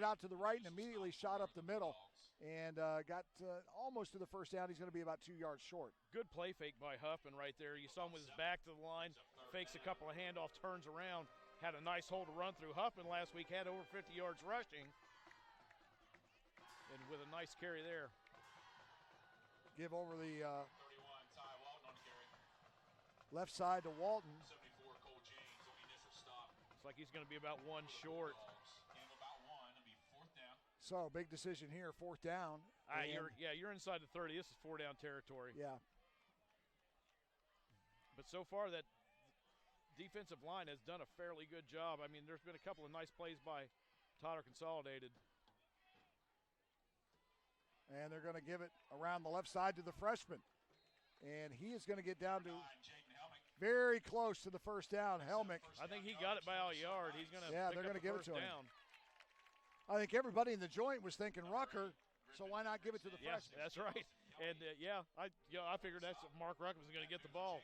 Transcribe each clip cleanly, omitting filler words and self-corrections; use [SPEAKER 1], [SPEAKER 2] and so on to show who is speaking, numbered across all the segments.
[SPEAKER 1] out to the right and immediately shot up the middle and got almost to the first down. He's going to be about 2 yards short.
[SPEAKER 2] Good play fake by Huffman right there. You saw him with his back to the line, fakes a couple of handoffs, turns around, had a nice hole to run through. Huffman last week had over 50 yards rushing, and with a nice carry there.
[SPEAKER 1] Give over the left side to Walton.
[SPEAKER 2] Looks like he's going to be about one short.
[SPEAKER 1] So, big decision here, 4th down.
[SPEAKER 2] You're inside the 30. This is 4-down territory.
[SPEAKER 1] Yeah.
[SPEAKER 2] But so far, that defensive line has done a fairly good job. I mean, there's been a couple of nice plays by Tyler Consolidated.
[SPEAKER 1] And they're going to give it around the left side to the freshman. And he is going to get down to very close to the first down. Helmick.
[SPEAKER 2] I think he got it by a yard. He's going to
[SPEAKER 1] they're going to give it to him. I think everybody in the joint was thinking Rucker, so why not give it to the freshman?
[SPEAKER 2] That's right. And, I figured that's Mark Rucker was going to get the ball.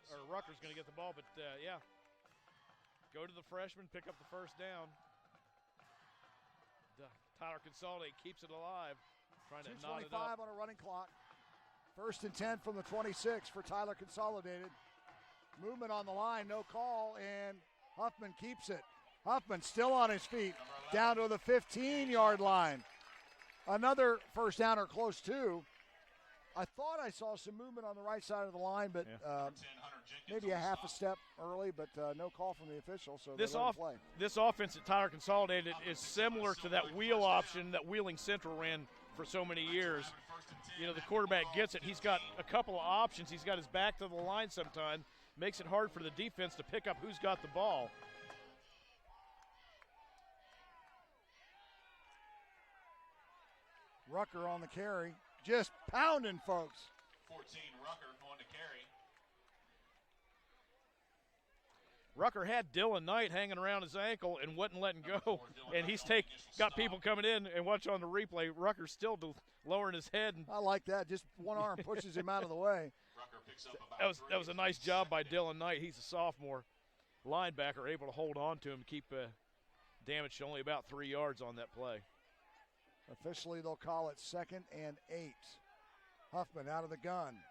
[SPEAKER 2] Or Rucker's going to get the ball, but, go to the freshman, pick up the first down. Tyler Consolidated keeps it alive, trying to knot it up.
[SPEAKER 1] 2:25 on a running clock. 1st and 10 from the 26 for Tyler Consolidated. Movement on the line, no call, and Huffman keeps it. Huffman still on his feet, down to the 15-yard line. Another first down or close to. I thought I saw some movement on the right side of the line, but maybe a half a step early, but no call from the official, so
[SPEAKER 2] this offense at Tyler Consolidated is similar to that wheel option that Wheeling Central ran for so many years. You know, the quarterback gets it. He's got a couple of options. He's got his back to the line sometimes. Makes it hard for the defense to pick up who's got the ball.
[SPEAKER 1] Rucker on the carry. Just pounding, folks.
[SPEAKER 3] 14, Rucker going to carry.
[SPEAKER 2] Rucker had Dylan Knight hanging around his ankle and wasn't letting go. And he's got people coming in and watch on the replay. Rucker's still lowering his head.
[SPEAKER 1] I like that. Just one arm pushes him out of the way.
[SPEAKER 3] Rucker picks up about
[SPEAKER 2] that was a nice job by Dylan Knight. He's a sophomore linebacker, able to hold on to him, keep damage to only about 3 yards on that play.
[SPEAKER 1] Officially, they'll call it 2nd and 8. Huffman out of the gun.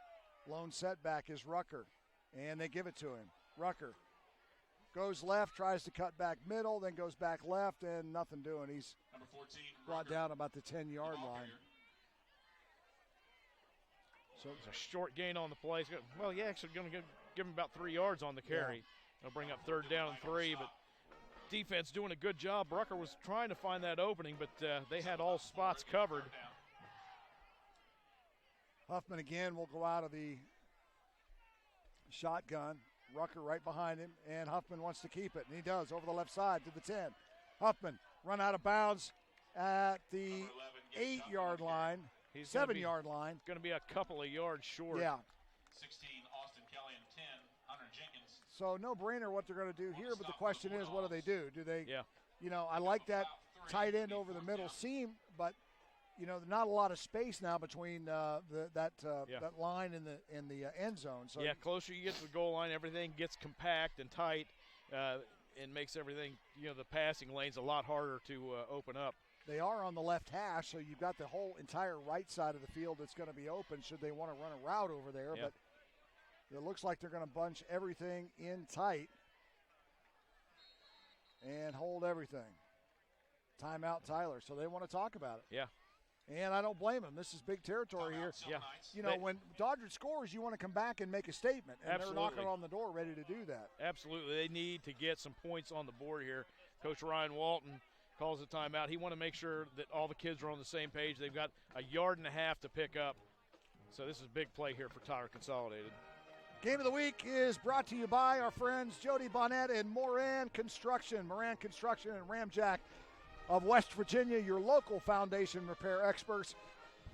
[SPEAKER 1] Lone setback is Rucker, and they give it to him. Rucker goes left, tries to cut back middle, then goes back left, and nothing doing. He's
[SPEAKER 3] number 14,
[SPEAKER 1] brought down about the 10-yard line.
[SPEAKER 2] So it's a short gain on the play. Well, actually going to give him about 3 yards on the carry.
[SPEAKER 1] Yeah.
[SPEAKER 2] They'll bring up 3rd down and 3, but defense doing a good job. Rucker was trying to find that opening, but they had all spots covered.
[SPEAKER 1] Huffman again will go out of the shotgun. Rucker right behind him, and Huffman wants to keep it, and he does over the left side to the 10. Huffman run out of bounds at the 8-yard line, 7-yard line.
[SPEAKER 2] Going to be a couple of yards short.
[SPEAKER 1] Yeah.
[SPEAKER 3] 16, Austin Kelly, and 10, Hunter Jenkins.
[SPEAKER 1] So no-brainer what they're going to do here, but the question is, what do? Do they,
[SPEAKER 2] yeah.
[SPEAKER 1] I like that tight end over the middle seam, but, not a lot of space now between that line in the end zone. So
[SPEAKER 2] closer you get to the goal line, everything gets compact and tight and makes everything, the passing lanes a lot harder to open up.
[SPEAKER 1] They are on the left hash, so you've got the whole entire right side of the field that's going to be open should they want to run a route over there.
[SPEAKER 2] Yeah.
[SPEAKER 1] But it looks like they're going to bunch everything in tight and hold everything. Timeout, Tyler. So they want to talk about it.
[SPEAKER 2] Yeah.
[SPEAKER 1] And I don't blame them. This is big territory here.
[SPEAKER 2] Yeah.
[SPEAKER 1] When Doddridge scores, you want to come back and make a statement. And
[SPEAKER 2] Absolutely.
[SPEAKER 1] They're knocking on the door ready to do that.
[SPEAKER 2] Absolutely. They need to get some points on the board here. Coach Ryan Walton calls a timeout. He want to make sure that all the kids are on the same page. They've got a yard and a half to pick up. So this is a big play here for Tyler Consolidated.
[SPEAKER 1] Game of the week is brought to you by our friends Jody Bonnet and Moran Construction. Moran Construction and Ramjack of West Virginia, your local foundation repair experts.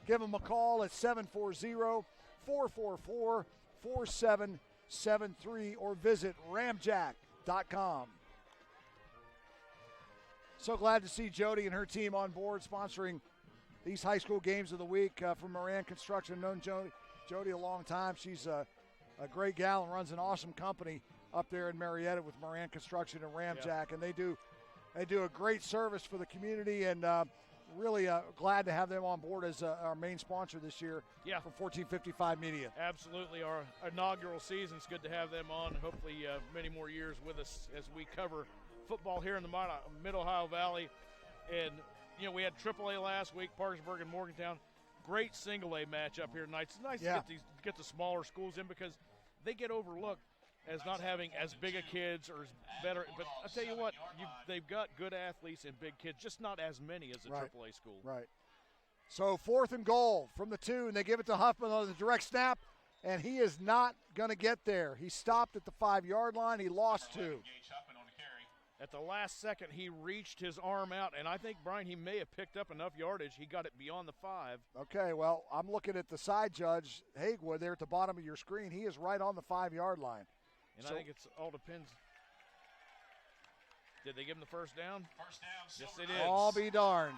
[SPEAKER 1] Give them a call at 740-444-4773 or visit ramjack.com. So glad to see Jody and her team on board sponsoring these high school games of the week from Moran Construction. Known Jody a long time. She's a great gal and runs an awesome company up there in Marietta with Moran Construction and Ramjack, and they do They do a great service for the community, and really glad to have them on board as our main sponsor this year for 1455 Media.
[SPEAKER 2] Absolutely. Our inaugural season, it's good to have them on, and hopefully many more years with us as we cover football here in the Mid-Ohio Valley. And, you know, we had AAA last week, Parkersburg and Morgantown. Great single-A matchup here tonight. It's nice to get the smaller schools in because they get overlooked as not having as big a kids or as better. But I'll tell you what, they've got good athletes and big kids, just not as many as a AAA school.
[SPEAKER 1] Right. So 4th and goal from the 2, and they give it to Huffman on the direct snap, and he is not going to get there. He stopped at the 5-yard line. He lost 2.
[SPEAKER 2] At the last second, he reached his arm out, and I think, Brian, he may have picked up enough yardage. He got it beyond the 5.
[SPEAKER 1] Okay, well, I'm looking at the side judge, Hagewood, there at the bottom of your screen. He is right on the 5-yard line.
[SPEAKER 2] And I think it all depends. Did they give him the first down?
[SPEAKER 3] First down.
[SPEAKER 2] Yes, they did.
[SPEAKER 1] I'll be darned.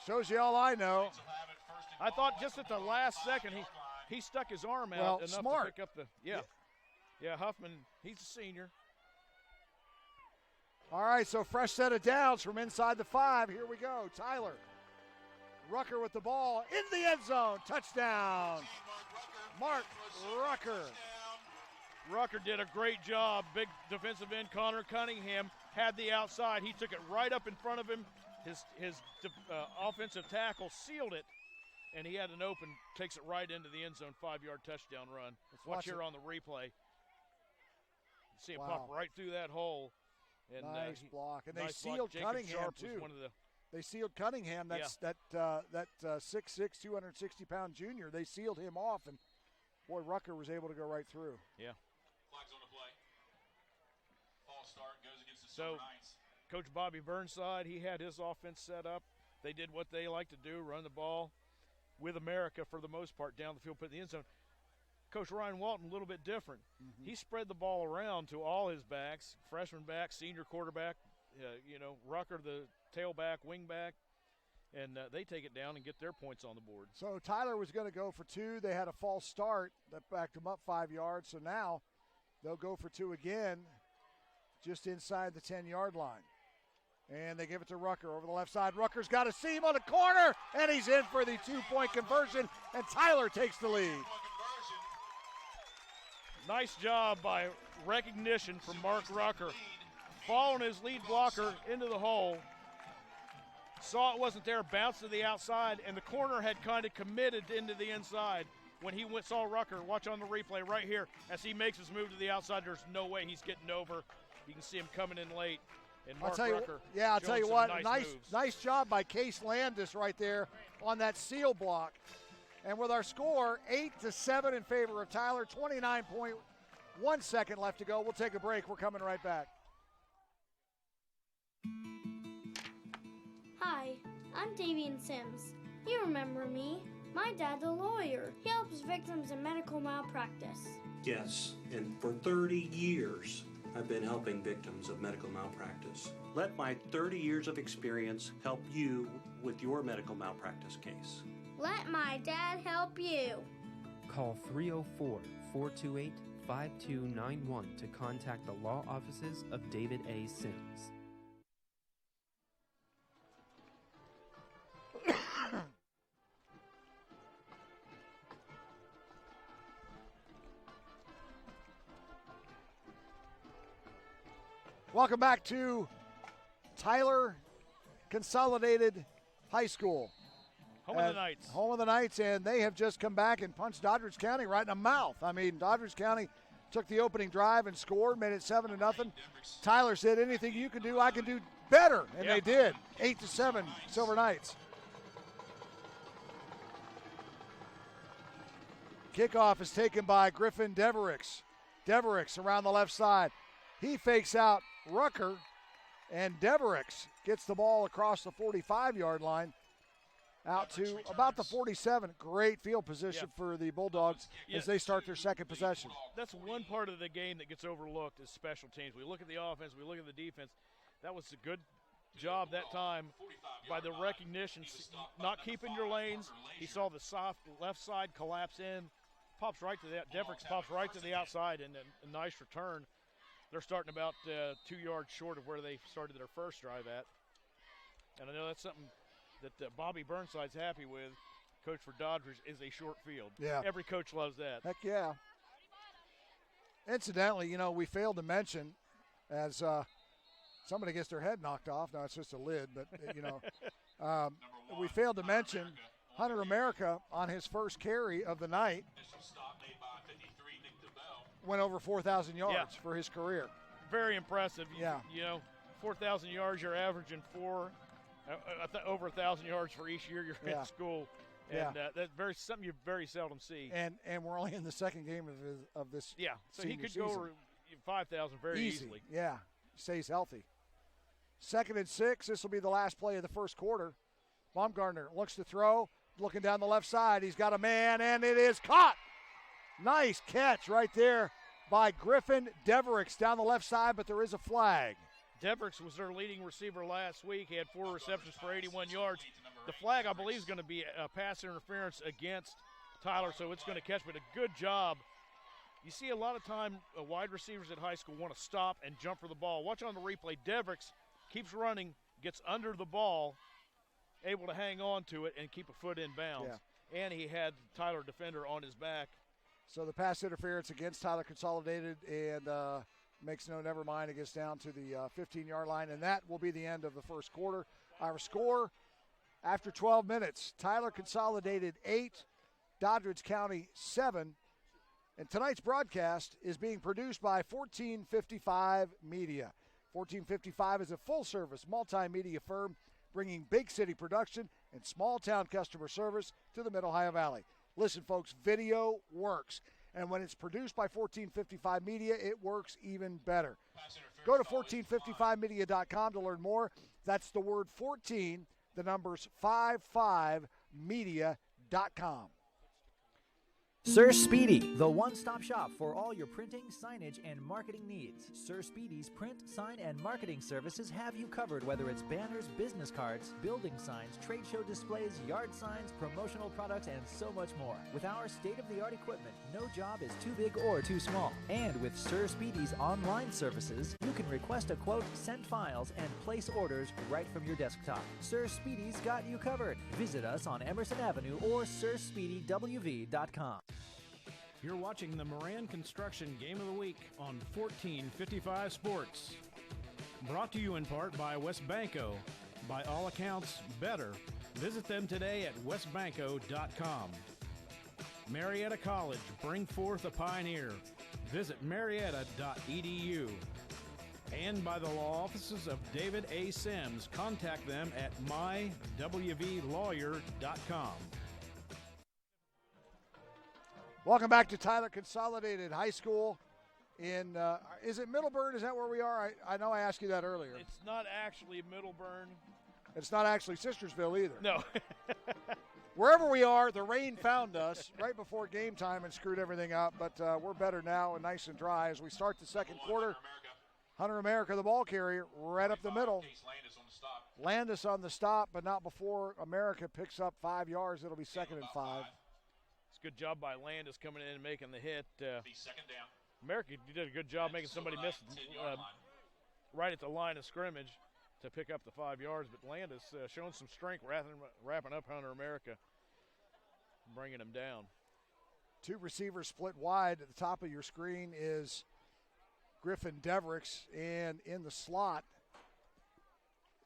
[SPEAKER 1] Shows you all I know.
[SPEAKER 2] I thought just at the last second he stuck his arm out enough to pick up the yeah, Huffman, he's a senior.
[SPEAKER 1] All right, so fresh set of downs from inside the 5. Here we go. Tyler Rucker with the ball in the end zone. Touchdown. Mark Rucker.
[SPEAKER 2] Rucker did a great job. Big defensive end Connor Cunningham had the outside. He took it right up in front of him. His offensive tackle sealed it, and he had an open, takes it right into the end zone, 5-yard touchdown run. Let's watch here on the replay. See him pop right through that hole. And,
[SPEAKER 1] nice block. And they
[SPEAKER 2] nice
[SPEAKER 1] sealed Cunningham,
[SPEAKER 2] Sharp
[SPEAKER 1] too.
[SPEAKER 2] They
[SPEAKER 1] sealed Cunningham, that 6'6", 260-pound junior. They sealed him off, and, boy, Rucker was able to go right through.
[SPEAKER 2] Yeah.
[SPEAKER 3] Flags on the play. False start goes against the
[SPEAKER 2] Silver
[SPEAKER 3] Knights.
[SPEAKER 2] Coach Bobby Burnside, he had his offense set up. They did what they like to do, run the ball with America for the most part down the field, put in the end zone. Coach Ryan Walton, a little bit different. Mm-hmm. He spread the ball around to all his backs, freshman back, senior quarterback, Rucker, the tailback, wing back, and they take it down and get their points on the board.
[SPEAKER 1] So Tyler was going to go for 2. They had a false start that backed them up 5 yards. So now they'll go for 2 again just inside the 10-yard line. And they give it to Rucker over the left side. Rucker's got a seam on the corner, and he's in for the 2-point conversion, and Tyler takes the lead.
[SPEAKER 2] Nice job by recognition from Mark Rucker. Following his lead blocker into the hole. Saw it wasn't there, bounced to the outside, and the corner had kind of committed into the inside. When he saw Rucker, watch on the replay right here, as he makes his move to the outside, there's no way he's getting over. You can see him coming in late. And Mark Rucker,
[SPEAKER 1] I'll tell you what,
[SPEAKER 2] nice
[SPEAKER 1] job by Case Landis right there on that seal block. And with our score, 8-7 in favor of Tyler, 29.1 second left to go. We'll take a break. We're coming right back.
[SPEAKER 4] Hi, I'm Davian Sims. You remember me. My dad's a lawyer. He helps victims of medical malpractice.
[SPEAKER 5] Yes, and for 30 years, I've been helping victims of medical malpractice. Let my 30 years of experience help you with your medical malpractice case.
[SPEAKER 4] Let my dad help you.
[SPEAKER 6] Call 304-428-5291 to contact the law offices of David A. Sims.
[SPEAKER 1] Welcome back to Tyler Consolidated High School.
[SPEAKER 2] Home of the Knights.
[SPEAKER 1] Home of the Knights, and they have just come back and punched Doddridge County right in the mouth. I mean, Doddridge County took the opening drive and scored, made it 7-0. Tyler said, anything you can do, I can do better, and they did. 8-7, Silver Knights. Kickoff is taken by Griffin Devericks. Devericks around the left side. He fakes out Rucker, and Devericks gets the ball across the 45-yard line out to about the 47. Great field position for the Bulldogs as they start their second possession.
[SPEAKER 2] That's one part of the game that gets overlooked is special teams. We look at the offense, we look at the defense. That was a good job that time by the recognition, not keeping your lanes. He saw the soft left side collapse in, pops right to that. Devericks pops right to the outside, and a nice return. They're starting about 2 yards short of where they started their first drive at. And I know that's something that Bobby Burnside's happy with. Coach for Doddridge is a short field.
[SPEAKER 1] Yeah.
[SPEAKER 2] Every coach loves that.
[SPEAKER 1] Heck yeah. Incidentally, we failed to mention as somebody gets their head knocked off. Now it's just a lid, but, we failed to mention Hunter America on his first carry of the night went over 4,000 yards for his career.
[SPEAKER 2] Very impressive.
[SPEAKER 1] Yeah.
[SPEAKER 2] 4,000 yards, you're averaging over 1,000 yards for each year you're in school. And that's something you very seldom see.
[SPEAKER 1] And we're only in the second game of this.
[SPEAKER 2] Yeah, so he could
[SPEAKER 1] season.
[SPEAKER 2] go over 5,000 very easily.
[SPEAKER 1] Yeah, stays healthy. 2nd and 6. This will be the last play of the first quarter. Baumgartner looks to throw, looking down the left side. He's got a man, and it is caught. Nice catch right there by Griffin Devericks down the left side, but there is a flag.
[SPEAKER 2] Devericks was their leading receiver last week. He had 4 receptions for 81 yards. The flag, I believe, is going to be a pass interference against Tyler, so it's going to catch, but a good job. You see a lot of time wide receivers at high school want to stop and jump for the ball. Watch on the replay. Devericks keeps running, gets under the ball, able to hang on to it and keep a foot in bounds.
[SPEAKER 1] Yeah.
[SPEAKER 2] And he had Tyler defender on his back.
[SPEAKER 1] So the pass interference against Tyler Consolidated, and makes no never mind. It gets down to the 15-yard line, and that will be the end of the first quarter. Our score after 12 minutes, Tyler Consolidated 8, Doddridge County 7. And tonight's broadcast is being produced by 1455 Media. 1455 is a full-service multimedia firm bringing big city production and small-town customer service to the Mid-Ohio Valley. Listen, folks, video works. And when it's produced by 1455 Media, it works even better. Go to 1455media.com to learn more. That's the word 14, the numbers 55media.com.
[SPEAKER 7] Sir Speedy, the one-stop shop for all your printing, signage, and marketing needs. Sir Speedy's print, sign, and marketing services have you covered, whether it's banners, business cards, building signs, trade show displays, yard signs, promotional products, and so much more. With our state-of-the-art equipment, no job is too big or too small. And with Sir Speedy's online services, you can request a quote, send files, and place orders right from your desktop. Sir Speedy's got you covered. Visit us on Emerson Avenue or SirSpeedyWV.com.
[SPEAKER 8] You're watching the Moran Construction Game of the Week on 1455 Sports. Brought to you in part by Westbanco. By all accounts, better. Visit them today at westbanco.com. Marietta College, bring forth a pioneer. Visit marietta.edu. And by the law offices of David A. Sims. Contact them at mywvlawyer.com.
[SPEAKER 1] Welcome back to Tyler Consolidated High School in, is it Middleburn? Is that where we are? I know I asked you that earlier.
[SPEAKER 2] It's not actually Middleburn.
[SPEAKER 1] It's not actually Sistersville either.
[SPEAKER 2] No.
[SPEAKER 1] Wherever we are, the rain found us right before game time and screwed everything up, but we're better now and nice and dry as we start the second quarter. Hunter America, the ball carrier, right up the middle. Landis on the stop, but not before America picks up 5 yards. It'll be 2nd and 5.
[SPEAKER 2] Good job by Landis coming in and making the hit.
[SPEAKER 3] Second down.
[SPEAKER 2] America did a good job making somebody miss right at the line of scrimmage to pick up the 5 yards, but Landis showing some strength, wrapping up Hunter America, bringing him down.
[SPEAKER 1] 2 receivers split wide. At the top of your screen is Griffin Devericks, and in the slot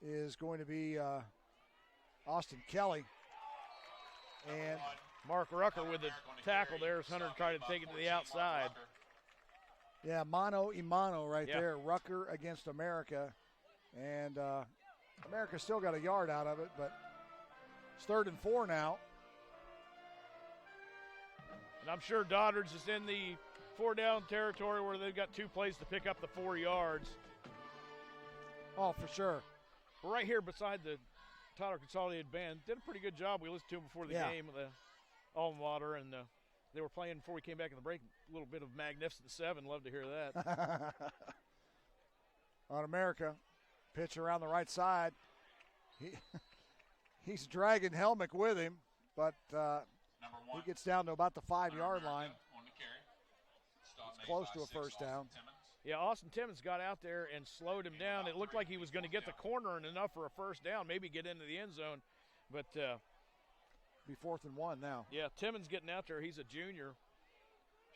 [SPEAKER 1] is going to be Austin Kelly. And
[SPEAKER 2] Mark Rucker with the tackle there as Hunter tried to take it to the outside.
[SPEAKER 1] Yeah, mano y mano right there. Rucker against America. And America still got a yard out of it, but it's 3rd and 4 now.
[SPEAKER 2] And I'm sure Doddridge is in the 4-down territory where they've got 2 plays to pick up the 4 yards.
[SPEAKER 1] Oh, for sure.
[SPEAKER 2] We're right here beside the Tyler Consolidated band. Did a pretty good job. We listened to them before the game. The alma mater, and they were playing before we came back in the break. A little bit of Magnificent Seven. Love to hear that.
[SPEAKER 1] On America, pitch around the right side. He's dragging Helmick with him, but he gets down to about the 5-yard line. It's close to a first down.
[SPEAKER 2] Yeah, Austin Timmons got out there and slowed him down. It looked like he was going to get the corner and enough for a first down, maybe get into the end zone. But
[SPEAKER 1] be 4th and 1 now.
[SPEAKER 2] yeah, Timmons getting out there. He's a junior,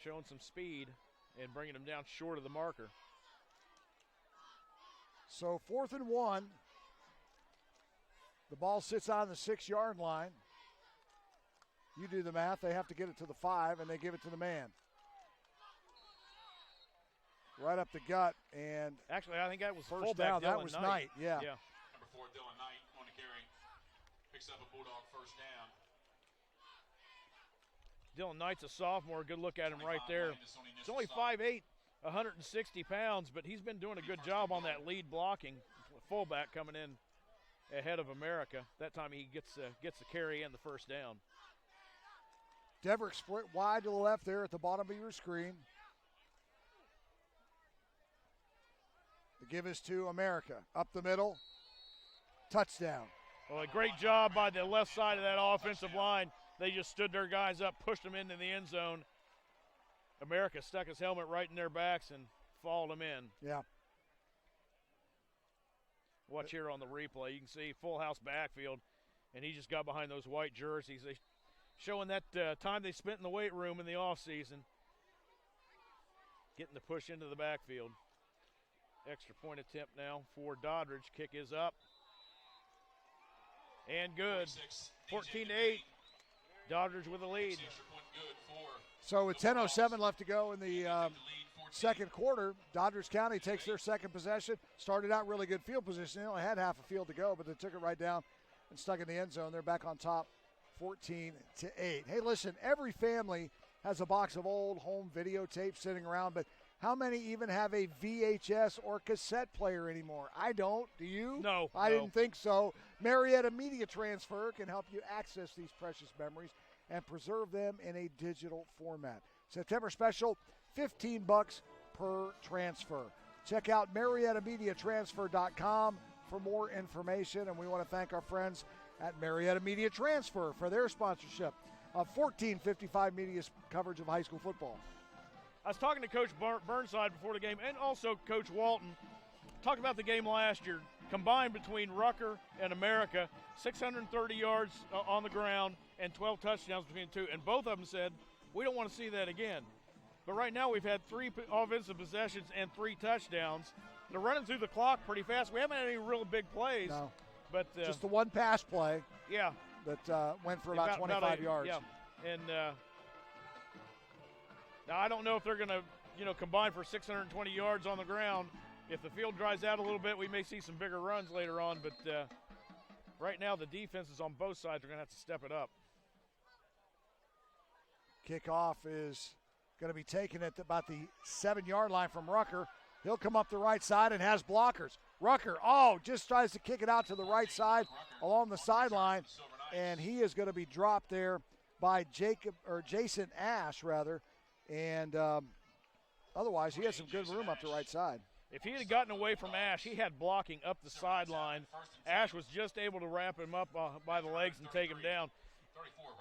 [SPEAKER 2] showing some speed and bringing him down short of the marker.
[SPEAKER 1] So 4th and 1. The ball sits on the 6-yard line. You do the math. They have to get it to the 5, and they give it to the man. Right up the gut, and
[SPEAKER 2] actually, I think that was
[SPEAKER 1] first
[SPEAKER 2] fullback
[SPEAKER 1] down.
[SPEAKER 2] Dylan
[SPEAKER 1] That was Knight. Yeah.
[SPEAKER 3] Number 4, Dylan Knight on the carry. Picks up a Bulldog first down.
[SPEAKER 2] Dylan Knight's a sophomore. Good look at him right there. He's only 5'8", 160 pounds, but he's been doing a good job on that lead blocking. Fullback coming in ahead of America. That time he gets the carry and the first down.
[SPEAKER 1] Deverick split wide to the left there at the bottom of your screen. The give is to America. Up the middle. Touchdown.
[SPEAKER 2] Well, a great job by the left side of that offensive line. They just stood their guys up, pushed them into the end zone. America stuck his helmet right in their backs and followed them in.
[SPEAKER 1] Yeah.
[SPEAKER 2] Watch here on the replay. You can see full house backfield, and he just got behind those white jerseys. They showing that time they spent in the weight room in the offseason, getting the push into the backfield. Extra point attempt now for Doddridge. Kick is up. And good. 14-8. Doddridge with the lead.
[SPEAKER 1] So with 10:07 left to go in the second quarter, Doddridge County takes their second possession. Started out really good field position. They only had half a field to go, but they took it right down and stuck in the end zone. They're back on top 14-8. Hey, listen, every family has a box of old home videotapes sitting around, but how many even have a VHS or cassette player anymore? I don't. Do you?
[SPEAKER 2] No.
[SPEAKER 1] I didn't think so. Marietta Media Transfer can help you access these precious memories and preserve them in a digital format. September special, $15 per transfer. Check out MariettaMediaTransfer.com for more information, and we want to thank our friends at Marietta Media Transfer for their sponsorship of 1455 Media's coverage of high school football.
[SPEAKER 2] I was talking to Coach Burnside before the game and also Coach Walton. Talked about the game last year. Combined between Rucker and America, 630 yards on the ground and 12 touchdowns between the two. And both of them said, we don't want to see that again. But right now we've had 3 offensive possessions and 3 touchdowns. They're running through the clock pretty fast. We haven't had any real big plays.
[SPEAKER 1] No.
[SPEAKER 2] But
[SPEAKER 1] just the one pass play.
[SPEAKER 2] Yeah.
[SPEAKER 1] That went for about 25 yards.
[SPEAKER 2] Yeah. And now I don't know if they're going to, combine for 620 yards on the ground. If the field dries out a little bit, we may see some bigger runs later on. But right now the defenses on both sides are going to have to step it up.
[SPEAKER 1] Kickoff is going to be taken at about the 7-yard line from Rucker. He'll come up the right side and has blockers. Rucker, just tries to kick it out to the right side along the sideline, and he is going to be dropped there by Jason Ash, rather. And otherwise, he has some good room up the right side.
[SPEAKER 2] If he had gotten away from Ash, he had blocking up the sideline. Ash was just able to wrap him up by the legs and take him down.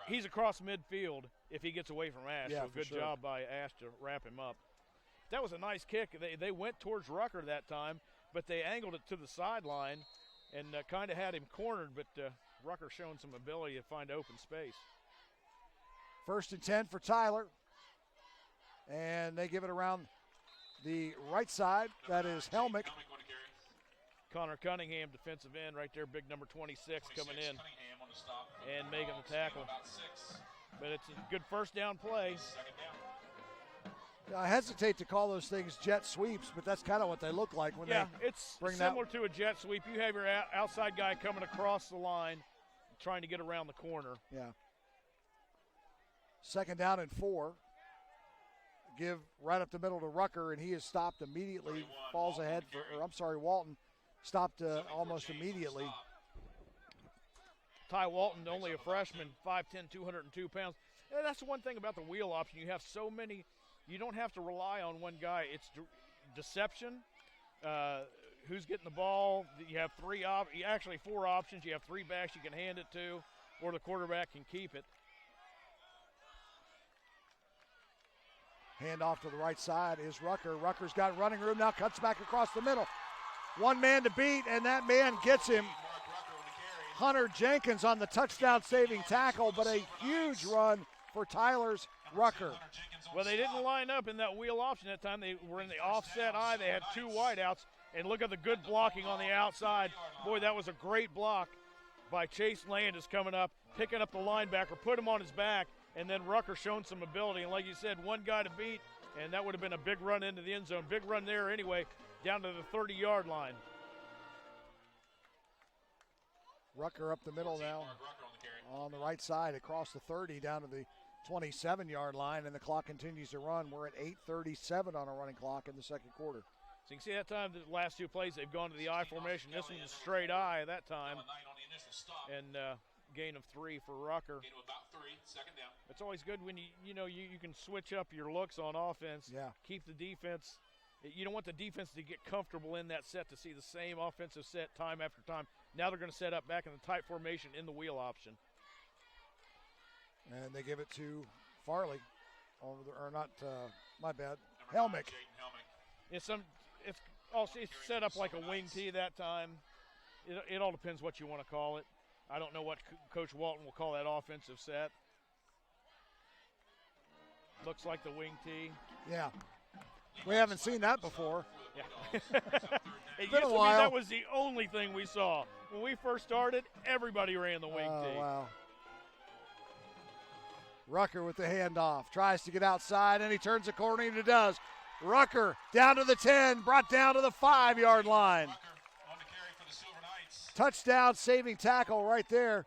[SPEAKER 2] He's across midfield if he gets away from Ash.
[SPEAKER 1] Yeah,
[SPEAKER 2] so good job by Ash to wrap him up. That was a nice kick. They went towards Rucker that time, but they angled it to the sideline and kind of had him cornered, but Rucker showing some ability to find open space.
[SPEAKER 1] 1st and 10 for Tyler. And they give it around the right side. That is Helmick.
[SPEAKER 2] Connor Cunningham, defensive end right there, big number 26 coming in and making the tackle. But it's a good first down play.
[SPEAKER 1] I hesitate to call those things jet sweeps, but that's kind of what they look like when they
[SPEAKER 2] it's
[SPEAKER 1] bring
[SPEAKER 2] similar to a jet sweep. You have your outside guy coming across the line, trying to get around the corner.
[SPEAKER 1] Yeah. 2nd down and 4. Give right up the middle to Rucker, and he is stopped immediately. Falls ahead Walton stopped almost immediately.
[SPEAKER 2] Ty Walton, only a freshman, 5'10", 202 pounds. Yeah, that's the one thing about the wheel option. You have so many. You don't have to rely on one guy. It's deception. Who's getting the ball? You have 4 options. You have 3 backs you can hand it to, or the quarterback can keep it.
[SPEAKER 1] Hand off to the right side is Rucker. Rucker's got running room now, cuts back across the middle. One man to beat, and that man gets him. Hunter Jenkins on the touchdown-saving tackle, but a huge run for Tyler's Rucker.
[SPEAKER 2] Well, they didn't line up in that wheel option that time. They were in the offset eye. They had two wideouts, and look at the good blocking on the outside. Boy, that was a great block by Chase Landis coming up, picking up the linebacker, put him on his back, and then Rucker showing some ability. And like you said, one guy to beat, and that would have been a big run into the end zone. Big run there anyway, down to the 30-yard line.
[SPEAKER 1] Rucker up the middle now on the right side across the 30 down to the 27-yard line, and the clock continues to run. We're at 8:37 on a running clock in the second quarter.
[SPEAKER 2] So you can see that time, the last two plays, they've gone to the I formation. This one's a straight I that time, and gain of 3 for Rucker. It's always good when you can switch up your looks on offense.
[SPEAKER 1] Yeah.
[SPEAKER 2] Keep the defense. You don't want the defense to get comfortable in that set to see the same offensive set time after time. Now they're going to set up back in the tight formation in the wheel option.
[SPEAKER 1] And they give it to Farley. My bad. Helmick.
[SPEAKER 2] It's set up like a wing tee that time. It all depends what you want to call it. I don't know what Coach Walton will call that offensive set. Looks like the wing tee.
[SPEAKER 1] Yeah. We haven't seen that before.
[SPEAKER 2] Yeah. It
[SPEAKER 1] been
[SPEAKER 2] used
[SPEAKER 1] a
[SPEAKER 2] to
[SPEAKER 1] while.
[SPEAKER 2] be that was the only thing we saw. When we first started, everybody ran the wing tee.
[SPEAKER 1] Wow. Rucker with the handoff. Tries to get outside, and he turns the corner, and he does. Rucker down to the 10, brought down to the 5-yard line. Touchdown saving tackle right there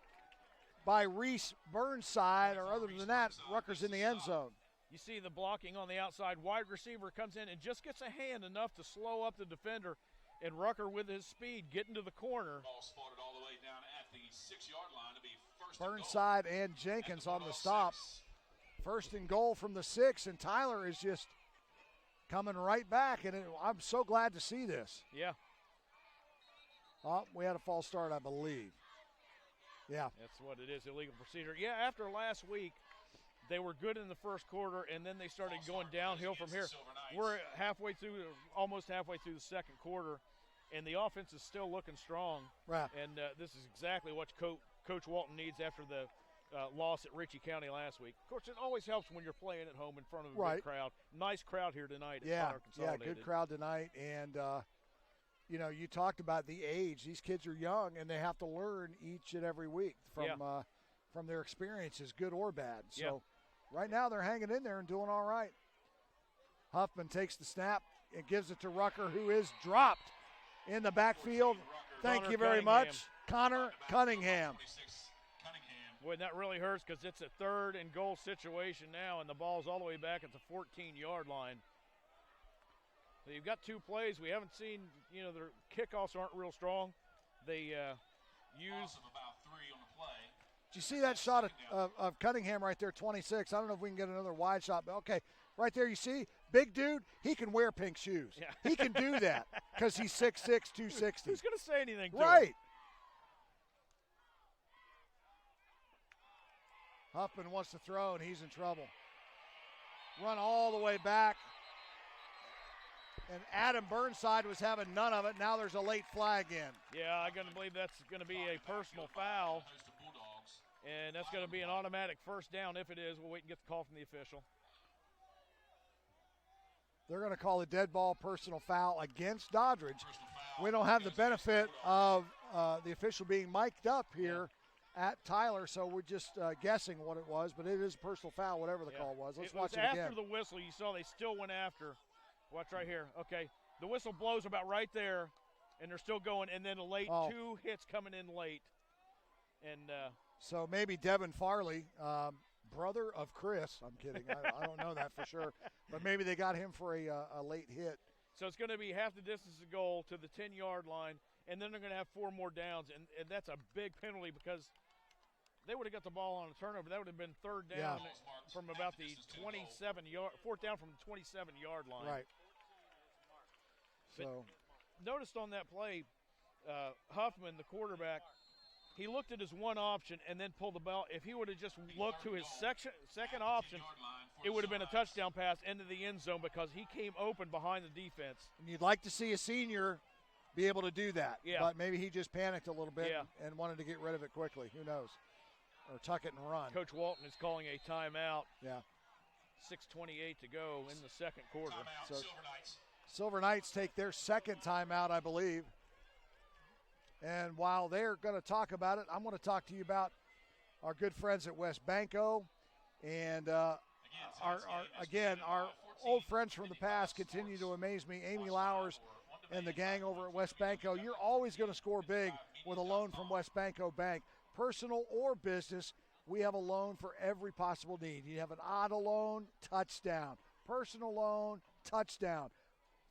[SPEAKER 1] by Reese Burnside, or other than that, Rucker's in the end zone.
[SPEAKER 2] You see the blocking on the outside. Wide receiver comes in and just gets a hand enough to slow up the defender, and Rucker with his speed getting to the corner.
[SPEAKER 3] Ball spotted all the way down at the 6-yard line to be first
[SPEAKER 1] Burnside and Jenkins on the stop. First and goal from the 6, and Tyler is just coming right back, and I'm so glad to see this.
[SPEAKER 2] Yeah.
[SPEAKER 1] Oh, we had a false start, I believe. Yeah.
[SPEAKER 2] That's what it is, illegal procedure. Yeah, after last week, they were good in the first quarter, and then they started going downhill from here. We're almost halfway through the second quarter, and the offense is still looking strong.
[SPEAKER 1] Right.
[SPEAKER 2] And this is exactly what Coach Walton needs after the loss at Ritchie County last week. Of course, it always helps when you're playing at home in front of a big crowd. Nice crowd here tonight at Tyler Consolidated.
[SPEAKER 1] Yeah, good crowd tonight. And, you talked about the age. These kids are young, and they have to learn each and every week from their experiences, good or bad. So right now they're hanging in there and doing all right. Huffman takes the snap and gives it to Rucker, who is dropped in the backfield. Thank you very much, Connor Cunningham.
[SPEAKER 2] Boy, that really hurts because it's a third and goal situation now, and the ball's all the way back at the 14-yard line. So you've got two plays. We haven't seen, their kickoffs aren't real strong. They use
[SPEAKER 3] about 3 on the play.
[SPEAKER 1] Did you see that shot of Cunningham right there, 26? I don't know if we can get another wide shot, but okay. Right there, you see, big dude, he can wear pink shoes.
[SPEAKER 2] Yeah.
[SPEAKER 1] He can do that because he's 6'6", 260.
[SPEAKER 2] Who's going to say anything to
[SPEAKER 1] right.
[SPEAKER 2] him?
[SPEAKER 1] Huffman wants to throw, and he's in trouble. Run all the way back. And Adam Burnside was having none of it. Now there's a late flag in.
[SPEAKER 2] Yeah, I'm going to believe that's going to be a personal foul. And that's going to be an automatic first down. If it is, we'll wait and get the call from the official.
[SPEAKER 1] They're going to call a dead ball personal foul against Doddridge. We don't have the benefit of the official being mic'd up here at Tyler, so we're just guessing what it was, but it is a personal foul, whatever the call was. Let's watch it again.
[SPEAKER 2] After the whistle, you saw they still went after. Watch right here. Okay, the whistle blows about right there, and they're still going, and then a late 2 hits coming in late. And
[SPEAKER 1] so maybe Devin Farley, brother of Chris. I'm kidding. I don't know that for sure. But maybe they got him for a late hit.
[SPEAKER 2] So it's going to be half the distance to goal to the 10-yard line, and then they're going to have 4 more downs. And that's a big penalty because they would have got the ball on a turnover. That would have been third down from about the 27-yard, fourth down from the 27-yard line.
[SPEAKER 1] Right.
[SPEAKER 2] So noticed on that play, Huffman, the quarterback, he looked at his one option and then pulled the ball. If he would have just looked to his second option, it would have been a touchdown pass into the end zone because he came open behind the defense.
[SPEAKER 1] And you'd like to see a senior be able to do that.
[SPEAKER 2] Yeah.
[SPEAKER 1] But maybe he just panicked a little bit
[SPEAKER 2] Yeah.
[SPEAKER 1] and wanted to get rid of it quickly. Who knows? Or tuck it and run.
[SPEAKER 2] Coach Walton is calling a timeout.
[SPEAKER 1] Yeah.
[SPEAKER 2] 6:28 to go in the second quarter.
[SPEAKER 3] Timeout,
[SPEAKER 1] So-
[SPEAKER 3] Silver Knights.
[SPEAKER 1] Silver Knights take their second timeout, I believe. And while they're going to talk about it, I'm going to talk to you about our good friends at West Banco. And our old friends from the past continue to amaze me. Amy Lowers and the gang over at West Banco. You're always going to score big with a loan from West Banco Bank. Personal or business, we have a loan for every possible need. You have an auto loan, touchdown. Personal loan, touchdown.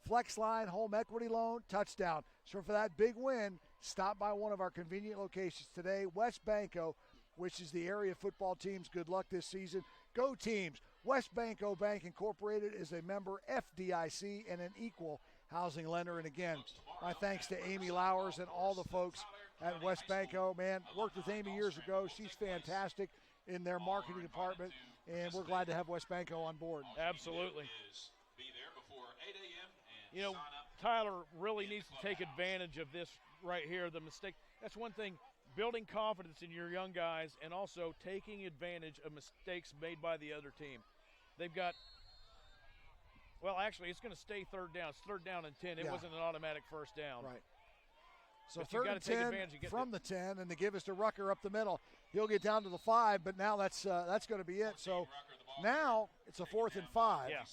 [SPEAKER 1] Flex line, home equity loan, touchdown. So for that big win, stop by one of our convenient locations today. West Banco, which is the area football teams. Good luck this season. Go teams. West Banco Bank Incorporated is a member FDIC and an equal housing lender. And again, my thanks to Amy Lowers and all the folks at West Banco. Man, worked with Amy years ago. She's fantastic in their marketing department, and we're glad to have West Banco on board.
[SPEAKER 2] Absolutely.
[SPEAKER 3] Be there before 8 a.m. and
[SPEAKER 2] You know,
[SPEAKER 3] sign up.
[SPEAKER 2] Tyler really needs to take advantage of this right here, the mistake. That's one thing, building confidence in your young guys and also taking advantage of mistakes made by the other team. They've got, well, actually, it's going to stay third down. It's third down and 10. It
[SPEAKER 1] Yeah.
[SPEAKER 2] wasn't an automatic first down.
[SPEAKER 1] Right. So
[SPEAKER 2] But you
[SPEAKER 1] third
[SPEAKER 2] gotta
[SPEAKER 1] and
[SPEAKER 2] take
[SPEAKER 1] 10
[SPEAKER 2] advantage of getting
[SPEAKER 1] from the 10, and they give us to Rucker up the middle. He'll get down to the 5, but now that's going to be it. So now it's a 4th and 5.
[SPEAKER 2] Yeah.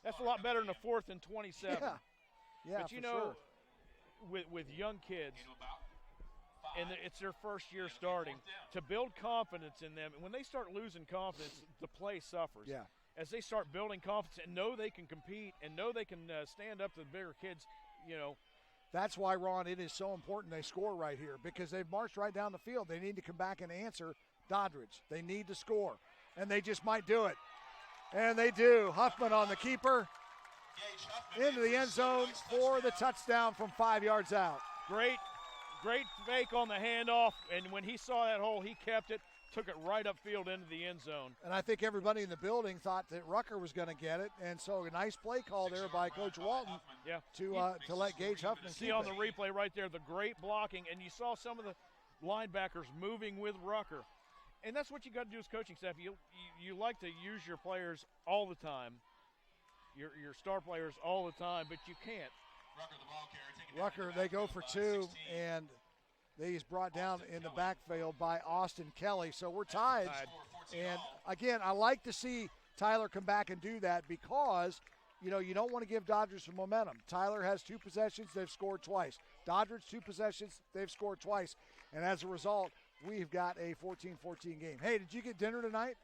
[SPEAKER 2] That's a lot better than a 4th and 27.
[SPEAKER 1] Yeah. Yeah,
[SPEAKER 2] But you
[SPEAKER 1] for
[SPEAKER 2] know,
[SPEAKER 1] sure.
[SPEAKER 2] with young kids, and it's their first year starting, to build confidence in them, and when they start losing confidence, the play suffers.
[SPEAKER 1] Yeah.
[SPEAKER 2] As they start building confidence and know they can compete and know they can stand up to the bigger kids, you know.
[SPEAKER 1] That's why, Ron, it is so important they score right here because they've marched right down the field. They need to come back and answer Doddridge. They need to score, and they just might do it. And they do. Huffman on the keeper. Into the end zone for the touchdown from 5 yards out.
[SPEAKER 2] Great fake on the handoff, and when he saw that hole, he kept it, took it right upfield into the end zone.
[SPEAKER 1] And I think everybody in the building thought that Rucker was going to get it, and so a nice play call there by Coach Walton to let Gage Huffman
[SPEAKER 2] See
[SPEAKER 1] keep
[SPEAKER 2] on
[SPEAKER 1] it.
[SPEAKER 2] the replay right there, the great blocking, and you saw some of the linebackers moving with Rucker. And that's what you got to do as coaching staff. You like to use your players all the time, your star players all the time, but you can't.
[SPEAKER 1] Rucker, they go for 2, and he's brought down in the backfield by Austin Kelly. So we're tied. And, again, I like to see Tyler come back and do that because, you know, you don't want to give Dodgers some momentum. Tyler has 2 possessions. They've scored twice. Dodgers 2 possessions. They've scored twice. And as a result, we've got a 14-14 game. Hey, did you get dinner tonight?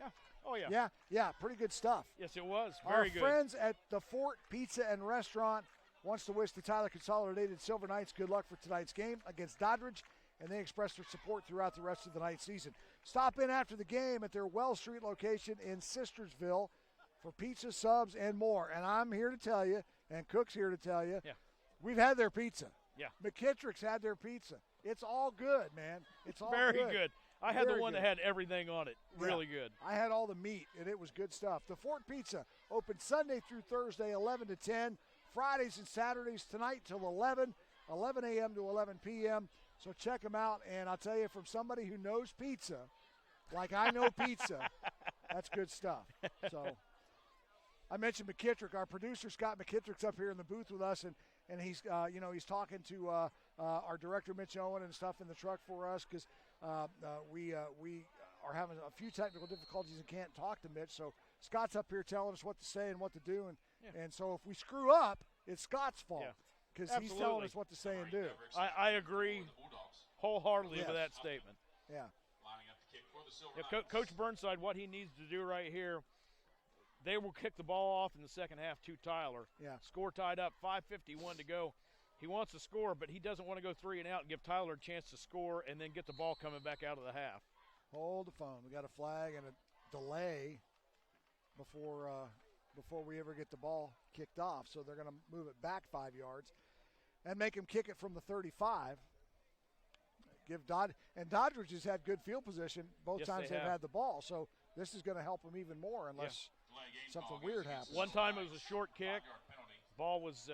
[SPEAKER 2] Yeah. Oh, yeah.
[SPEAKER 1] Yeah, pretty good stuff.
[SPEAKER 2] Yes, it was. Very good.
[SPEAKER 1] Our friends at the Fort Pizza and Restaurant wants to wish the Tyler Consolidated Silver Knights good luck for tonight's game against Doddridge, and they express their support throughout the rest of the night season. Stop in after the game at their Wells Street location in Sistersville for pizza, subs, and more. And I'm here to tell you, and Cook's here to tell you, we've had their pizza.
[SPEAKER 2] Yeah.
[SPEAKER 1] McKittrick's had their pizza. It's all good, man. It's all
[SPEAKER 2] Very good. I had
[SPEAKER 1] Very
[SPEAKER 2] the one
[SPEAKER 1] good.
[SPEAKER 2] that had everything on it. Really good.
[SPEAKER 1] I had all the meat, and it was good stuff. The Fort Pizza open Sunday through Thursday, 11 to 10. Fridays and Saturdays tonight till 11 a.m. to 11 p.m. So check them out. And I'll tell you, from somebody who knows pizza, like I know pizza, that's good stuff. So I mentioned McKittrick. Our producer, Scott McKittrick's up here in the booth with us, and he's, he's talking to our director, Mitch Owen, and stuff in the truck for us because we are having a few technical difficulties and can't talk to Mitch. So Scott's up here telling us what to say and what to do. And so if we screw up, it's Scott's fault because he's telling us what to say and do.
[SPEAKER 2] I agree wholeheartedly with that statement.
[SPEAKER 1] Yeah.
[SPEAKER 2] Coach Burnside, what he needs to do right here, they will kick the ball off in the second half to Tyler.
[SPEAKER 1] Yeah.
[SPEAKER 2] Score tied up, 5:51 to go. He wants to score, but he doesn't want to go 3 and out and give Tyler a chance to score and then get the ball coming back out of the half.
[SPEAKER 1] Hold the phone. We got a flag and a delay before we ever get the ball kicked off. So they're going to move it back 5 yards and make him kick it from the 35. give and Doddridge has had good field position both
[SPEAKER 2] Yes,
[SPEAKER 1] times
[SPEAKER 2] they
[SPEAKER 1] they've
[SPEAKER 2] have.
[SPEAKER 1] had the ball. So this is going to help them even more unless something weird happens.
[SPEAKER 2] One time it was a short kick. Ball was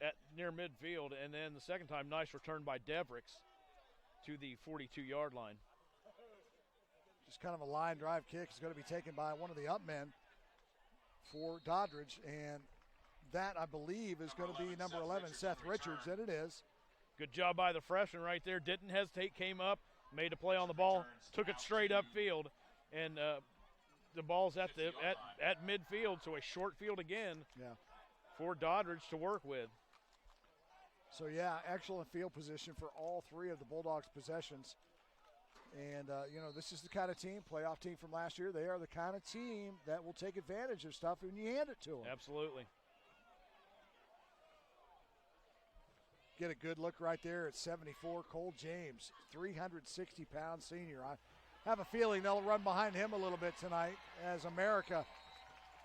[SPEAKER 2] at near midfield, and then the second time, nice return by Devricks to the 42-yard line.
[SPEAKER 1] Just kind of a line drive kick is going to be taken by one of the up men for Doddridge, and that, I believe, is going to be number 11, Seth Richards, and it is.
[SPEAKER 2] Good job by the freshman right there. Didn't hesitate, came up, made a play on the ball, took it straight upfield, and the ball's at midfield, so a short field again for Doddridge to work with.
[SPEAKER 1] So, yeah, excellent field position for all three of the Bulldogs' possessions. And, this is the kind of team, playoff team from last year, they are the kind of team that will take advantage of stuff when you hand it to them.
[SPEAKER 2] Absolutely.
[SPEAKER 1] Get a good look right there at 74, Cole James, 360-pound senior. I have a feeling they'll run behind him a little bit tonight as America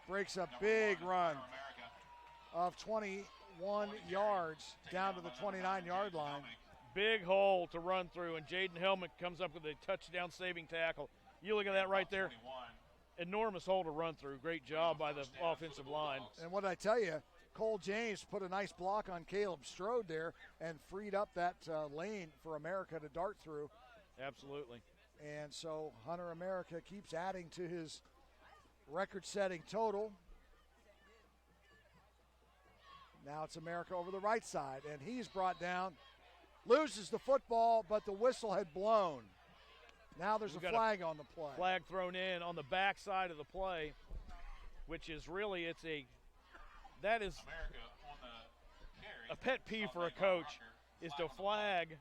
[SPEAKER 1] breaks a big run of 21 yards down to the 29-yard line.
[SPEAKER 2] Big hole to run through, and Jaden Helmick comes up with a touchdown-saving tackle. You look at that right there. Enormous hole to run through. Great job by the offensive line.
[SPEAKER 1] And what did I tell you? Cole James put a nice block on Caleb Strode there and freed up that lane for America to dart through.
[SPEAKER 2] Absolutely.
[SPEAKER 1] And so Hunter America keeps adding to his record-setting total. Now it's America over the right side, and he's brought down. Loses the football, but the whistle had blown. Now there's a flag on the play.
[SPEAKER 2] Flag thrown in on the back side of the play, which is really, that is a pet peeve for a coach, is to flag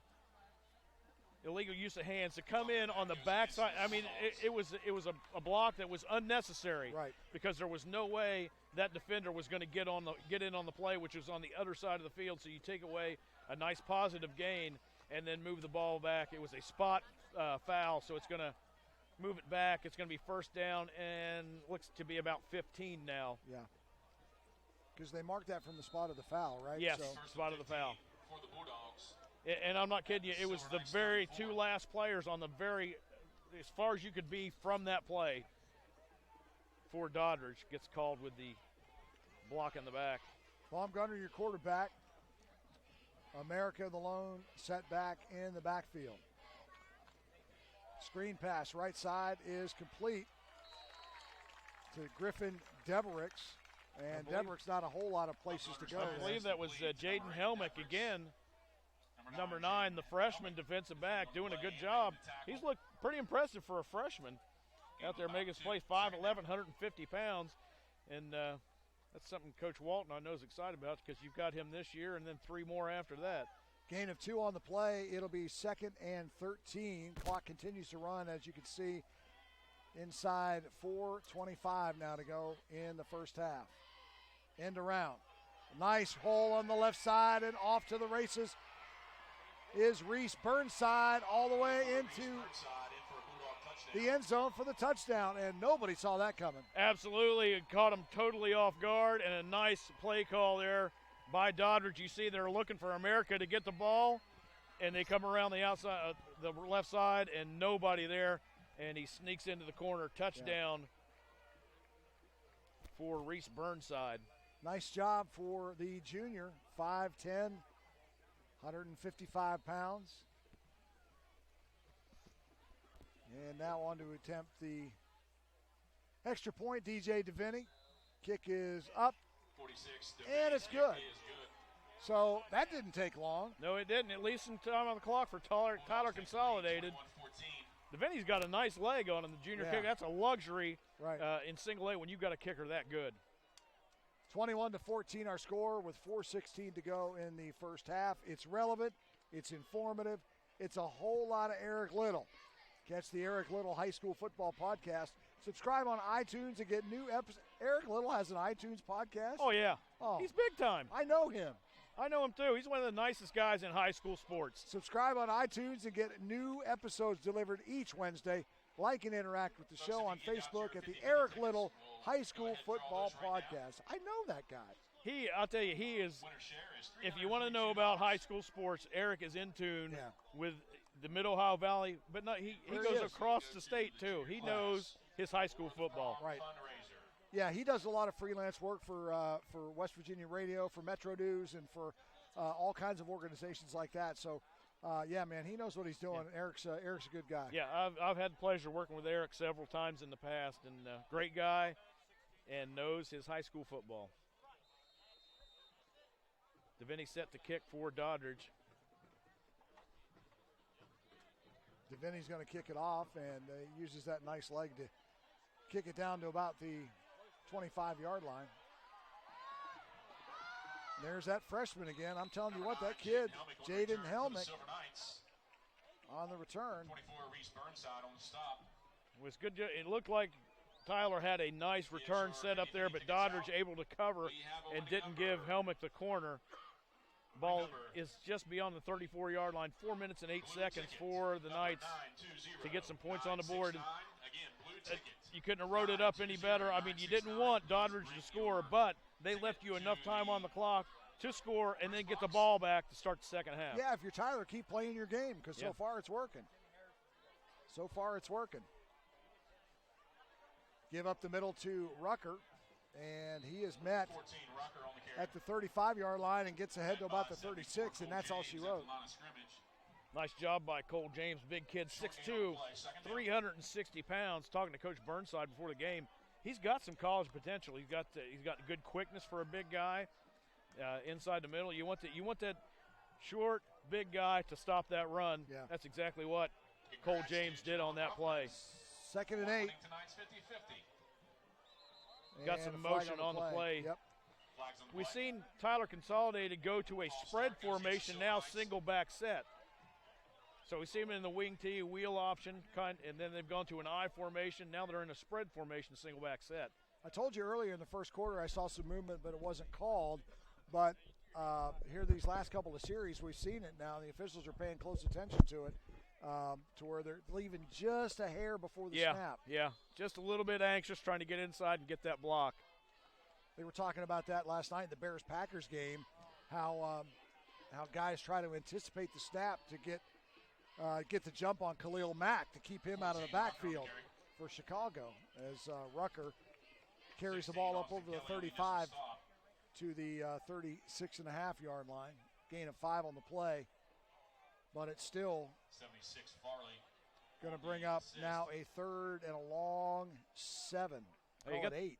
[SPEAKER 2] illegal use of hands, to come in on the back side. I mean, it was a block that was unnecessary,
[SPEAKER 1] right? Because
[SPEAKER 2] there was no way that defender was going to get in on the play, which was on the other side of the field. So you take away a nice positive gain and then move the ball back. It was a spot foul, so it's going to move it back. It's going to be first down and looks to be about 15 now.
[SPEAKER 1] Yeah. Because they marked that from the spot of the foul, right?
[SPEAKER 2] Yes, spot of the foul. And I'm not kidding you, it was the very two last players on the very, as far as you could be from that play, for Doddridge gets called with the block in the back.
[SPEAKER 1] Baumgartner, your quarterback. America, the lone setback in the backfield. Screen pass right side is complete to Griffin Devericks. And Devericks not a whole lot of places to go.
[SPEAKER 2] I believe that was Jaden Helmick again. Number 9, the freshman defensive back, doing a good job. He's looked pretty impressive for a freshman out there making his play, 5'11", 150 pounds. And that's something Coach Walton, I know, is excited about because you've got him this year and then 3 more after that.
[SPEAKER 1] Gain of 2 on the play. It'll be 2nd and 13. Clock continues to run, as you can see, inside 4:25 now to go in the first half. End around. Nice hole on the left side, and off to the races is Reese Burnside all the way into the end zone for the touchdown, and nobody saw that coming.
[SPEAKER 2] Absolutely. It caught him totally off guard, and a nice play call there by Doddridge. You see they're looking for America to get the ball, and they come around the outside, the left side, and nobody there, and he sneaks into the corner. Touchdown for Reese Burnside.
[SPEAKER 1] Nice job for the junior, 5'10", 155 pounds. And now on to attempt the extra point, DJ DeVinny. Kick is up,
[SPEAKER 3] 46,
[SPEAKER 1] and it's good. So that didn't take long.
[SPEAKER 2] No, it didn't. At least some time on the clock for Tyler Consolidated. DeVinny's got a nice leg on him, the junior kick. That's a luxury in single A when you've got a kicker that good.
[SPEAKER 1] 21-14 our score with 4:16 to go in the first half. It's relevant. It's informative. It's a whole lot of Eric Little. Catch the Eric Little High School Football Podcast. Subscribe on iTunes and get new episodes. Eric Little has an iTunes podcast?
[SPEAKER 2] Oh, yeah. He's big time.
[SPEAKER 1] I know him.
[SPEAKER 2] I know him, too. He's one of the nicest guys in high school sports.
[SPEAKER 1] Subscribe on iTunes and get new episodes delivered each Wednesday. Like and interact with the show on Facebook at the Eric Little High School Football Podcast. I know that guy.
[SPEAKER 2] I'll tell you, he is, if you want to know about high school sports, Eric is in tune with the Mid-Ohio Valley, but no, he
[SPEAKER 1] There
[SPEAKER 2] goes
[SPEAKER 1] he is.
[SPEAKER 2] across the state, too. He knows his high school football.
[SPEAKER 1] Right. Yeah, he does a lot of freelance work for West Virginia Radio, for Metro News, and for all kinds of organizations like that. So, yeah, man, he knows what he's doing.
[SPEAKER 2] Yeah.
[SPEAKER 1] Eric's a good guy.
[SPEAKER 2] Yeah, I've had the pleasure working with Eric several times in the past, and great guy and knows his high school football. Deviney set to kick for Doddridge.
[SPEAKER 1] Deviney's going to kick it off, and uses that nice leg to kick it down to about the 25-yard line. There's that freshman again. I'm telling you what, that kid, Jaden Helmick, on the return.
[SPEAKER 3] 24 Reese Burnside on the stop.
[SPEAKER 2] It was good. It looked like Tyler had a nice return set up there, but Doddridge able to cover and didn't give Helmick the corner. Ball is just beyond the 34-yard line. 4 minutes and 8 seconds for the Knights to get some points on the board. You couldn't have wrote it up any better. I mean, you didn't want Doddridge to score, but they left you enough time on the clock to score and then get the ball back to start the second half.
[SPEAKER 1] Yeah, if you're Tyler, keep playing your game because so far it's working. So far it's working. Give up the middle to Rucker, and he is met at the 35-yard line and gets ahead to about the 36, and that's all she wrote.
[SPEAKER 2] Nice job by Cole James, big kid, 6'2", 360 pounds. Talking to Coach Burnside before the game, he's got some college potential. He's got good quickness for a big guy inside the middle. You want that short, big guy to stop that run.
[SPEAKER 1] Yeah.
[SPEAKER 2] That's exactly what Cole James did on that play.
[SPEAKER 1] 2nd and 8.
[SPEAKER 2] Got some motion on the play.
[SPEAKER 1] Yep.
[SPEAKER 2] We've seen Tyler Consolidated go to a spread formation, now single back set. So we see them in the wing tee, wheel option, and then they've gone to an I formation. Now they're in a spread formation, single back set.
[SPEAKER 1] I told you earlier in the first quarter I saw some movement, but it wasn't called. But here these last couple of series, we've seen it now. The officials are paying close attention to it, to where they're leaving just a hair before the snap.
[SPEAKER 2] Yeah, just a little bit anxious, trying to get inside and get that block.
[SPEAKER 1] They were talking about that last night in the Bears-Packers game, how guys try to anticipate the snap to get the jump on Khalil Mack to keep him out of the backfield for Chicago, as Rucker carries the ball up over the 35 to the 36.5-yard line. Gain of 5 on the play, but it's still
[SPEAKER 3] 76 Farley
[SPEAKER 1] going to bring up now a 3rd and a long 7. Call it 8.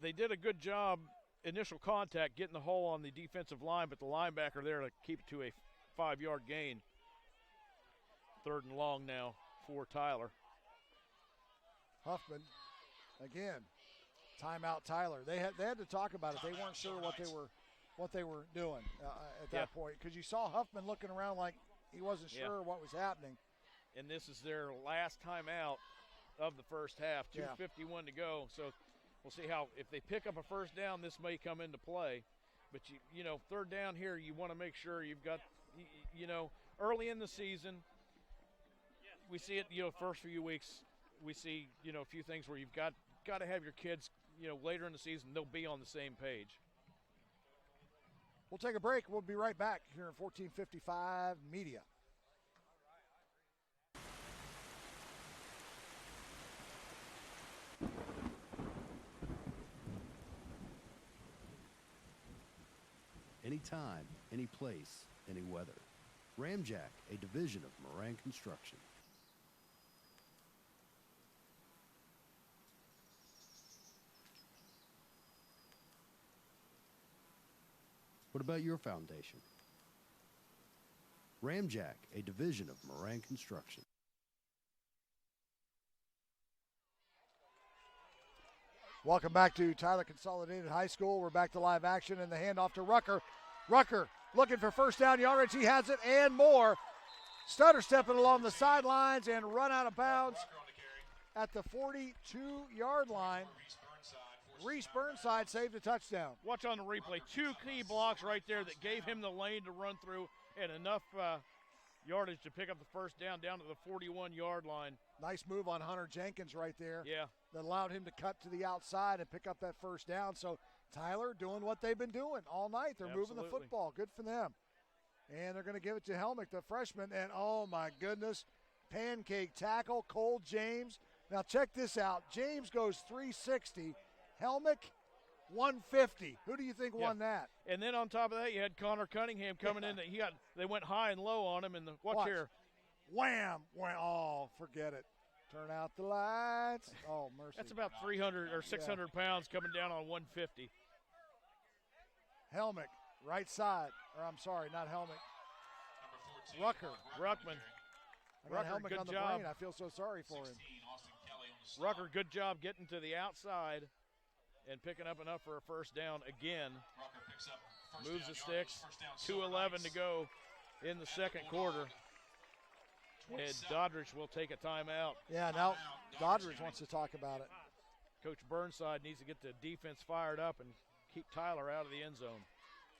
[SPEAKER 2] They did a good job, initial contact, getting the hole on the defensive line, but the linebacker there to keep it to a 5-yard gain. 3rd and long now for Tyler.
[SPEAKER 1] Huffman, again, timeout Tyler. They had to talk about it. They weren't sure what they were doing at that point, because you saw Huffman looking around like he wasn't sure what was happening.
[SPEAKER 2] And this is their last timeout of the first half. 2:51 to go. So we'll see if they pick up a first down, this may come into play. But you know, 3rd down here, you want to make sure you've got, early in the season. We see it, first few weeks. We see, a few things where you've got to have your kids, later in the season, they'll be on the same page.
[SPEAKER 1] We'll take a break. We'll be right back here in 1455 Media.
[SPEAKER 9] Anytime, any place, any weather. Ramjack, a division of Moran Construction. What about your foundation? Ramjack, a division of Moran Construction.
[SPEAKER 1] Welcome back to Tyler Consolidated High School. We're back to live action, and the handoff to Rucker. Rucker looking for first down yardage. He has it and more. Stutter stepping along the sidelines and run out of bounds at the 42-yard line. Reese Burnside saved a touchdown.
[SPEAKER 2] Watch on the replay. 2 key blocks right there that gave him the lane to run through and enough yardage to pick up the first down to the 41-yard line.
[SPEAKER 1] Nice move on Hunter Jenkins right there.
[SPEAKER 2] Yeah.
[SPEAKER 1] That allowed him to cut to the outside and pick up that first down. So Tyler doing what they've been doing all night. They're moving the football. Good for them. And they're going to give it to Helmick, the freshman. And, oh, my goodness, pancake tackle, Cole James. Now, check this out. James goes 360. Helmick, 150. Who do you think won that?
[SPEAKER 2] And then on top of that, you had Connor Cunningham coming in. They went high and low on him. And watch here.
[SPEAKER 1] Wham! Oh, forget it. Turn out the lights. Oh, mercy.
[SPEAKER 2] That's about 300 or 600 pounds coming down on 150.
[SPEAKER 1] Helmick, right side. Or I'm sorry, not Helmick. Ruckman. I got Helmick
[SPEAKER 2] good
[SPEAKER 1] on the
[SPEAKER 2] job.
[SPEAKER 1] brain. I feel so sorry for him.
[SPEAKER 2] Rucker, good job getting to the outside and picking up enough for a first down again. Moves the sticks. 2:11 to go in the second quarter. And Doddridge will take a timeout.
[SPEAKER 1] Yeah, now Doddridge wants to talk about it.
[SPEAKER 2] Coach Burnside needs to get the defense fired up and keep Tyler out of the end zone.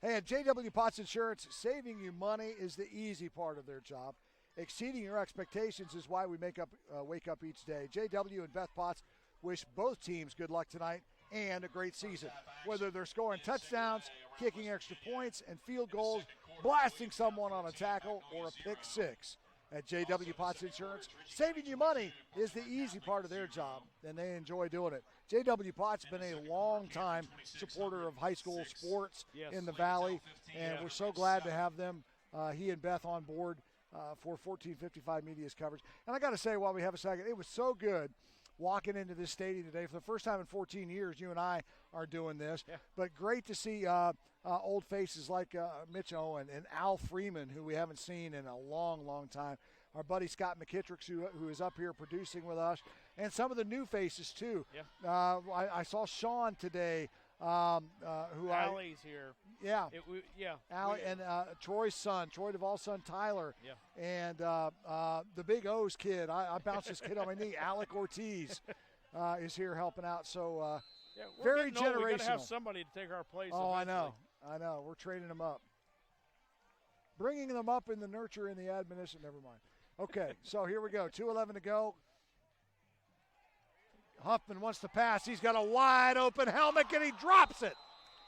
[SPEAKER 1] Hey, at J.W. Potts Insurance, saving you money is the easy part of their job. Exceeding your expectations is why we wake up each day. J.W. and Beth Potts wish both teams good luck tonight and a great season. Whether they're scoring touchdowns, kicking extra points and field goals, blasting someone on a tackle, or a pick six. At J.W. Potts Insurance, saving you money is the easy part of their job, and they enjoy doing it. J.W. Potts has been a long-time supporter of high school sports in the Valley, and we're so glad to have them, he and Beth, on board for 1455 Media's coverage. And I got to say, while we have a second, it was so good walking into this stadium today. For the first time in 14 years, you and I are doing this. Yeah. But great to see old faces like Mitch Owen and Al Freeman, who we haven't seen in a long, long time. Our buddy Scott McKittrick, who is up here producing with us. And some of the new faces, too. Yeah. I saw Sean today.
[SPEAKER 2] Allie's here.
[SPEAKER 1] Yeah.
[SPEAKER 2] Yeah.
[SPEAKER 1] Allie and Troy's son, Troy Duvall's son, Tyler.
[SPEAKER 2] Yeah.
[SPEAKER 1] And the Big O's kid. I bounced this kid on my knee. Alec Ortiz is here helping out. So very generational.
[SPEAKER 2] We got to have somebody to take our place.
[SPEAKER 1] Oh,
[SPEAKER 2] eventually.
[SPEAKER 1] I know. We're training them up. Bringing them up in the nurture and the admonition. Never mind. Okay, so here we go. 2:11 to go. Huffman wants to pass. He's got a wide open Helmick, and he drops it.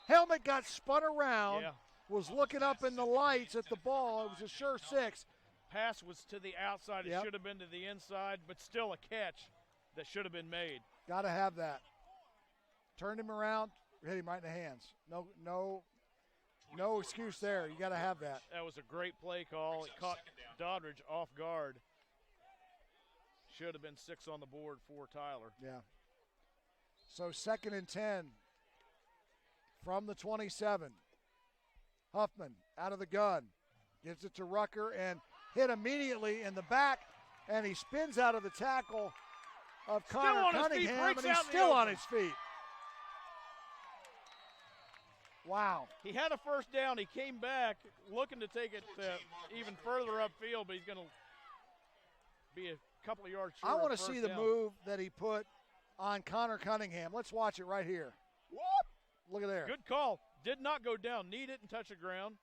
[SPEAKER 1] Helmick got spun around, was looking up in the lights at the ball. It was a sure six.
[SPEAKER 2] Pass was to the outside. It should have been to the inside, but still a catch that should have been made.
[SPEAKER 1] Got to have that. Turned him around, hit him right in the hands. No excuse there. You got to have that.
[SPEAKER 2] That was a great play call. It caught Doddridge off guard. Should have been 6 on the board for Tyler.
[SPEAKER 1] Yeah. So 2nd and 10 from the 27. Huffman out of the gun. Gives it to Rucker and hit immediately in the back. And he spins out of the tackle of Connor Cunningham, and he's still on his feet. Wow.
[SPEAKER 2] He had a first down. He came back looking to take it even further upfield, but he's going to be a couple of yards short.
[SPEAKER 1] I want to see the move that he put on Connor Cunningham. Let's watch it right here.
[SPEAKER 2] What?
[SPEAKER 1] Look at there.
[SPEAKER 2] Good call. Did not go down. Need it and touch the ground.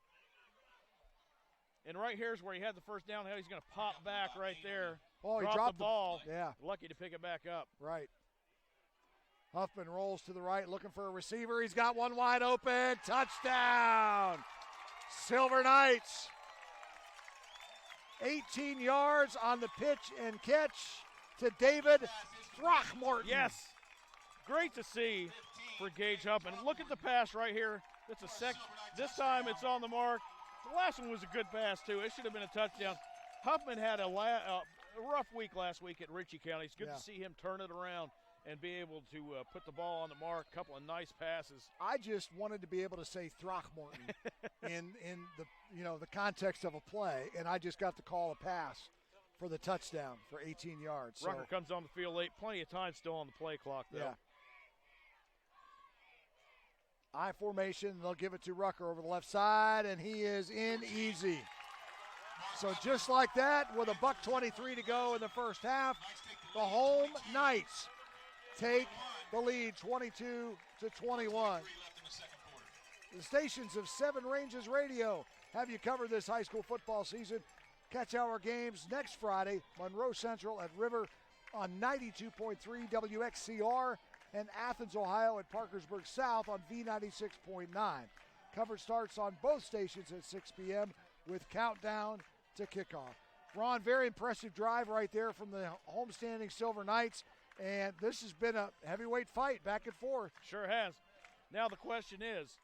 [SPEAKER 2] And right here is where he had the first down. He's going to pop back right there.
[SPEAKER 1] Oh, he
[SPEAKER 2] dropped the ball.
[SPEAKER 1] Yeah.
[SPEAKER 2] Lucky to pick it back up.
[SPEAKER 1] Right. Huffman rolls to the right, looking for a receiver. He's got one wide open. Touchdown. Silver Knights. 18 yards on the pitch and catch to David Throckmorton.
[SPEAKER 2] Yes. Great to see for Gage Huffman. Look at the pass right here. It's this time it's on the mark. The last one was a good pass, too. It should have been a touchdown. Huffman had a rough week last week at Ritchie County. It's good to see him turn it around and be able to put the ball on the mark. A couple of nice passes.
[SPEAKER 1] I just wanted to be able to say Throckmorton in the context of a play, and I just got to call a pass for the touchdown for 18 yards.
[SPEAKER 2] Rucker comes on the field late. Plenty of time still on the play clock, though.
[SPEAKER 1] Yeah. I formation. They'll give it to Rucker over the left side, and he is in easy. So just like that, with $1:23 to go in the first half, the home Knights take the lead 22-21. The stations of Seven Ranges Radio have you covered this high school football season. Catch our games next Friday, Monroe Central at River on 92.3 WXCR and Athens, Ohio at Parkersburg South on V96.9. Coverage starts on both stations at 6 p.m. with countdown to kickoff. Ron, very impressive drive right there from the homestanding Silver Knights, and this has been a heavyweight fight back and forth.
[SPEAKER 2] Sure has. Now the question is,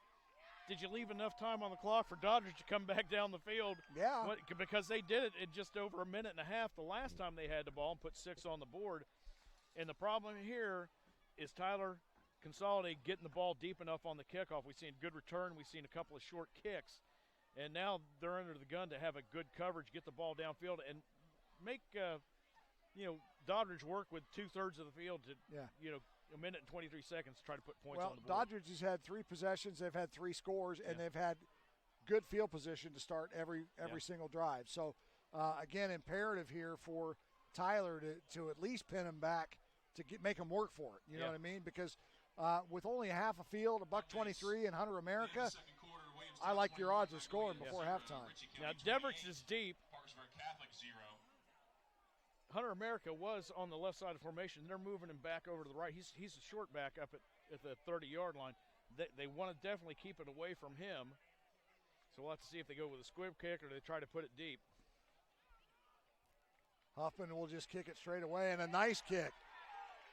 [SPEAKER 2] did you leave enough time on the clock for Doddridge to come back down the field?
[SPEAKER 1] Yeah.
[SPEAKER 2] Because they did it in just over a minute and a half the last time they had the ball and put 6 on the board. And the problem here is Tyler Consolidated getting the ball deep enough on the kickoff. We've seen good return. We've seen a couple of short kicks. And now they're under the gun to have a good coverage, get the ball downfield, and make, Doddridge work with 2/3 of the field to, a minute and 23 seconds to try to put points on the board.
[SPEAKER 1] Doddridge has had 3 possessions. They've had 3 scores, and they've had good field position to start every single drive. So, again, imperative here for Tyler to at least pin him back to make him work for it. You know what I mean? Because with only a half a field, $1.23 in Hunter America, I like your odds of scoring before halftime.
[SPEAKER 2] Now, Doddridge is deep. Hunter America was on the left side of formation. They're moving him back over to the right. He's a short back up at the 30-yard line. They want to definitely keep it away from him. So we'll have to see if they go with a squib kick or they try to put it deep.
[SPEAKER 1] Huffman will just kick it straight away, and a nice kick.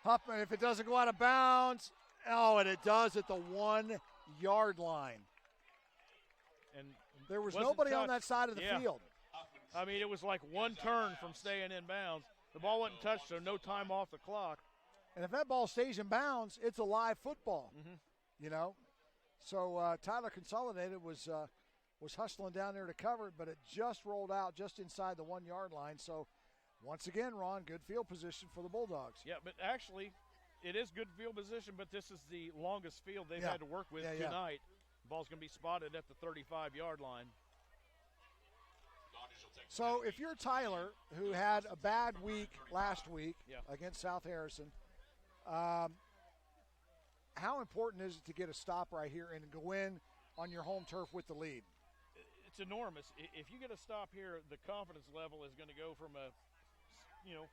[SPEAKER 1] Huffman, if it doesn't go out of bounds, and it does at the 1-yard line.
[SPEAKER 2] And
[SPEAKER 1] there was nobody on that side of the field.
[SPEAKER 2] I mean, it was like one turn from staying in bounds. The ball wasn't touched, so no time off the clock.
[SPEAKER 1] And if that ball stays in bounds, it's a live football, So Tyler Consolidated was hustling down there to cover it, but it just rolled out just inside the 1-yard line. So, once again, Ron, good field position for the Bulldogs.
[SPEAKER 2] Yeah, but actually, it is good field position, but this is the longest field they've had to work with tonight. The ball's going to be spotted at the 35-yard line.
[SPEAKER 1] So if you're Tyler, who had a bad week last week against South Harrison, how important is it to get a stop right here and go in on your home turf with the lead?
[SPEAKER 2] It's enormous. If you get a stop here, the confidence level is going to go from a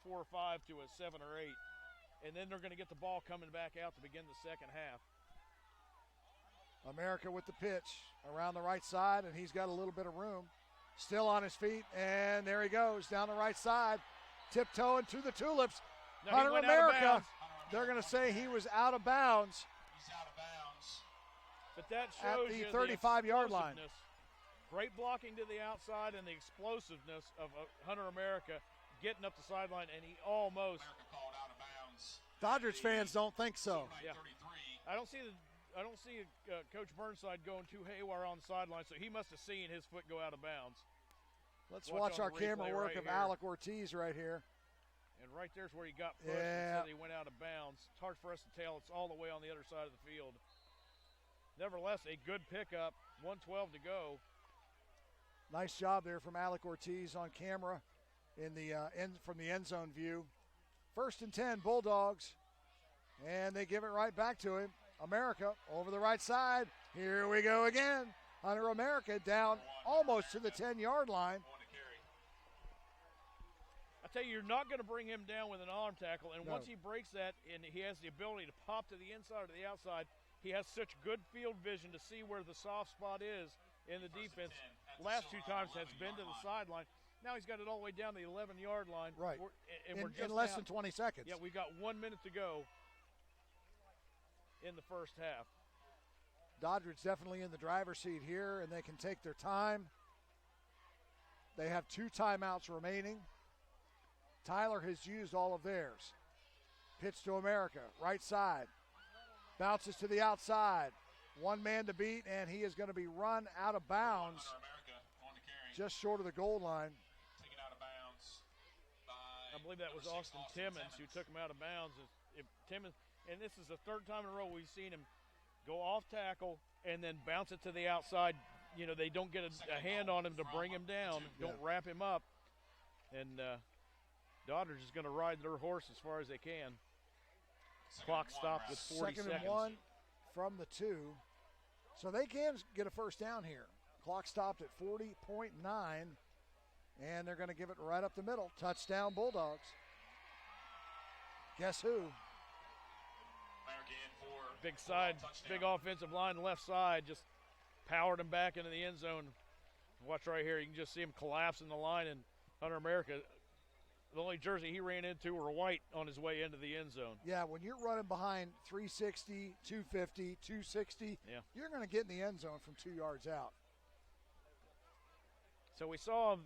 [SPEAKER 2] 4 or 5 to a 7 or 8, and then they're going to get the ball coming back out to begin the second half.
[SPEAKER 1] America with the pitch around the right side, and he's got a little bit of room. Still on his feet, and there he goes down the right side, tiptoeing to the tulips.
[SPEAKER 2] No,
[SPEAKER 1] Hunter America, they're going to say he was out of bounds.
[SPEAKER 3] He's out of bounds.
[SPEAKER 2] But that shows
[SPEAKER 1] at the 35-yard line.
[SPEAKER 2] Great blocking to the outside and the explosiveness of Hunter America getting up the sideline, and he almost.
[SPEAKER 3] America called out of bounds.
[SPEAKER 1] Doddridge fans don't think so.
[SPEAKER 2] Yeah. I don't see Coach Burnside going too haywire on the sideline, so he must have seen his foot go out of bounds.
[SPEAKER 1] Let's watch our camera work of Alec Ortiz right here.
[SPEAKER 2] And right there's where he got pushed and said he went out of bounds. It's hard for us to tell. It's all the way on the other side of the field. Nevertheless, a good pickup. 1:12 to go.
[SPEAKER 1] Nice job there from Alec Ortiz on camera in the from the end zone view. 1st and 10, Bulldogs. And they give it right back to him. America over the right side. Here we go again. Hunter America down almost to the 10-yard line.
[SPEAKER 2] I tell you, you're not going to bring him down with an arm tackle. And once he breaks that and he has the ability to pop to the inside or the outside, he has such good field vision to see where the soft spot is in the defense. Last 2 times has been to the sideline. Now he's got it all the way down to the 11-yard line.
[SPEAKER 1] Right.
[SPEAKER 2] And we're just
[SPEAKER 1] in less than 20 seconds.
[SPEAKER 2] Yeah, we've got 1 minute to go in the first half.
[SPEAKER 1] Doddridge definitely in the driver's seat here, and they can take their time. They have 2 timeouts remaining. Tyler has used all of theirs. Pitch to America, right side. Bounces to the outside. 1 man to beat, and he is going to be run out of bounds just short of the goal line.
[SPEAKER 3] Taken out of bounds by
[SPEAKER 2] I believe that was Austin Timmons who took him out of bounds. Timmons, and this is the 3rd time in a row we've seen him go off tackle and then bounce it to the outside. They don't get a hand on him to bring him down, don't wrap him up. And Doddridge is going to ride their horse as far as they can. Clock stopped with 40 seconds.
[SPEAKER 1] 2nd and 1 from the 2. So they can get a first down here. Clock stopped at 40.9, and they're going to give it right up the middle. Touchdown, Bulldogs. Guess who?
[SPEAKER 2] Big offensive line, left side, just powered him back into the end zone. Watch right here. You can just see him collapse in the line, and Hunter America, the only jersey he ran into were white on his way into the end zone.
[SPEAKER 1] Yeah, when you're running behind 360, 250, 260, you're going to get in the end zone from 2 yards out.
[SPEAKER 2] So we saw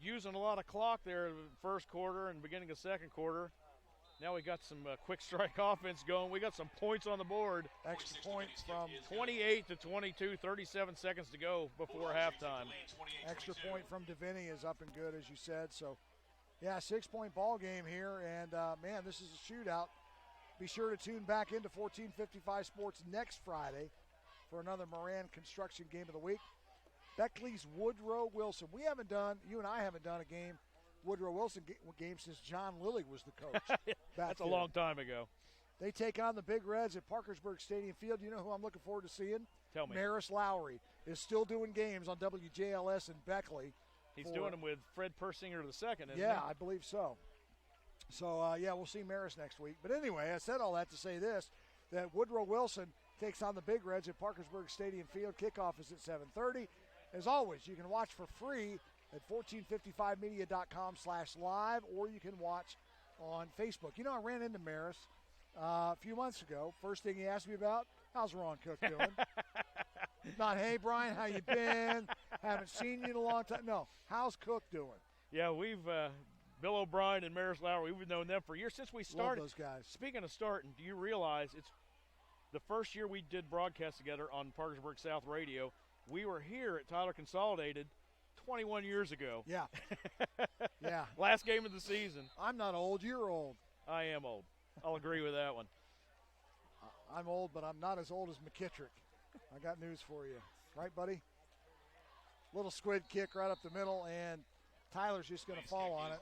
[SPEAKER 2] using a lot of clock there in the first quarter and beginning of second quarter. Now we got some quick strike offense going. We got some points on the board.
[SPEAKER 1] Extra point from
[SPEAKER 2] 28 to 22, 37 seconds to go before halftime.
[SPEAKER 1] Extra point from Deviney is up and good, as you said. So, yeah, 6-point ball game here. And, man, this is a shootout. Be sure to tune back into 1455 Sports next Friday for another Moran Construction Game of the Week. Beckley's Woodrow Wilson. You and I haven't done a game, Woodrow Wilson game, since John Lilly was the coach.
[SPEAKER 2] That's a long time ago.
[SPEAKER 1] They take on the Big Reds at Parkersburg Stadium Field. You know who I'm looking forward to seeing?
[SPEAKER 2] Tell me.
[SPEAKER 1] Maris Lowry is still doing games on WJLS in Beckley.
[SPEAKER 2] He's doing them with Fred Persinger II, isn't he?
[SPEAKER 1] Yeah, I believe so. So, we'll see Maris next week. But anyway, I said all that to say this, that Woodrow Wilson takes on the Big Reds at Parkersburg Stadium Field. Kickoff is at 7:30. As always, you can watch for free at 1455media.com/live, or you can watch on Facebook. You know, I ran into Maris a few months ago. First thing he asked me about, how's Ron Cook doing? Not, hey, Brian, how you been? Haven't seen you in a long time. No, how's Cook doing?
[SPEAKER 2] Yeah, we've Bill O'Brien and Maris Lowry, we've known them for years since we started.
[SPEAKER 1] Love those guys.
[SPEAKER 2] Speaking of starting, do you realize it's the first year we did broadcast together on Parkersburg South Radio? We were here at Tyler Consolidated 21 years ago.
[SPEAKER 1] Yeah. Yeah.
[SPEAKER 2] Last game of the season.
[SPEAKER 1] I'm not old. You're old.
[SPEAKER 2] I am old. I'll agree with that one.
[SPEAKER 1] I'm old, but I'm not as old as McKittrick. I got news for you. Right, buddy? Little squid kick right up the middle, and Tyler's just going to fall on it.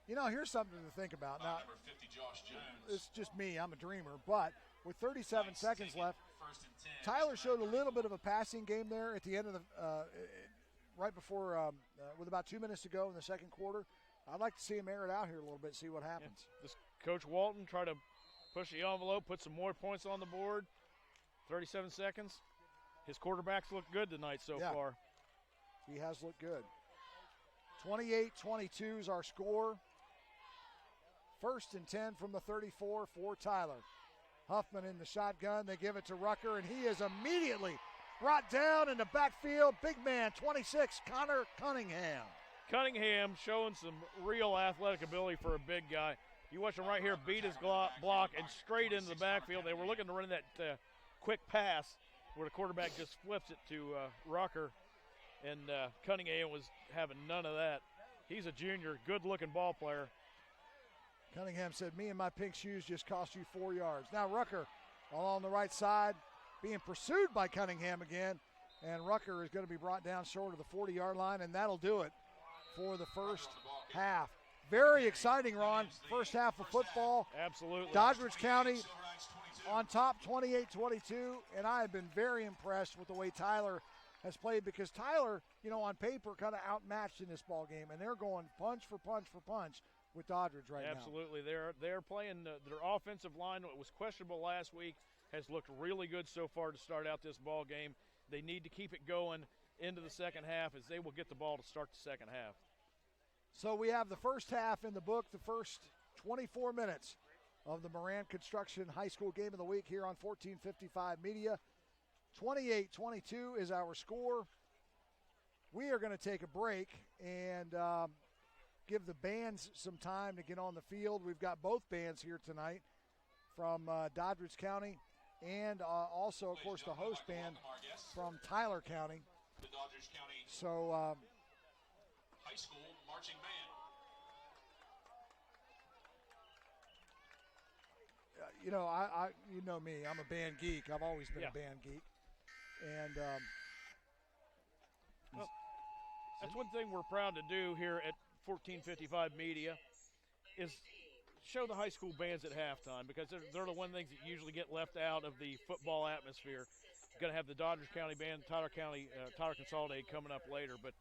[SPEAKER 1] You know, here's something to think about. Now, it's just me. I'm a dreamer. But with 37 seconds left, Tyler showed a little bit of a passing game there at the end of the right before, with about 2 minutes to go in the second quarter. I'd like to see him air it out here a little bit, see what happens.
[SPEAKER 2] Yeah. Does Coach Walton try to push the envelope, put some more points on the board? 37 seconds. His quarterbacks look good tonight so far.
[SPEAKER 1] He has looked good. 28-22 is our score. 1st and 10 from the 34 for Tyler. Huffman in the shotgun. They give it to Rucker, and he is immediately brought down in the backfield. Big man, 26, Connor Cunningham.
[SPEAKER 2] Cunningham showing some real athletic ability for a big guy. You watch him right here beat his block and straight into the backfield. They were looking to run that quick pass where the quarterback just flips it to Rucker, and Cunningham was having none of that. He's a junior, good-looking ball player.
[SPEAKER 1] Cunningham said, me and my pink shoes just cost you 4 yards. Now Rucker all on the right side, being pursued by Cunningham again, and Rucker is going to be brought down short of the 40-yard line, and that'll do it for the first half. Very exciting, Ron. First half of football.
[SPEAKER 2] Absolutely.
[SPEAKER 1] Doddridge County on top 28-22, and I have been very impressed with the way Tyler has played, because Tyler, on paper kind of outmatched in this ball game, and they're going punch for punch for punch with Doddridge right now.
[SPEAKER 2] Absolutely. They're playing their offensive line, what was questionable last week, has looked really good so far to start out this ball game. They need to keep it going into the second half, as they will get the ball to start the second half.
[SPEAKER 1] So we have the first half in the book, the first 24 minutes of the Moran Construction High School Game of the Week here on 1455 Media. 28-22 is our score. We are going to take a break and give the bands some time to get on the field. We've got both bands here tonight from Doddridge County and also, of course, the host band from Tyler County.
[SPEAKER 3] The Doddridge County
[SPEAKER 1] So
[SPEAKER 3] High School Marching Band.
[SPEAKER 1] I you know me, I'm a band geek. I've always been a band geek. And
[SPEAKER 2] that's one thing we're proud to do here at 1455 Media is show the high school bands at halftime, because they're the one things that usually get left out of the football atmosphere. Going to have the Doddridge County band, Tyler Consolidated coming up later, but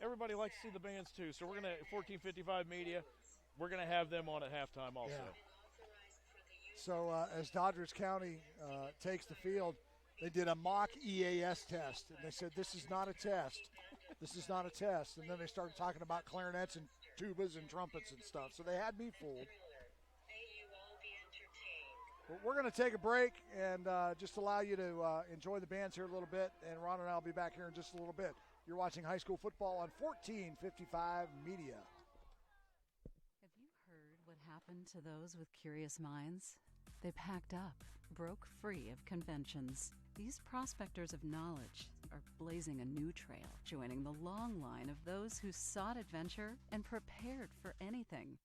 [SPEAKER 2] everybody likes to see the bands too. So we're going to 1455 Media, we're going to have them on at halftime also.
[SPEAKER 1] Yeah. So as Doddridge County takes the field, They did a mock EAS test, and they said, this is not a test. This is not a test. And then they started talking about clarinets and tubas and trumpets and stuff. So they had me fooled. But we're going to take a break and just allow you to enjoy the bands here a little bit. And Ron and I will be back here in just a little bit. You're watching high school football on 1455 Media.
[SPEAKER 10] Have you heard what happened to those with curious minds? They packed up, broke free of conventions. These prospectors of knowledge are blazing a new trail, joining the long line of those who sought adventure and prepared for anything.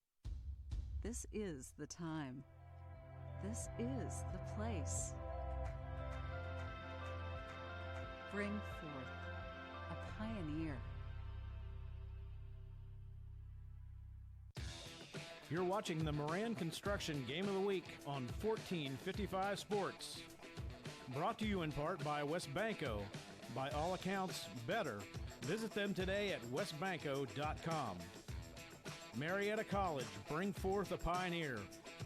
[SPEAKER 10] This is the time. This is the place. Bring forth a pioneer.
[SPEAKER 8] You're watching the Moran Construction Game of the Week on 1455 Sports. Brought to you in part by Westbanco. By all accounts, better. Visit them today at westbanco.com. Marietta College, bring forth a pioneer.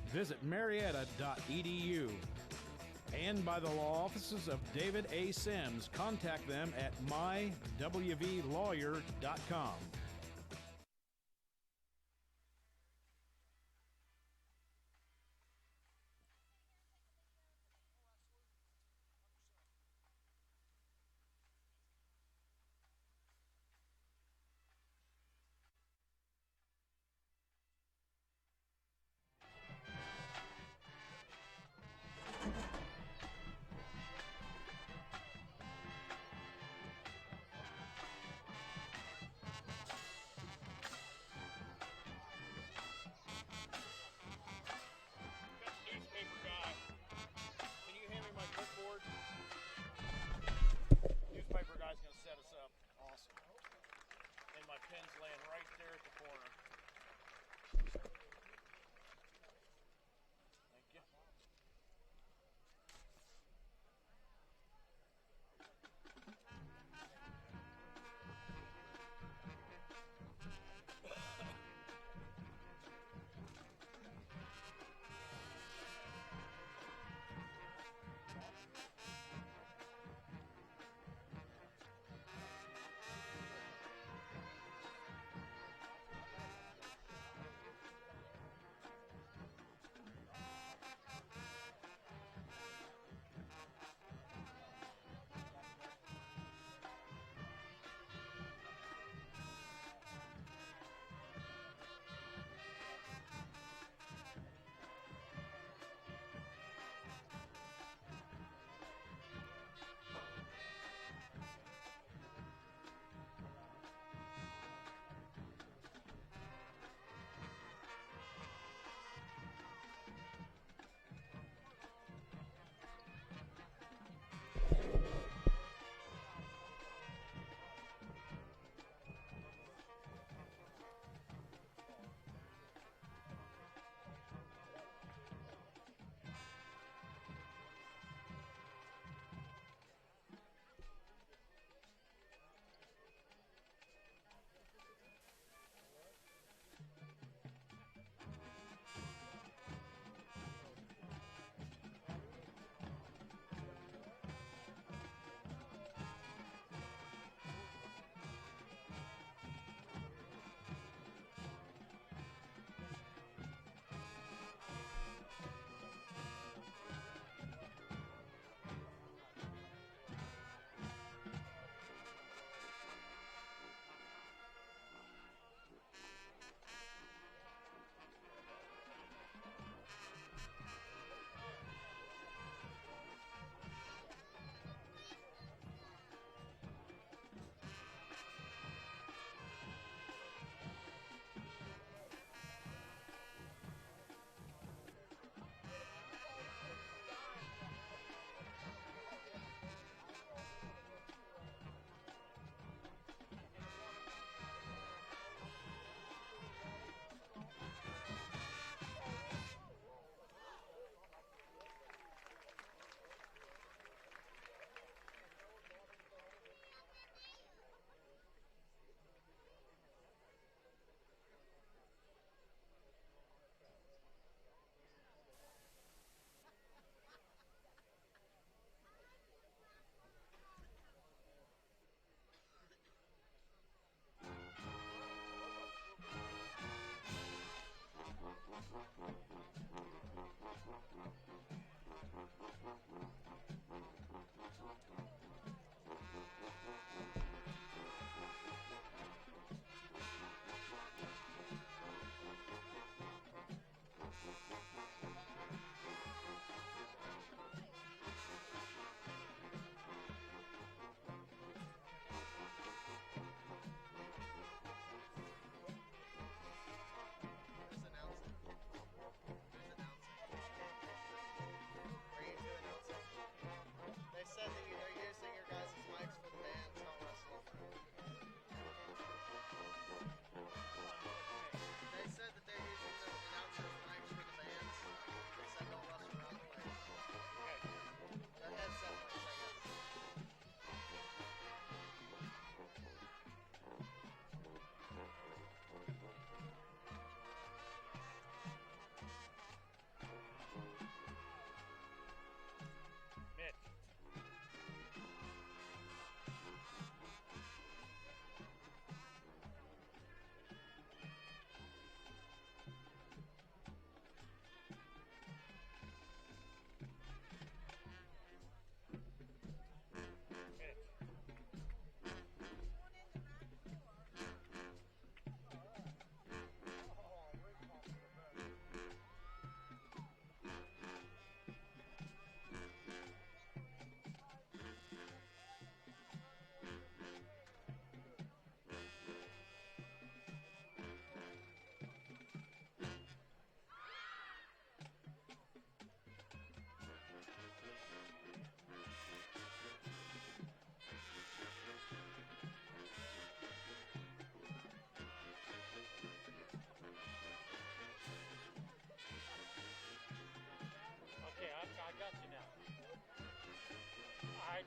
[SPEAKER 8] Visit marietta.edu. And by the law offices of David A. Sims. Contact them at mywvlawyer.com.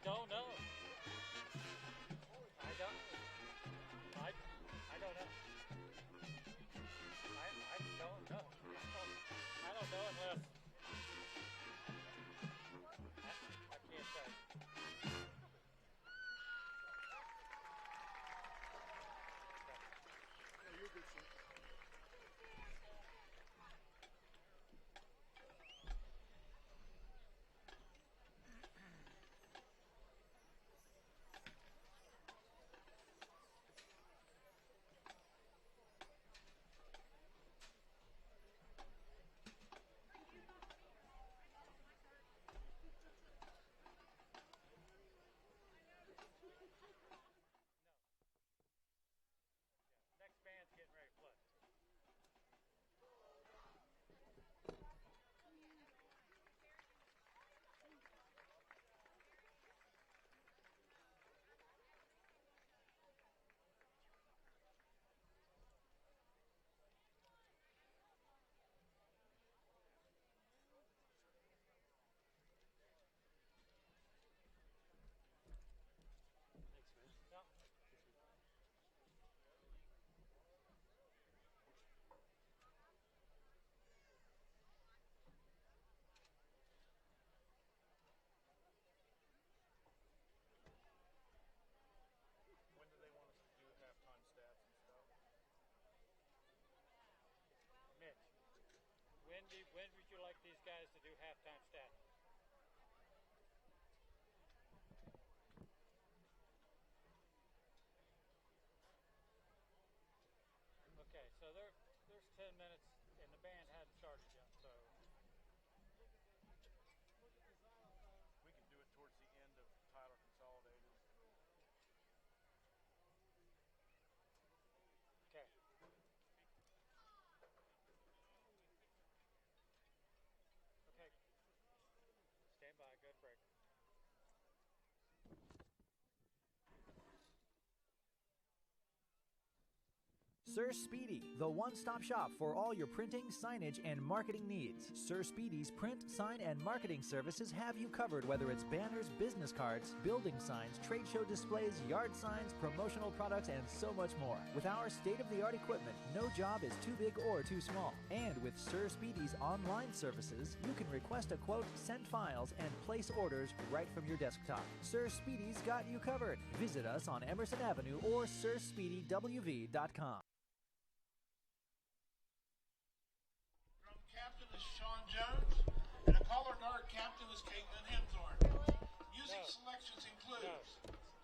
[SPEAKER 11] don't know. I don't know. I don't know. I don't know unless I can't say.
[SPEAKER 1] You're good, sir.
[SPEAKER 11] Next band's getting ready to play. Yeah.
[SPEAKER 2] When do they want us to do halftime stats and stuff?
[SPEAKER 11] Mitch, when would you like these guys to do halftime stats? Okay, so there's 10 minutes and the band hadn't started yet, so
[SPEAKER 2] We can do it towards the end of Tyler Consolidated.
[SPEAKER 11] okay. Okay. Stand by, go to break.
[SPEAKER 7] Sir Speedy, the one-stop shop for all your printing, signage, and marketing needs. Sir Speedy's print, sign, and marketing services have you covered, whether it's banners, business cards, building signs, trade show displays, yard signs, promotional products, and so much more. With our state-of-the-art equipment, no job is too big or too small. And with Sir Speedy's online services, you can request a quote, send files, and place orders right from your desktop. Sir Speedy's got you covered. Visit us on Emerson Avenue or SirSpeedyWV.com.
[SPEAKER 12] Captain is Sean Jones, and a color guard captain is Caitlin Hemthorne. Music selections include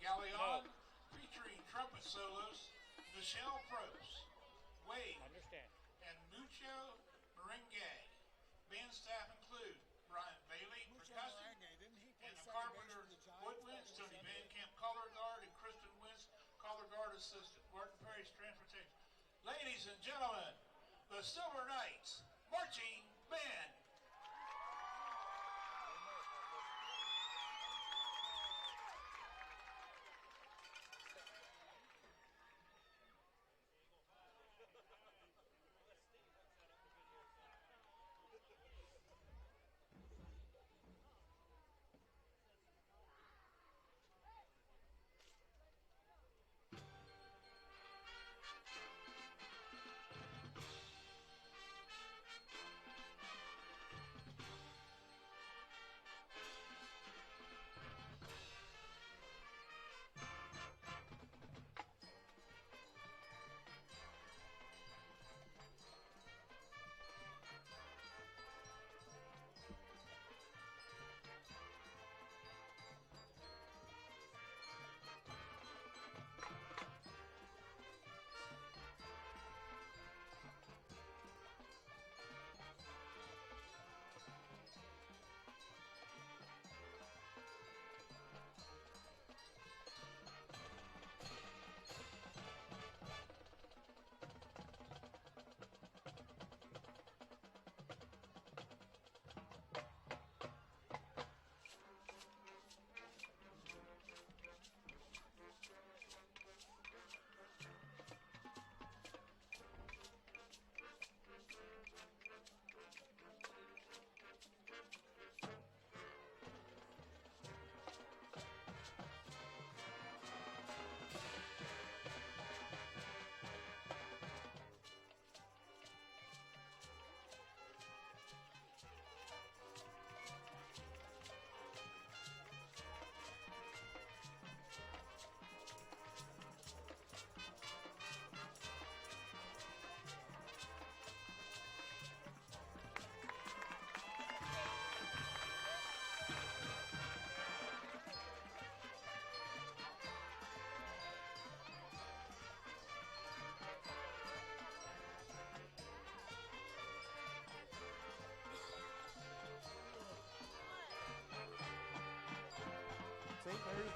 [SPEAKER 12] Galleon, featuring trumpet solos, Michelle Probst, Wade, and Mucho Merengue. Band staff include Brian Bailey, percussion, and the Carpenter woodwinds, Tony Van Camp, color guard, and Kristen Wentz, color guard assistant, Martin Perry's transportation. Ladies and gentlemen, the Silver Knights Marching Band.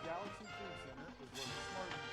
[SPEAKER 1] Galaxy Food Center is where the smart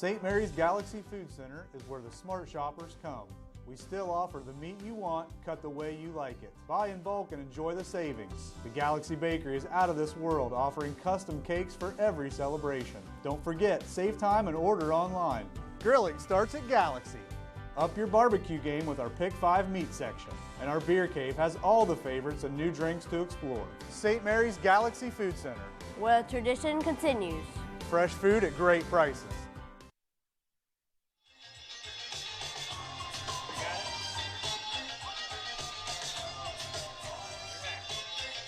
[SPEAKER 13] St. Mary's Galaxy Food Center is where the smart shoppers come. We still offer the meat you want, cut the way you like it. Buy in bulk and enjoy the savings. The Galaxy Bakery is out of this world, offering custom cakes for every celebration. Don't forget, save time and order online. Grilling starts at Galaxy. Up your barbecue game with our Pick 5 meat section. And our beer cave has all the favorites and new drinks to explore. St. Mary's Galaxy Food Center,
[SPEAKER 14] where tradition continues.
[SPEAKER 13] fresh food at great prices.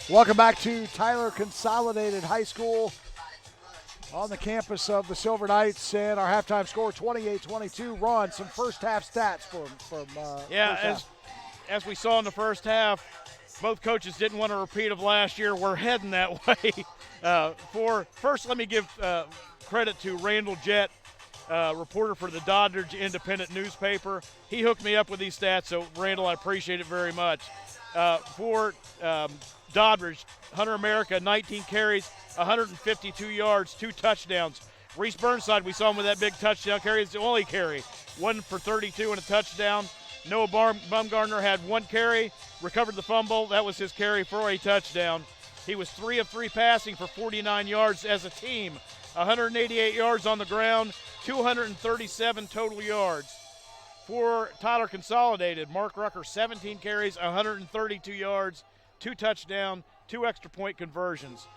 [SPEAKER 1] Welcome back to Tyler Consolidated High School on the campus of the Silver Knights, and our halftime score 28-22. Ron, some first half stats from
[SPEAKER 2] as we saw in the first half, both coaches didn't want a repeat of last year. We're heading that way. First, let me give credit to Randall Jett, reporter for the Doddridge Independent newspaper. He hooked me up with these stats, so Randall, I appreciate it very much. For Doddridge, Hunter America, 19 carries, 152 yards, 2 touchdowns. Reese Burnside, we saw him with that big touchdown carry. It's the only carry, 1 for 32 and a touchdown. Noah Bumgarner had 1 carry, recovered the fumble. That was his carry for a touchdown. He was 3 of 3 passing for 49 yards as a team, 188 yards on the ground, 237 total yards. For Tyler Consolidated, Mark Rucker, 17 carries, 132 yards, 2 touchdowns, 2 extra point conversions.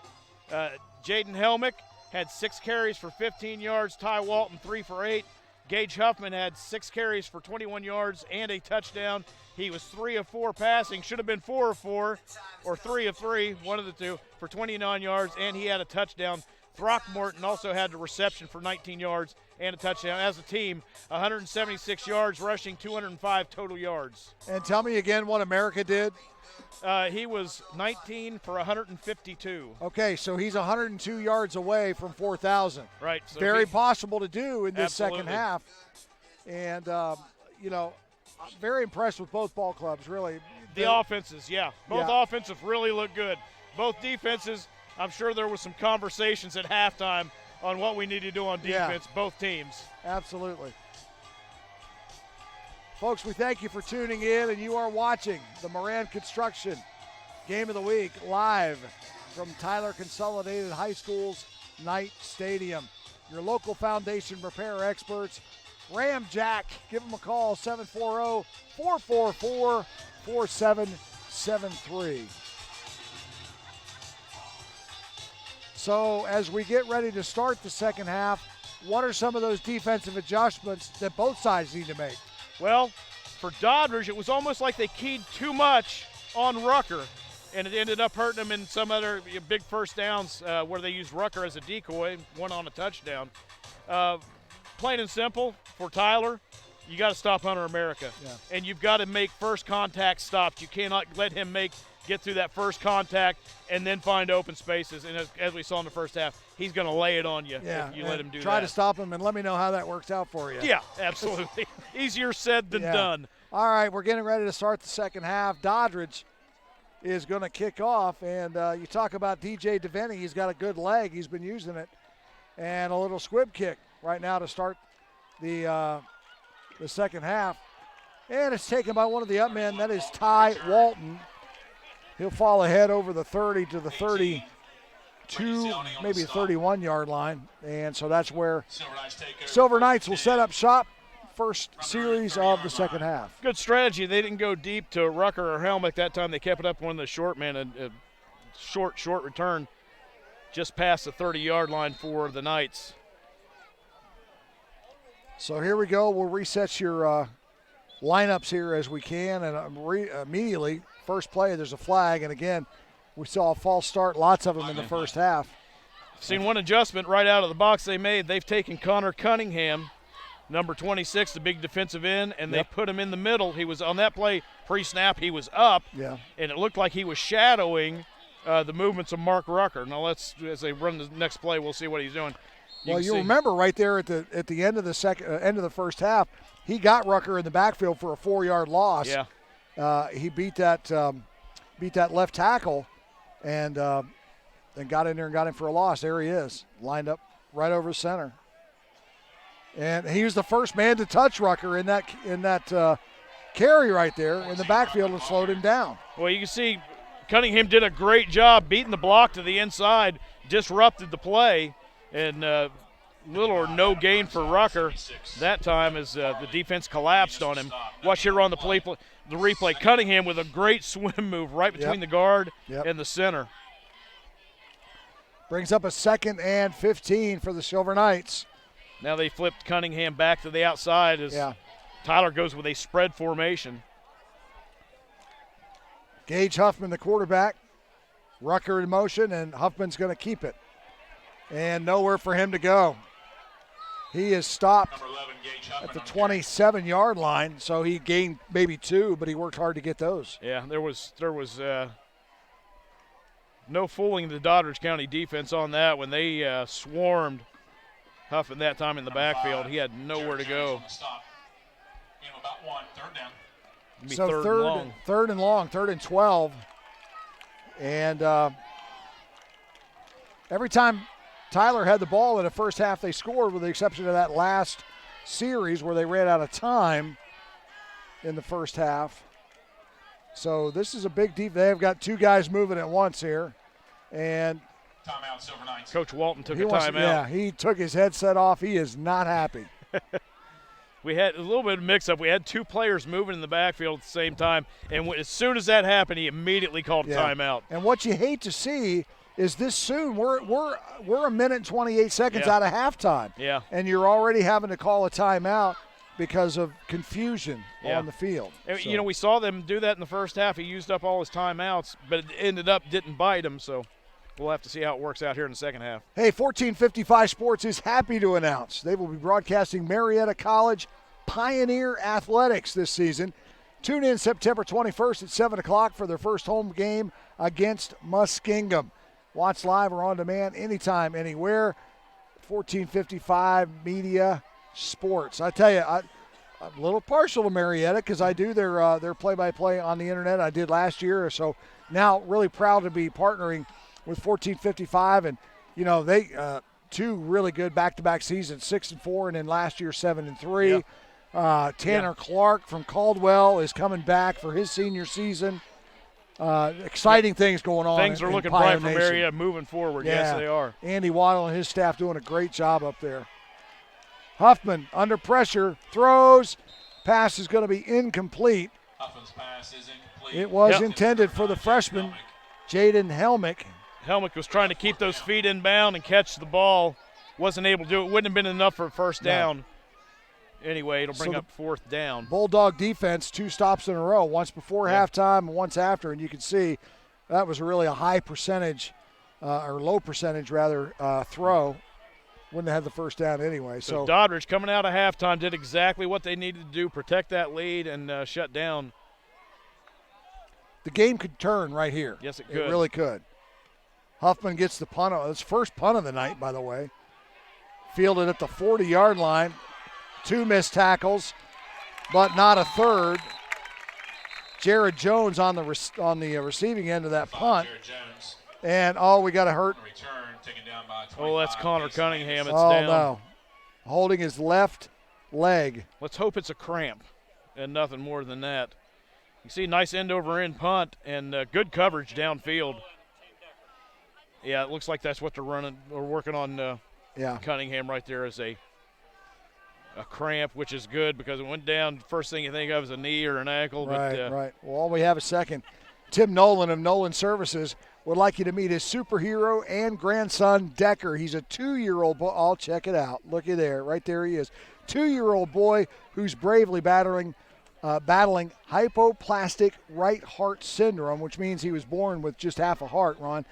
[SPEAKER 2] Jaden Helmick had 6 carries for 15 yards. Ty Walton, 3 for 8. Gage Huffman had 6 carries for 21 yards and a touchdown. He was 3 of 4 passing, should have been 4 of 4, or 3 of 3, one of the two, for 29 yards, and he had a touchdown. Throckmorton also had the reception for 19 yards and a touchdown. As a team, 176 yards rushing, 205 total yards.
[SPEAKER 1] And tell me again what America did.
[SPEAKER 2] He was 19 for 152.
[SPEAKER 1] Okay, so he's 102 yards away from 4,000.
[SPEAKER 2] Right. So
[SPEAKER 1] very possible to do in this
[SPEAKER 2] Absolutely.
[SPEAKER 1] second half. And, I'm very impressed with both ball clubs, really.
[SPEAKER 2] The offenses, yeah. Both offenses really look good. Both defenses, I'm sure there was some conversations at halftime on what we need to do on defense, both teams.
[SPEAKER 1] Absolutely. Folks, we thank you for tuning in, and you are watching the Moran Construction Game of the Week live from Tyler Consolidated High School's Knight Stadium. Your local foundation repair experts, Ram Jack. Give them a call, 740-444-4773. So as we get ready to start the second half, what are some of those defensive adjustments that both sides need to make?
[SPEAKER 2] Well, for Doddridge, it was almost like they keyed too much on Rucker, and it ended up hurting them in some other big first downs where they used Rucker as a decoy, one on a touchdown. Plain and simple, for Tyler, you got to stop Hunter America.
[SPEAKER 1] Yeah.
[SPEAKER 2] And you've got to make first contact stops. You cannot let him get through that first contact and then find open spaces. And as we saw in the first half, he's going to lay it on you if you let him do that.
[SPEAKER 1] Try to stop him, and let me know how that works out for you.
[SPEAKER 2] Yeah, absolutely. Easier said than done.
[SPEAKER 1] All right, we're getting ready to start the second half. Doddridge is going to kick off, and you talk about DJ DeVenny. He's got a good leg. He's been using it. And a little squib kick right now to start the second half. And it's taken by one of the up men. That is Ty Walton. He'll fall ahead over the 30 to the 32, maybe 31-yard line. And so that's where Silver Knights will set up shop. First series of the second half.
[SPEAKER 2] Good strategy. They didn't go deep to Rucker or Helmick that time. They kept it up one of the short men, a short return just past the 30-yard line for the Knights.
[SPEAKER 1] So here we go. We'll reset your lineups here as we can, and immediately, first play, there's a flag, and again, we saw a false start, lots of them in the first half.
[SPEAKER 2] Seen one adjustment right out of the box they made. They've taken Connor Cunningham, number 26, the big defensive end, and they put him in the middle. He was on that play pre-snap. He was up, and it looked like he was shadowing the movements of Mark Rucker. Now as they run the next play, we'll see what he's doing.
[SPEAKER 1] You remember right there at the end of the end of the first half, he got Rucker in the backfield for a 4-yard loss.
[SPEAKER 2] Yeah,
[SPEAKER 1] he beat that left tackle, and got in there and got him for a loss. There he is, lined up right over center. And he was the first man to touch Rucker in that carry right there in the backfield and slowed him down.
[SPEAKER 2] Well, you can see Cunningham did a great job beating the block to the inside, disrupted the play, and little or no gain for Rucker that time as the defense collapsed on him. Watch here on the replay. Cunningham with a great swim move right between the guard and the center.
[SPEAKER 1] Brings up a 2nd and 15 for the Silver Knights.
[SPEAKER 2] Now they flipped Cunningham back to the outside as Tyler goes with a spread formation.
[SPEAKER 1] Gage Huffman, the quarterback. Rucker in motion, and Huffman's going to keep it. And nowhere for him to go. He is stopped at the 27-yard line, so he gained maybe 2, but he worked hard to get those.
[SPEAKER 2] Yeah, there was no fooling the Doddridge County defense on that when they swarmed Huffman that time in the backfield. He had nowhere to go.
[SPEAKER 1] So third and long, 3rd and 12. And every time Tyler had the ball in the first half, they scored, with the exception of that last series where they ran out of time in the first half. So this is a big deep. They've got 2 guys moving at once here. And
[SPEAKER 3] timeout, Silver Knights.
[SPEAKER 2] Coach Walton took a timeout.
[SPEAKER 1] Yeah, he took his headset off. He is not happy.
[SPEAKER 2] We had a little bit of mix-up. We had 2 players moving in the backfield at the same time, and as soon as that happened, he immediately called a timeout.
[SPEAKER 1] And what you hate to see is this soon. We're a minute and 28 seconds out of halftime.
[SPEAKER 2] Yeah.
[SPEAKER 1] And you're already having to call a timeout because of confusion on the field.
[SPEAKER 2] And, you know, we saw them do that in the first half. He used up all his timeouts, but it didn't bite him, so we'll have to see how it works out here in the second half.
[SPEAKER 1] Hey, 1455 Sports is happy to announce they will be broadcasting Marietta College Pioneer Athletics this season. Tune in September 21st at 7 o'clock for their first home game against Muskingum. Watch live or on demand anytime, anywhere. 1455 Media Sports. I tell you, I'm a little partial to Marietta because I do their play-by-play on the internet. I did last year, so now really proud to be partnering with 1455. And, you know, they 2 really good back-to-back seasons, 6-4, and then last year 7-3. Tanner Clark from Caldwell is coming back for his senior season. Exciting things going on.
[SPEAKER 2] Things are looking bright for Marietta moving forward.
[SPEAKER 1] Yeah.
[SPEAKER 2] Yes, they are.
[SPEAKER 1] Andy Waddle and his staff doing a great job up there. Huffman under pressure, throws. Pass is going to be incomplete.
[SPEAKER 3] Huffman's pass is incomplete.
[SPEAKER 1] It was intended for the freshman, Jaden Helmick.
[SPEAKER 2] Helmick was trying to keep those feet in bound and catch the ball. Wasn't able to do it. Wouldn't have been enough for a first down. Anyway, it'll bring up 4th down.
[SPEAKER 1] Bulldog defense, 2 stops in a row, once before halftime and once after, and you can see that was really a high percentage, or low percentage rather, throw. Wouldn't have had the first down anyway.
[SPEAKER 2] So Doddridge coming out of halftime did exactly what they needed to do, protect that lead and shut down.
[SPEAKER 1] The game could turn right here.
[SPEAKER 2] Yes, it could.
[SPEAKER 1] It really could. Huffman gets the punt. His first punt of the night, by the way. Fielded at the 40-yard line. 2 missed tackles, but not a third. Jared Jones on the receiving end of that punt. And, we got a hurt.
[SPEAKER 2] That's Connor Cunningham. It's
[SPEAKER 1] Oh,
[SPEAKER 2] down.
[SPEAKER 1] no. Holding his left leg.
[SPEAKER 2] Let's hope it's a cramp and nothing more than that. You see nice end-over-end punt and good coverage downfield. Yeah, it looks like that's what they're working on Cunningham right there as a cramp, which is good because it went down. First thing you think of is a knee or an ankle.
[SPEAKER 1] Right. Well, we have a second. Tim Nolan of Nolan Services would like you to meet his superhero and grandson, Decker. He's a 2-year-old boy. I'll check it out. Looky there. Right there he is. 2-year-old boy who's bravely battling hypoplastic right heart syndrome, which means he was born with just half a heart, Ron.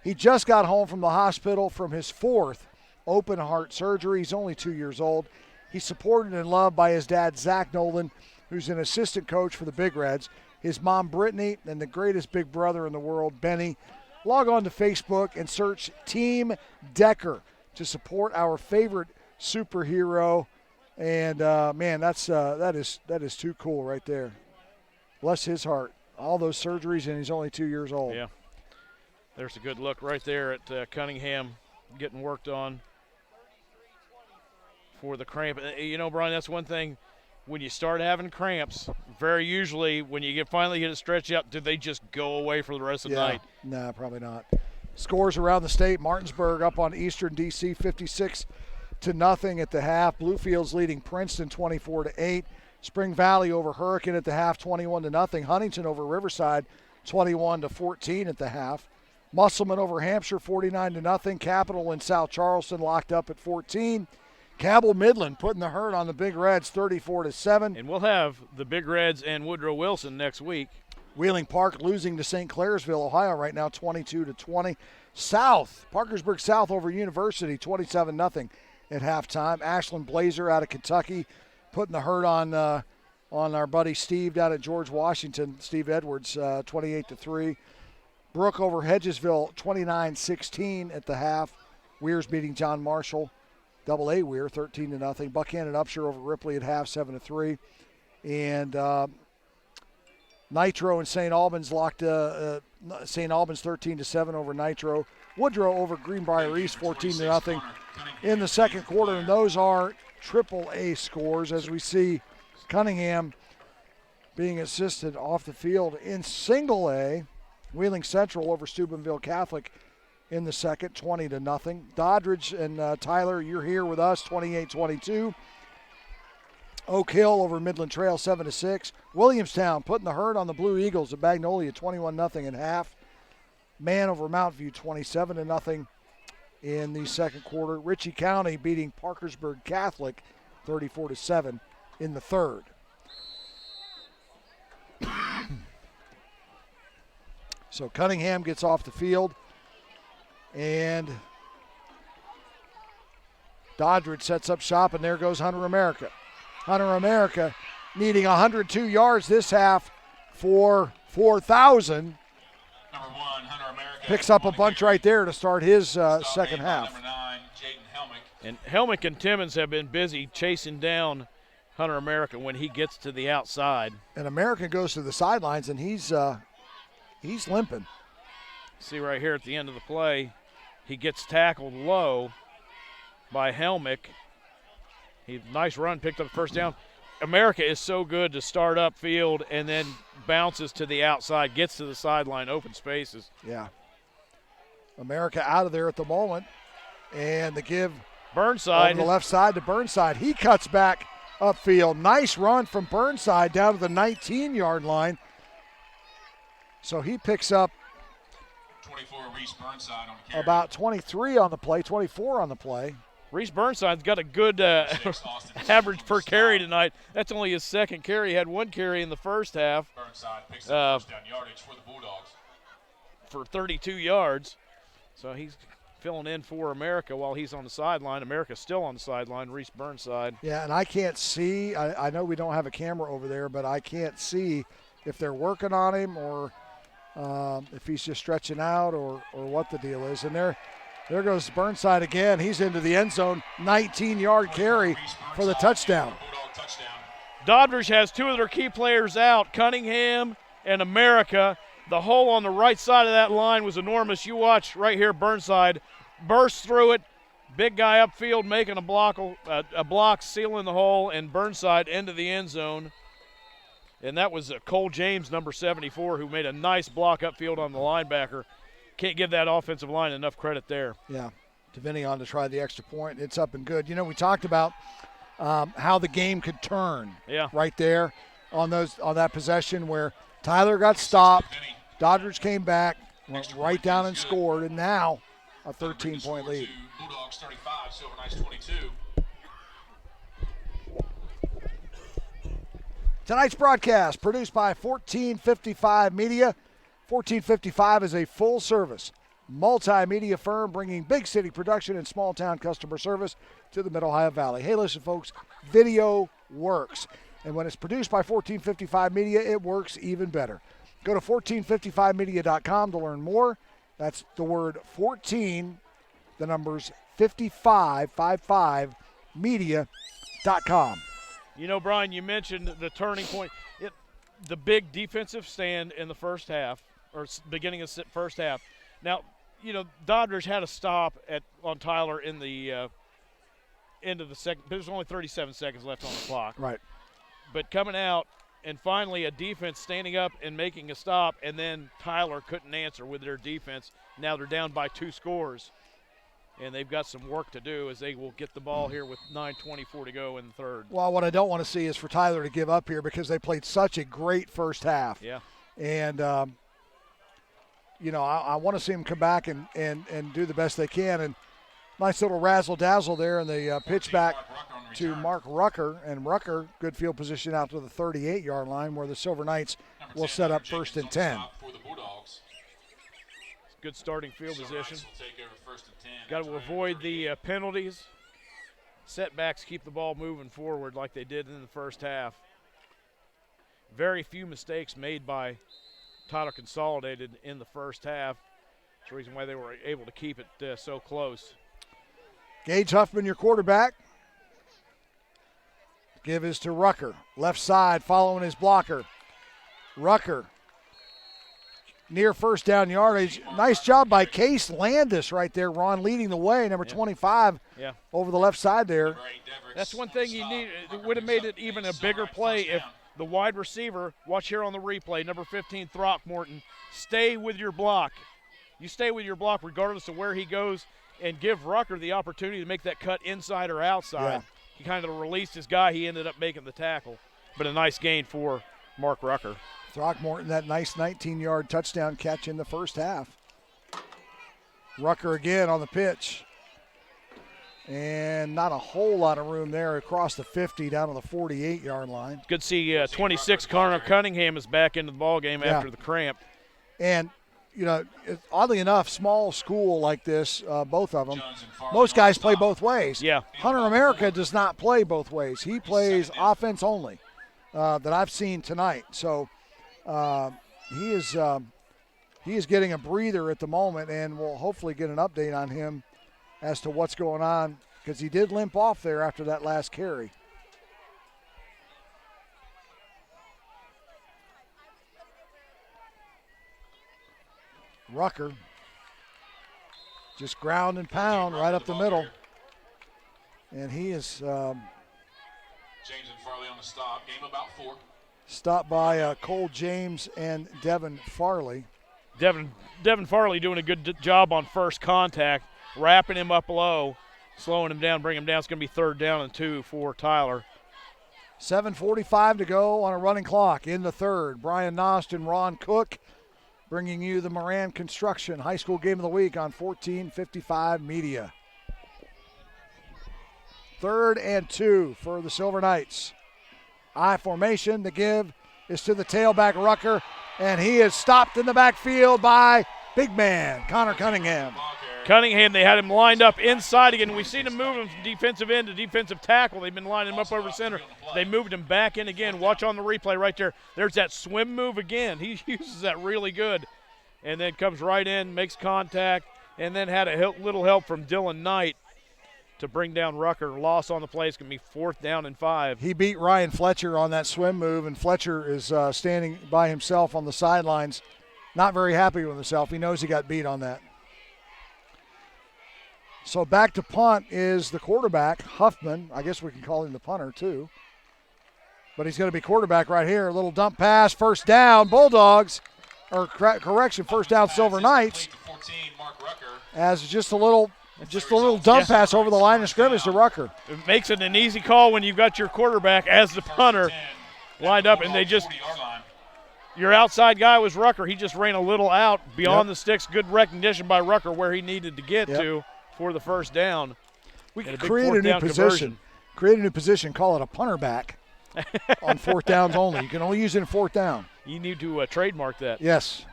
[SPEAKER 1] He just got home from the hospital from his 4th open heart surgery. He's only 2 years old. He's supported and loved by his dad, Zach Nolan, who's an assistant coach for the Big Reds, his mom, Brittany, and the greatest big brother in the world, Benny. Log on to Facebook and search Team Decker to support our favorite superhero. And, man, that is too cool right there. Bless his heart. All those surgeries, and he's only 2 years old.
[SPEAKER 2] Yeah. There's a good look right there at Cunningham getting worked on. for the cramp. You know, Brian, that's one thing. When you start having cramps, very usually when you finally get it stretched out, do they just go away for the rest of the night?
[SPEAKER 1] No, probably not. Scores around the state. Martinsburg up on Eastern DC 56-0 at the half. Bluefields leading Princeton 24-8. Spring Valley over Hurricane at the half 21-0. Huntington over Riverside 21-14 at the half. Musselman over Hampshire 49-0. Capital and South Charleston locked up at 14. Cabell Midland putting the hurt on the Big Reds 34-7.
[SPEAKER 2] And we'll have the Big Reds and Woodrow Wilson next week.
[SPEAKER 1] Wheeling Park losing to St. Clairsville, Ohio right now 22-20. South, Parkersburg South over University 27-0 at halftime. Ashland Blazer out of Kentucky putting the hurt on our buddy Steve down at George Washington, Steve Edwards 28-3. Brook over Hedgesville 29-16 at the half. Weir's beating John Marshall. Double A Weir 13-0. Buckhannon Upshur over Ripley at half 7-3. And Nitro and St. Albans locked St. Albans 13-7 over Nitro. Woodrow over Greenbrier East 14-0 in the second quarter. And those are triple A scores as we see Cunningham being assisted off the field in single A. Wheeling Central over Steubenville Catholic in the second, 20-0. Doddridge and Tyler, you're here with us, 28-22. Oak Hill over Midland Trail, 7-6. Williamstown putting the hurt on the Blue Eagles at Magnolia, 21-0 at half. Man over Mount View, 27-0 in the second quarter. Ritchie County beating Parkersburg Catholic, 34-7 in the third. So Cunningham gets off the field, and Doddridge sets up shop, and there goes Hunter America. Hunter America needing 102 yards this half for 4,000. Picks up a bunch right there to start his second half.
[SPEAKER 2] And Helmick and Timmons have been busy chasing down Hunter America when he gets to the outside.
[SPEAKER 1] And America goes to the sidelines, and he's limping.
[SPEAKER 2] See right here at the end of the play, he gets tackled low by Helmick. Nice run, picked up the first down. America is so good to start up field and then bounces to the outside, gets to the sideline, open spaces.
[SPEAKER 1] Yeah. America out of there at the moment. And the give
[SPEAKER 2] Burnside
[SPEAKER 1] on the left side to Burnside. He cuts back upfield. Nice run from Burnside down to the 19-yard line. So he picks up
[SPEAKER 3] 24, Reese Burnside on the carry.
[SPEAKER 1] About 23 on the play, 24 on the play.
[SPEAKER 2] Reese Burnside's got a good average per carry tonight. That's only his second carry. He had one carry in the first half.
[SPEAKER 3] Burnside picks up first down yardage for the Bulldogs.
[SPEAKER 2] For 32 yards. So he's filling in for America while he's on the sideline. America's still on the sideline, Reese Burnside.
[SPEAKER 1] Yeah, and I can't see. I know we don't have a camera over there, but I can't see if they're working on him or if he's just stretching out or what the deal is. And there goes Burnside again. He's into the end zone. 19-yard carry for the touchdown.
[SPEAKER 2] Doddridge has two of their key players out, Cunningham and America. The hole on the right side of that line was enormous. You watch right here, Burnside burst through it. Big guy upfield making a block, sealing the hole, and Burnside into the end zone. And that was Cole James, number 74, who made a nice block upfield on the linebacker. Can't give that offensive line enough credit there.
[SPEAKER 1] Yeah, Davini on to try the extra point. It's up and good. You know, we talked about how the game could turn right there on that possession where Tyler got stopped. Doddridge came back, went right down and scored, and now a 13-point lead.
[SPEAKER 3] Bulldogs 35, Silver Knights 22.
[SPEAKER 1] Tonight's broadcast produced by 1455 Media. 1455 is a full-service multimedia firm bringing big city production and small-town customer service to the Mid-Ohio Valley. Hey, listen, folks, video works. And when it's produced by 1455 Media, it works even better. Go to 1455media.com to learn more. That's the word 14, the numbers 55, media.com.
[SPEAKER 2] You know, Brian, you mentioned the turning point. The big defensive stand in the first half, or beginning of the first half. Now, you know, Doddridge had a stop on Tyler in the into the second. There's only 37 seconds left on the clock.
[SPEAKER 1] Right.
[SPEAKER 2] But coming out, and finally a defense standing up and making a stop, and then Tyler couldn't answer with their defense. Now they're down by 2 scores, and they've got some work to do as they will get the ball here with 9:24 to go in the third.
[SPEAKER 1] Well, what I don't want to see is for Tyler to give up here because they played such a great first half.
[SPEAKER 2] Yeah.
[SPEAKER 1] And, I want to see them come back and do the best they can. And nice little razzle-dazzle there in the pitch back to Mark Rucker. And Rucker, good field position out to the 38-yard line where the Silver Knights will set up 1st and 10.
[SPEAKER 2] Good starting field position. Got to avoid the penalties. Setbacks keep the ball moving forward like they did in the first half. Very few mistakes made by Tyler Consolidated in the first half. That's the reason why they were able to keep it so close.
[SPEAKER 1] Gage Huffman, your quarterback. Give is to Rucker. Left side following his blocker. Rucker near first down yardage. Nice job by Case Landis right there, Ron, leading the way, number 25 over the left side there.
[SPEAKER 2] That's one thing you need. It would have made it even a bigger play if the wide receiver, watch here on the replay, number 15, Throckmorton, stay with your block. You stay with your block regardless of where he goes and give Rucker the opportunity to make that cut inside or outside.
[SPEAKER 1] Yeah.
[SPEAKER 2] He kind of released his guy. He ended up making the tackle. But a nice gain for Mark Rucker.
[SPEAKER 1] Throckmorton, that nice 19-yard touchdown catch in the first half. Rucker again on the pitch. And not a whole lot of room there across the 50 down to the 48-yard line.
[SPEAKER 2] Good to see 26 Connor Cunningham is back into the ballgame after the cramp.
[SPEAKER 1] And, oddly enough, small school like this, both of them, most guys play both ways.
[SPEAKER 2] Yeah.
[SPEAKER 1] Hunter America does not play both ways. He plays offense only that I've seen tonight. So he is getting a breather at the moment, and we'll hopefully get an update on him as to what's going on, because he did limp off there after that last carry. Rucker just ground and pound right up the middle. And he is
[SPEAKER 3] James and Farley on the stop. Game about 4.
[SPEAKER 1] Stopped by Cole James and Devin Farley.
[SPEAKER 2] Devin Farley doing a good job on first contact, wrapping him up low, slowing him down, bringing him down. It's going to be 3rd down and 2 for Tyler.
[SPEAKER 1] 7:45 to go on a running clock in the third. Brian Nost and Ron Cook bringing you the Moran Construction High School Game of the Week on 1455 Media. 3rd and 2 for the Silver Knights. I formation. The give is to the tailback Rucker, and he is stopped in the backfield by big man Connor Cunningham.
[SPEAKER 2] Cunningham, they had him lined up inside again. We've seen him move him from defensive end to defensive tackle. They've been lining him up over center. They moved him back in again. Watch on the replay right there. There's that swim move again. He uses that really good. And then comes right in, makes contact, and then had a little help from Dylan Knight to bring down Rucker. Loss on the play. It's going to be 4th down and 5.
[SPEAKER 1] He beat Ryan Fletcher on that swim move, and Fletcher is standing by himself on the sidelines, not very happy with himself. He knows he got beat on that. So back to punt is the quarterback, Huffman. I guess we can call him the punter too. But he's going to be quarterback right here. A little dump pass, 1st down, Bulldogs. Or correction, 1st down, Silver Knights. As just a little dump pass over the line of scrimmage to Rucker.
[SPEAKER 2] It makes it an easy call when you've got your quarterback as the punter lined up, and they just – your outside guy was Rucker. He just ran a little out beyond the sticks. Good recognition by Rucker where he needed to get to for the 1st down.
[SPEAKER 1] We could create a new position. Create a new position, call it a punter back on 4th downs only. You can only use it in 4th down.
[SPEAKER 2] You need to trademark that.
[SPEAKER 1] Yes.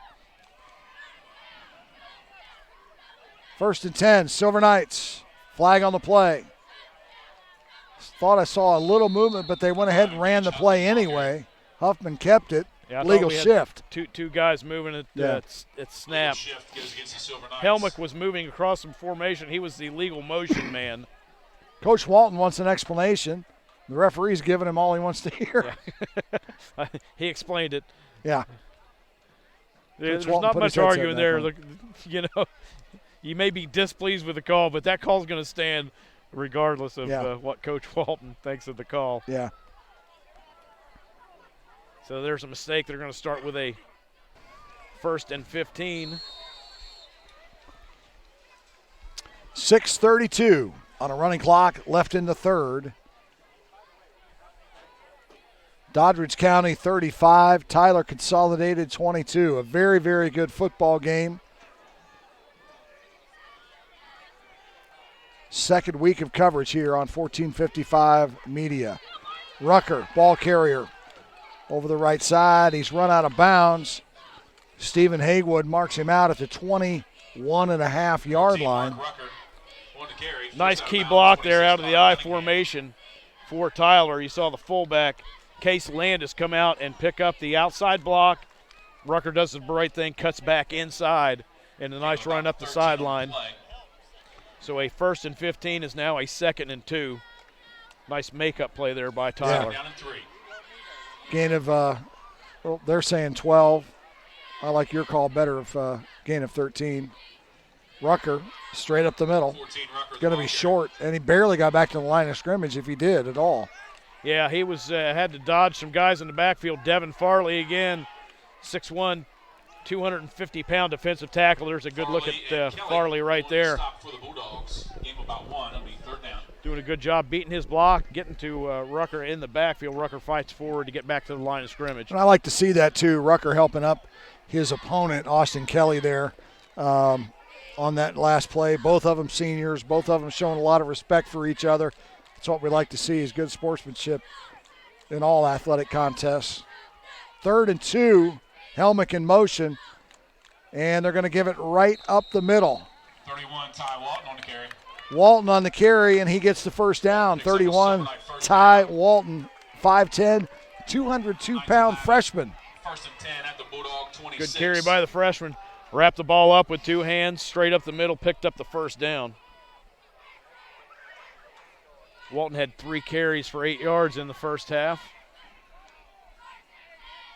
[SPEAKER 1] 1st and 10, Silver Knights. Flag on the play. Thought I saw a little movement, but they went ahead and ran the play anyway. Huffman kept it.
[SPEAKER 2] Yeah,
[SPEAKER 1] legal shift.
[SPEAKER 2] Two guys moving at snap. Helmick was moving across some formation. He was the legal motion man.
[SPEAKER 1] Coach Walton wants an explanation. The referee's giving him all he wants to hear.
[SPEAKER 2] Yeah. He explained it.
[SPEAKER 1] Yeah.
[SPEAKER 2] There's not much arguing there. Look, you may be displeased with the call, but that call's going to stand regardless of what Coach Walton thinks of the call.
[SPEAKER 1] Yeah.
[SPEAKER 2] So there's a mistake. They're going to start with a 1st and 15.
[SPEAKER 1] 6:32 on a running clock left in the third. Doddridge County 35, Tyler Consolidated 22. A very, very good football game. Second week of coverage here on 1455 Media. Rucker, ball carrier, over the right side. He's run out of bounds. Stephen Haywood marks him out at the 21.5-yard line.
[SPEAKER 2] Nice key block there out of the I formation for Tyler. You saw the fullback, Case Landis, come out and pick up the outside block. Rucker does the right thing, cuts back inside, and a nice run up the sideline. So a 1st and 15 is now a 2nd and 2. Nice makeup play there by Tyler.
[SPEAKER 1] Yeah. Gain of, well, they're saying 12. I like your call better of gain of 13. Rucker straight up the middle. Going to be short, and he barely got back to the line of scrimmage if he did at all.
[SPEAKER 2] Yeah, he was had to dodge some guys in the backfield. Devin Farley again, 6'1", 250-pound defensive tackle. There's a good look at Farley right there. Doing a good job beating his block, getting to Rucker in the backfield. Rucker fights forward to get back to the line of scrimmage.
[SPEAKER 1] And I like to see that too. Rucker helping up his opponent, Austin Kelly, there on that last play. Both of them seniors, both of them showing a lot of respect for each other. That's what we like to see, is good sportsmanship in all athletic contests. 3rd and 2, Helmick in motion, and they're going to give it right up the middle.
[SPEAKER 3] 31, Ty Walton on the carry.
[SPEAKER 1] Walton on the carry, and he gets the first down. 31, Ty Walton, 5'10", 202-pound freshman.
[SPEAKER 3] 1st and 10 at the Bulldog 26.
[SPEAKER 2] Good carry by the freshman. Wrapped the ball up with 2 hands, straight up the middle, picked up the first down. Walton had 3 carries for 8 yards in the first half,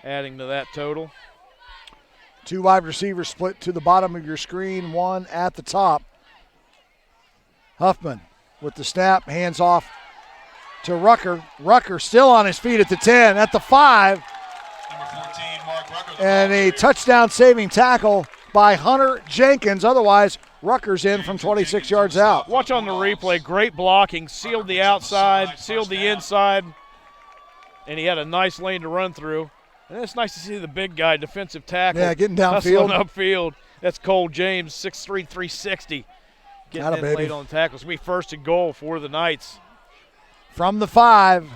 [SPEAKER 2] adding to that total.
[SPEAKER 1] 2 wide receivers split to the bottom of your screen, 1 at the top. Huffman with the snap, hands off to Rucker. Rucker still on his feet at the 10, at the 5.
[SPEAKER 3] Number 14, Mark Rucker.
[SPEAKER 1] And a touchdown-saving tackle by Hunter Jenkins. Otherwise, Rucker's in from 26 yards out.
[SPEAKER 2] Watch on the replay. Great blocking. Sealed the outside, sealed the inside, and he had a nice lane to run through. And it's nice to see the big guy, defensive tackle.
[SPEAKER 1] Yeah, getting downfield.
[SPEAKER 2] Hustling upfield. That's Cole James, 6'3", 360. Getting in late on the tackles. It'll be 1st and goal for the Knights.
[SPEAKER 1] From the 5,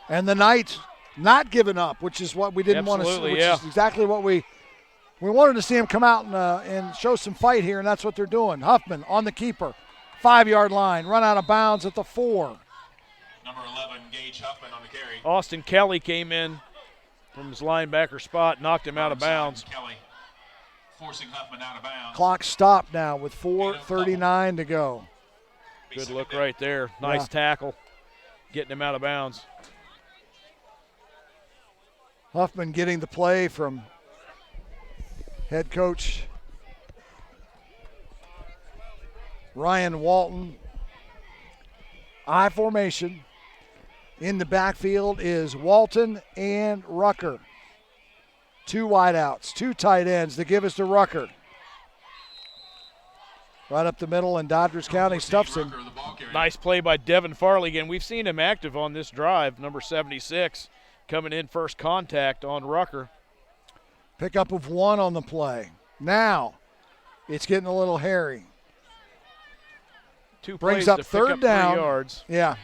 [SPEAKER 1] and the Knights not giving up, which is what we didn't want to see. Which is exactly what we wanted to see him come out and show some fight here, and that's what they're doing. Huffman on the keeper, 5-yard line, run out of bounds at the 4.
[SPEAKER 3] Number 11, Gage Huffman on the carry.
[SPEAKER 2] Austin Kelly came in from his linebacker spot, knocked him out of bounds.
[SPEAKER 3] Kelly forcing Huffman out of bounds.
[SPEAKER 1] Clock stopped now with 4:39 to go.
[SPEAKER 2] Good look right there. Nice tackle, getting him out of bounds.
[SPEAKER 1] Huffman getting the play from head coach Ryan Walton. I formation. In the backfield is Walton and Rucker. 2 wideouts, 2 tight ends to give us to Rucker. Right up the middle, and Doddridge County stuffs him.
[SPEAKER 2] Nice play by Devin Farley again. We've seen him active on this drive, number 76, coming in first contact on Rucker.
[SPEAKER 1] Pickup of 1 on the play. Now it's getting a little hairy.
[SPEAKER 2] 2
[SPEAKER 1] brings
[SPEAKER 2] plays
[SPEAKER 1] up
[SPEAKER 2] to
[SPEAKER 1] 3rd
[SPEAKER 2] pick up
[SPEAKER 1] down.
[SPEAKER 2] 3 yards.
[SPEAKER 1] Yeah.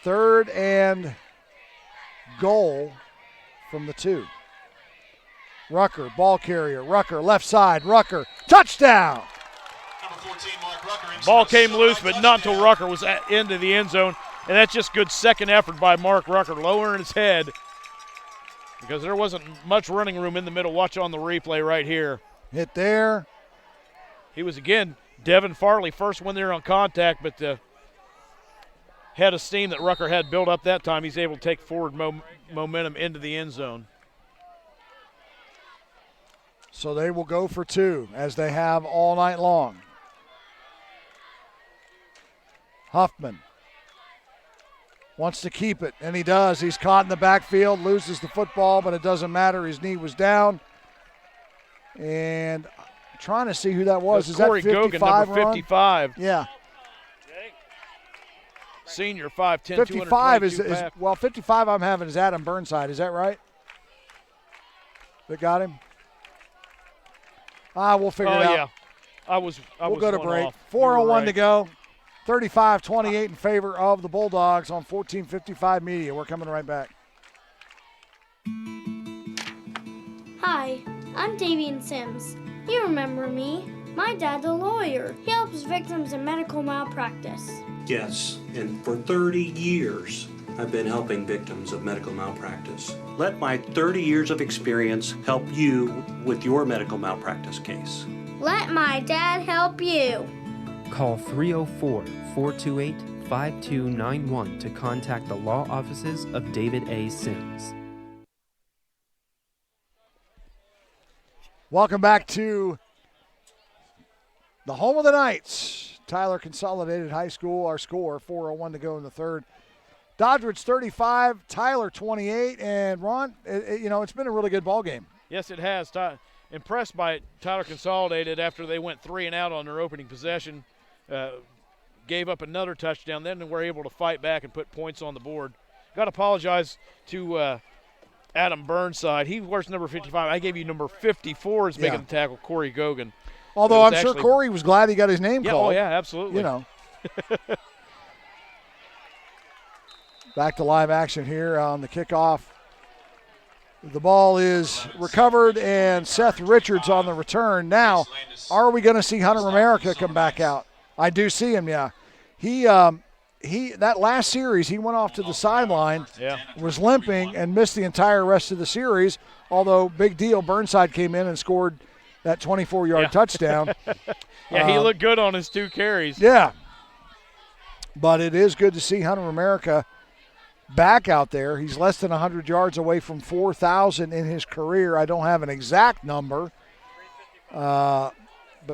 [SPEAKER 1] Third and goal from the 2. Rucker, ball carrier. Rucker, left side. Rucker, touchdown.
[SPEAKER 3] Number 14, Mark Rucker.
[SPEAKER 2] Ball came loose, but not until Rucker was into the end zone. And that's just good second effort by Mark Rucker, lowering his head because there wasn't much running room in the middle. Watch on the replay right here.
[SPEAKER 1] Hit there.
[SPEAKER 2] He was, again, Devin Farley, first one there on contact, but the head of steam that Rucker had built up that time, he's able to take forward momentum into the end zone.
[SPEAKER 1] So they will go for 2, as they have all night long. Huffman wants to keep it, and he does. He's caught in the backfield, loses the football, but it doesn't matter. His knee was down. And I'm trying to see who that was. Is
[SPEAKER 2] Corey
[SPEAKER 1] that 55,
[SPEAKER 2] Gogan, number
[SPEAKER 1] Ron?
[SPEAKER 2] 55.
[SPEAKER 1] Yeah.
[SPEAKER 2] Senior, 5'10",
[SPEAKER 1] 55 is, 55 I'm having is Adam Burnside. Is that right? That got him? We'll figure it out.
[SPEAKER 2] Yeah.
[SPEAKER 1] We'll go to break.
[SPEAKER 2] Off.
[SPEAKER 1] 4:01 to go. 35-28 in favor of the Bulldogs on 1455 Media. We're coming right back.
[SPEAKER 4] Hi, I'm Davian Sims. You remember me. My dad's a lawyer. He helps victims of medical malpractice.
[SPEAKER 5] Yes, and for 30 years, I've been helping victims of medical malpractice. Let my 30 years of experience help you with your medical malpractice case.
[SPEAKER 4] Let my dad help you.
[SPEAKER 6] Call 304-428-5291 to contact the law offices of David A. Sims.
[SPEAKER 1] Welcome back to the home of the Knights, Tyler Consolidated High School. Our score, 4:01 to go in the third. Doddridge 35, Tyler 28, and Ron, it's been a really good ball game.
[SPEAKER 2] Yes, it has. Impressed by Tyler Consolidated after they went 3 and out on their opening possession. Gave up another touchdown, then were able to fight back and put points on the board. Got to apologize to Adam Burnside. He wears number 55. I gave you number 54 as making the tackle, Corey Gogan.
[SPEAKER 1] Although I'm sure Corey was glad he got his name called.
[SPEAKER 2] Oh, yeah, absolutely.
[SPEAKER 1] Back to live action here on the kickoff. The ball is recovered, and Seth Richards on the return. Now, are we going to see Hunter America come back out? I do see him, yeah. He that last series, he went off to the sideline, was limping, and missed the entire rest of the series, although big deal, Burnside came in and scored that 24-yard touchdown.
[SPEAKER 2] He looked good on his 2 carries.
[SPEAKER 1] Yeah. But it is good to see Hunter America back out there. He's less than 100 yards away from 4,000 in his career. I don't have an exact number, but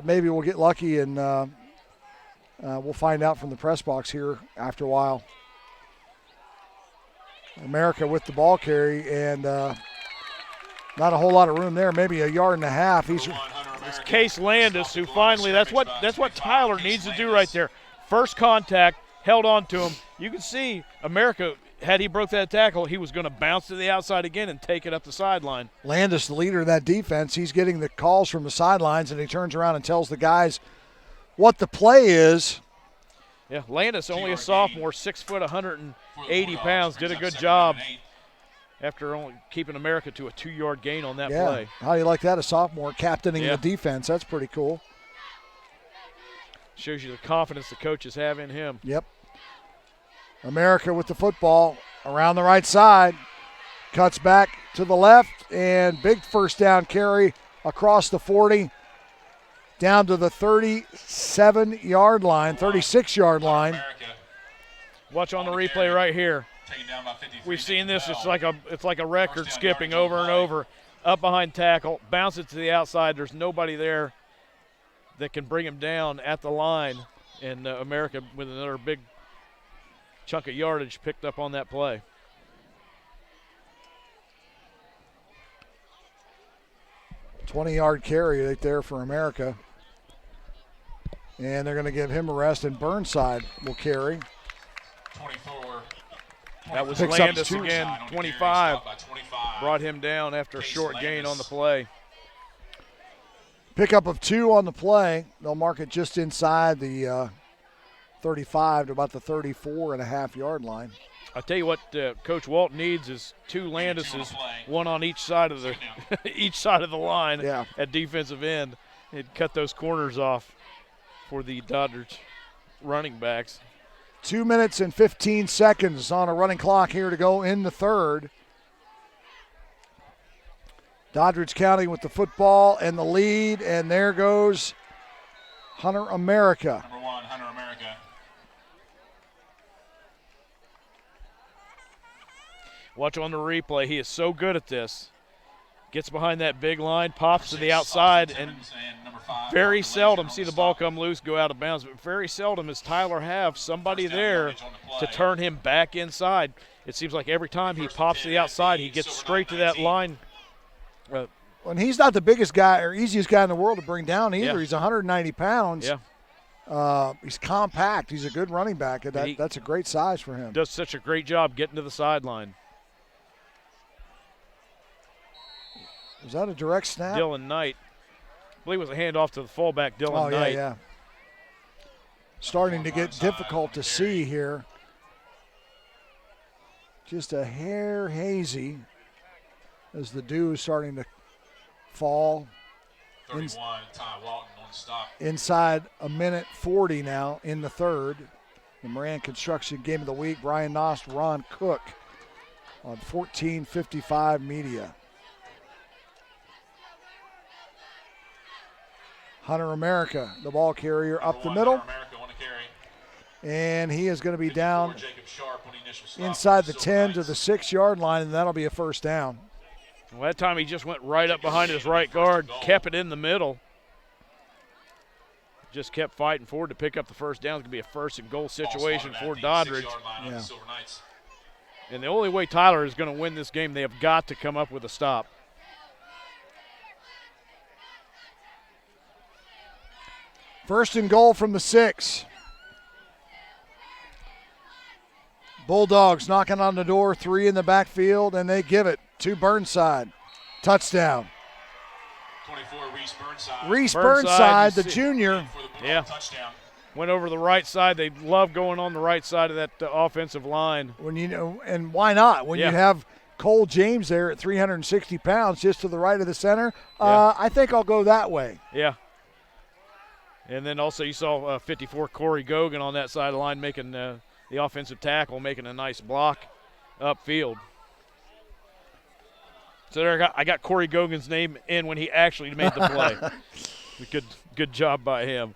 [SPEAKER 1] maybe we'll get lucky and we'll find out from the press box here after a while. America with the ball carry, and not a whole lot of room there, maybe a yard and a half. It's
[SPEAKER 2] Case Landis who finally, that's what Tyler needs to do right there. First contact, held on to him. You can see America, had he broke that tackle, he was going to bounce to the outside again and take it up the sideline.
[SPEAKER 1] Landis, the leader of that defense, he's getting the calls from the sidelines, and he turns around and tells the guys what the play is.
[SPEAKER 2] Yeah, Landis, only a sophomore, 6 foot, 180 pounds, did a good job after only keeping America to a 2-yard gain on that play.
[SPEAKER 1] How do you like that, a sophomore captaining the defense? That's pretty cool.
[SPEAKER 2] Shows you the confidence the coaches have in him.
[SPEAKER 1] Yep. America with the football around the right side. Cuts back to the left, and big first down carry across the 40 down to the 37-yard line, 36-yard line.
[SPEAKER 2] Watch on the replay right here. We've seen this. It's like a record skipping over and over. Up behind tackle, bounce it to the outside. There's nobody there that can bring him down at the line. And America with another big chunk of yardage picked up on that play.
[SPEAKER 1] $20-yard carry right there for America. And they're going to give him a rest, and Burnside will carry.
[SPEAKER 3] 24.
[SPEAKER 2] That was
[SPEAKER 1] Picks
[SPEAKER 2] Landis
[SPEAKER 1] up 2.
[SPEAKER 2] again, 25. Brought him down after a short gain on the play.
[SPEAKER 1] Pickup of 2 on the play. They'll mark it just inside the 35 to about the 34.5-yard line.
[SPEAKER 2] I'll tell you what, Coach Walt needs is 2 Landises, one on each side of the each side of the line at defensive end. He'd cut those corners off for the Doddridge running backs.
[SPEAKER 1] 2 minutes and 15 seconds on a running clock here to go in the third. Doddridge County with the football and the lead, and there goes Hunter America.
[SPEAKER 3] Number 1, Hunter America.
[SPEAKER 2] Watch on the replay. He is so good at this. Gets behind that big line, pops to the outside, and very seldom see the ball come loose, go out of bounds. But very seldom does Tyler have somebody there to turn him back inside. It seems like every time he pops to the outside, he gets straight to that line.
[SPEAKER 1] And he's not the biggest guy or easiest guy in the world to bring down either. Yeah. He's 190 pounds.
[SPEAKER 2] Yeah.
[SPEAKER 1] He's compact. He's a good running back. That's a great size for him.
[SPEAKER 2] Does such a great job getting to the sideline.
[SPEAKER 1] Was that a direct snap?
[SPEAKER 2] Dylan Knight. I believe it was a handoff to the fullback, Dylan Knight.
[SPEAKER 1] Yeah. Starting to get difficult to see here. Just a hair hazy as the dew is starting to fall.
[SPEAKER 3] 31, Ty Walton on stop.
[SPEAKER 1] Inside a minute 40 now in the third. The Moran Construction Game of the Week. Brian Nost, Ron Cook on 1455 Media. Hunter America, the ball carrier, up the middle. And he is going to be down inside the 10 to the 6-yard line, and that'll be a first down.
[SPEAKER 2] Well, that time he just went right up behind his right guard, kept it in the middle. Just kept fighting forward to pick up the first down. It's going to be a first and goal situation for Doddridge.
[SPEAKER 1] Yeah.
[SPEAKER 2] And the only way Tyler is going to win this game, they have got to come up with a stop.
[SPEAKER 1] First and goal from the 6. Bulldogs knocking on the door, 3 in the backfield, and they give it to Burnside. Touchdown.
[SPEAKER 3] 24,
[SPEAKER 1] Reese Burnside, the junior.
[SPEAKER 2] Yeah. Went over the right side. They love going on the right side of that offensive line.
[SPEAKER 1] And why not? When you have Cole James there at 360 pounds just to the right of the center, I think I'll go that way.
[SPEAKER 2] Yeah. And then also you saw 54 Corey Gogan on that side of the line making the offensive tackle, making a nice block upfield. So there I got Corey Gogan's name in when he actually made the play. Good job by him.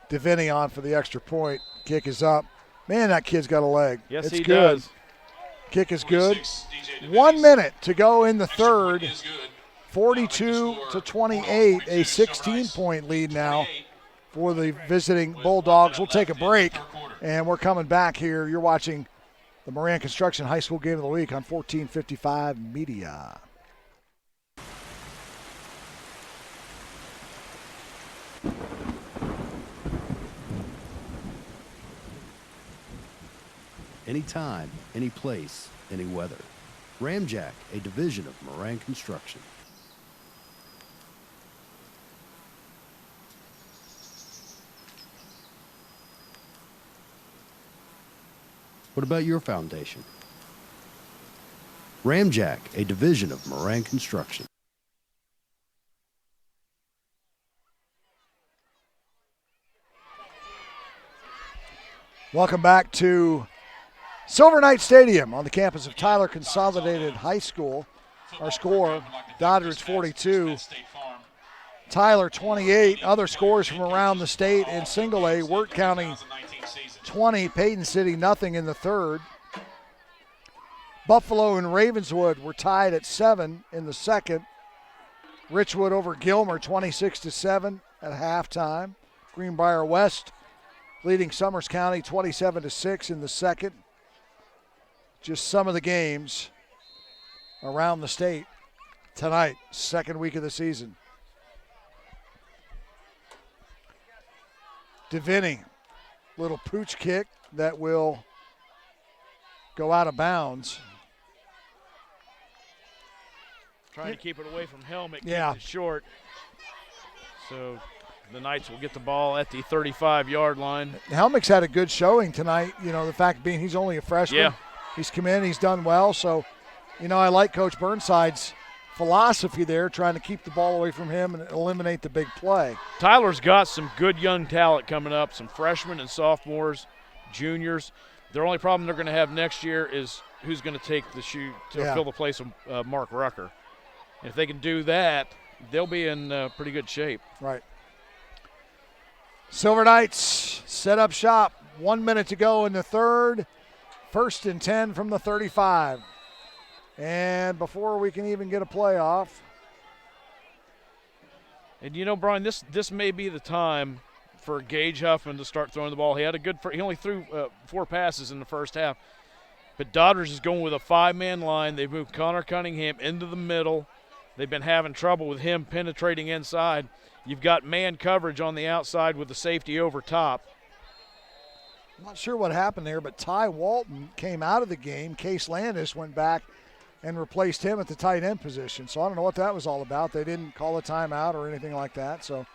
[SPEAKER 1] Deviney on for the extra point. Kick is up. Man, that kid's got a leg.
[SPEAKER 2] Yes,
[SPEAKER 1] it's
[SPEAKER 2] he
[SPEAKER 1] good.
[SPEAKER 2] does.
[SPEAKER 1] Kick is good. 1 minute to go in the third. 42-28, a 16-point lead now for the visiting Bulldogs. We'll take a break, and we're coming back here. You're watching the Moran Construction High School Game of the Week on 1455 Media.
[SPEAKER 9] Anytime, any place, any weather. Ramjack, a division of Moran Construction. What about your foundation? Ramjack, a division of Moran Construction.
[SPEAKER 1] Welcome back to Silver Knight Stadium on the campus of Tyler Consolidated High School. Our score, Doddridge 42, Tyler 28. Other scores from around the state in single A, Wirt County 20, Payton City nothing in the third. Buffalo and Ravenswood were tied at 7 in the second. Richwood over Gilmer 26-7 at halftime. Greenbrier West leading Summers County 27-6 in the second. Just some of the games around the state tonight, second week of the season. Deviney, little pooch kick that will go out of bounds.
[SPEAKER 2] Trying to keep it away from Helmet,
[SPEAKER 1] yeah.
[SPEAKER 2] Keep it short. So the Knights will get the ball at the 35-yard line.
[SPEAKER 1] Helmick's had a good showing tonight. You know, the fact being he's only a freshman.
[SPEAKER 2] Yeah.
[SPEAKER 1] He's come in, he's done well. So, you know, I like Coach Burnside's philosophy there, trying to keep the ball away from him and eliminate the big play.
[SPEAKER 2] Tyler's got some good young talent coming up, some freshmen and sophomores, juniors. Their only problem they're going to have next year is who's going to take the shoe to fill the place of Mark Rucker. And if they can do that, they'll be in pretty good shape.
[SPEAKER 1] Right. Silver Knights set up shop. 1 minute to go in the third. First and 10 from the 35. And before we can even get a play off,
[SPEAKER 2] And you know, Brian, this may be the time for Gage Huffman to start throwing the ball. He had he only threw 4 passes in the first half. But Doddridge is going with a 5-man line. They've moved Connor Cunningham into the middle. They've been having trouble with him penetrating inside. You've got man coverage on the outside with the safety over top.
[SPEAKER 1] I'm not sure what happened there, but Ty Walton came out of the game. Case Landis went back and replaced him at the tight end position. So I don't know what that was all about. They didn't call a timeout or anything like that. So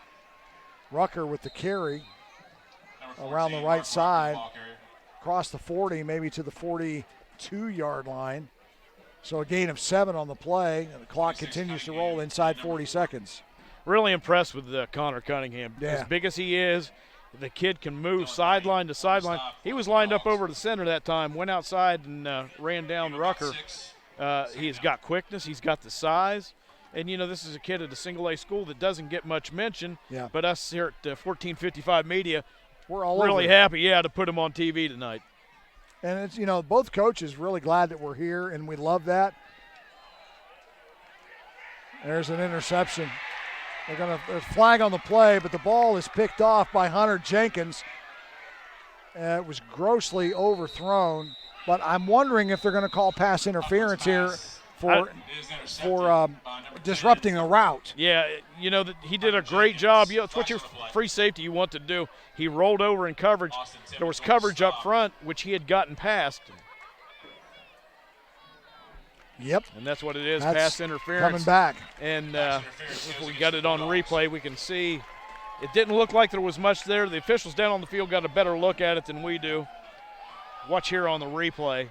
[SPEAKER 1] Rucker with the carry around the right side, across the 40, maybe to the 42-yard line. So a gain of 7 on the play, and the clock continues to roll inside 40 seconds.
[SPEAKER 2] Really impressed with Connor Cunningham.
[SPEAKER 1] Yeah.
[SPEAKER 2] As big as he is, the kid can move sideline to sideline. He was lined up over the center that time, went outside and ran down Rucker. He's got quickness. He's got the size. And, you know, this is a kid at a single-A school that doesn't get much mention.
[SPEAKER 1] Yeah.
[SPEAKER 2] But us here at 1455 Media,
[SPEAKER 1] we're all
[SPEAKER 2] really
[SPEAKER 1] over it.
[SPEAKER 2] happy, to put him on TV tonight.
[SPEAKER 1] And it's, you know, both coaches really glad that we're here, and we love that. There's an interception. There's a flag on the play, but the ball is picked off by Hunter Jenkins. It was grossly overthrown, but I'm wondering if they're going to call pass interference here for disrupting a route.
[SPEAKER 2] Yeah, you know, he did a great job. You know, it's what your free safety you want to do. He rolled over in coverage. There was coverage up front, which he had gotten past.
[SPEAKER 1] Yep.
[SPEAKER 2] And that's what it is,
[SPEAKER 1] That's
[SPEAKER 2] pass interference.
[SPEAKER 1] coming back.
[SPEAKER 2] And if we got it on replay, we can see it didn't look like there was much there. The officials down on the field got a better look at it than we do. Watch here on the replay.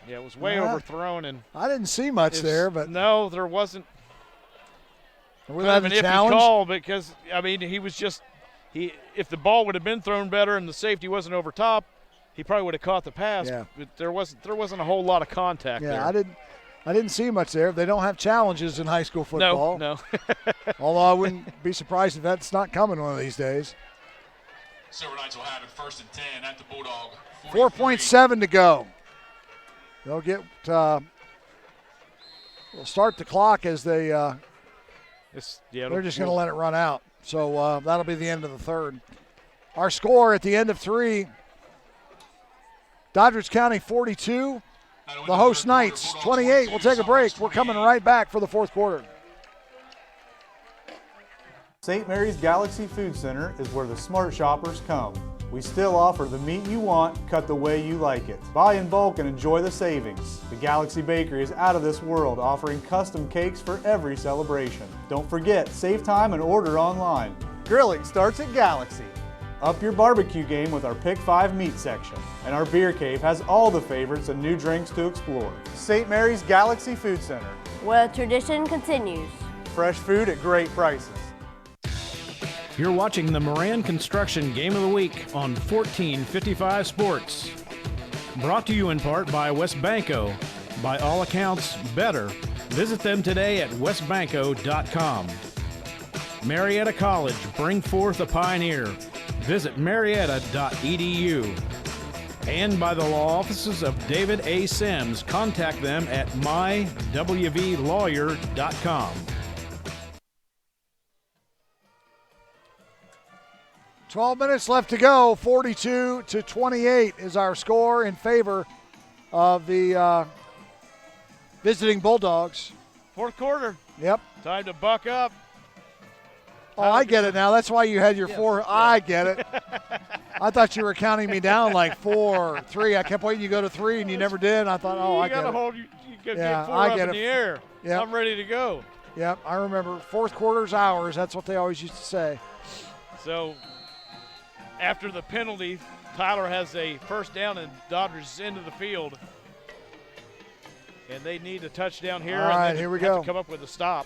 [SPEAKER 2] Yeah, it was way overthrown. And
[SPEAKER 1] I didn't see much there, but.
[SPEAKER 2] No, there wasn't.
[SPEAKER 1] Was that
[SPEAKER 2] an
[SPEAKER 1] a
[SPEAKER 2] iffy
[SPEAKER 1] challenge?
[SPEAKER 2] call because, I mean, he was just – if the ball would have been thrown better and the safety wasn't over top, he probably would have caught the pass.
[SPEAKER 1] Yeah.
[SPEAKER 2] But there wasn't a whole lot of contact there.
[SPEAKER 1] Yeah, I didn't see much there. They don't have challenges in high school football.
[SPEAKER 2] No.
[SPEAKER 1] Although I wouldn't be surprised if that's not coming one of these days.
[SPEAKER 3] Silver Knights will have it 1st and 10 at the Bulldog.
[SPEAKER 1] 4.7 to go. They'll get we'll start the clock as they they're just going to let it run out. So that'll be the end of the third. Our score at the end of 3, Doddridge County 42, the host Knights 28. We'll take a break. We're coming right back for the fourth quarter.
[SPEAKER 13] St. Mary's Galaxy Food Center is where the smart shoppers come. We still offer the meat you want, cut the way you like it. Buy in bulk and enjoy the savings. The Galaxy Bakery is out of this world, offering custom cakes for every celebration. Don't forget, save time and order online. Grilling starts at Galaxy. Up your barbecue game with our Pick 5 meat section. And our beer cave has all the favorites and new drinks to explore. St. Mary's Galaxy Food Center.
[SPEAKER 14] Where tradition continues.
[SPEAKER 13] Fresh food at great prices.
[SPEAKER 8] You're watching the Moran Construction Game of the Week on 1455 Sports. Brought to you in part by West Banco. By all accounts, better. Visit them today at westbanco.com. Marietta College, bring forth a pioneer. Visit marietta.edu. And by the law offices of David A. Sims. Contact them at mywvlawyer.com.
[SPEAKER 1] 12 minutes left to go. 42-28 is our score in favor of the visiting Bulldogs.
[SPEAKER 2] Fourth quarter.
[SPEAKER 1] Yep.
[SPEAKER 2] Time to buck up.
[SPEAKER 1] Oh, I get it now. That's why you had your 4. I get it. I thought you were counting me down like 4, 3. I kept waiting you go to 3, and you never did. And I thought, I get it.
[SPEAKER 2] You got to get 4 up in the air.
[SPEAKER 1] Yep.
[SPEAKER 2] I'm ready to go.
[SPEAKER 1] Yep, I remember. Fourth quarter's ours. That's what they always used to say.
[SPEAKER 2] So after the penalty, Tyler has a first down and Doddridge is into the field. And they need a touchdown here.
[SPEAKER 1] All right, here we go.
[SPEAKER 2] To come up with a stop.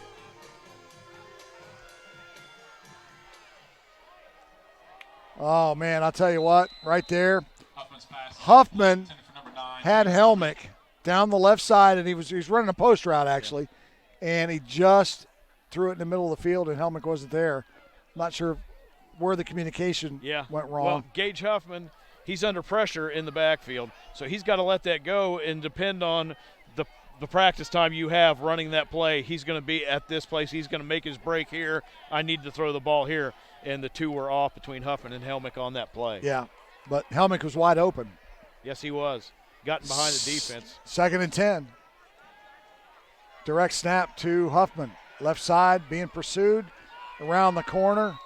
[SPEAKER 1] Oh, man, I'll tell you what, right there, Huffman had Helmick down the left side, and he was running a post route, actually, and he just threw it in the middle of the field, and Helmick wasn't there. Not sure where the communication went wrong.
[SPEAKER 2] Well, Gage Huffman, he's under pressure in the backfield, so he's got to let that go and depend on the practice time you have running that play. He's going to be at this place. He's going to make his break here. I need to throw the ball here. And the two were off between Huffman and Helmick on that play.
[SPEAKER 1] Yeah, but Helmick was wide open.
[SPEAKER 2] Yes, he was. Gotten behind the defense.
[SPEAKER 1] 2nd and 10. Direct snap to Huffman. Left side being pursued. Around the corner.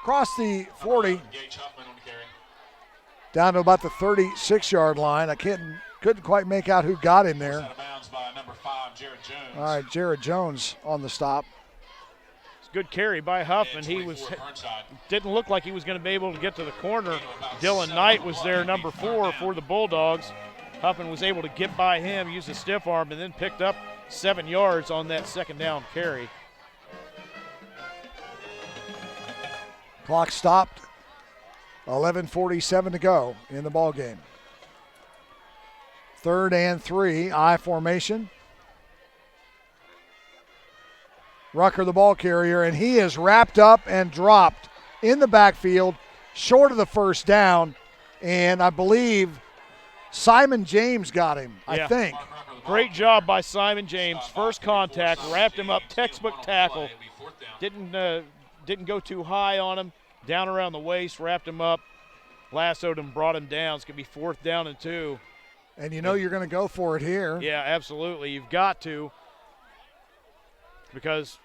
[SPEAKER 1] Across the 40. Down to about the 36-yard line. I couldn't quite make out who got him there. All right, Jared Jones on the stop.
[SPEAKER 2] Good carry by Huffman. He didn't look like he was going to be able to get to the corner. Dylan Knight was there, number 4 for the Bulldogs. Huffman was able to get by him, use a stiff arm, and then picked up 7 yards on that 2nd down carry.
[SPEAKER 1] Clock stopped. 11:47 to go in the ball game. 3rd and 3, I formation. Rucker, the ball carrier, and he is wrapped up and dropped in the backfield, short of the 1st down, and I believe Simon James got him, I think.
[SPEAKER 2] Great job by Simon James. First contact, wrapped him up, textbook tackle. Didn't go too high on him, down around the waist, wrapped him up, lassoed him, brought him down. It's going to be 4th down and 2.
[SPEAKER 1] And you know you're going to go for it here.
[SPEAKER 2] Yeah, absolutely. You've got to, because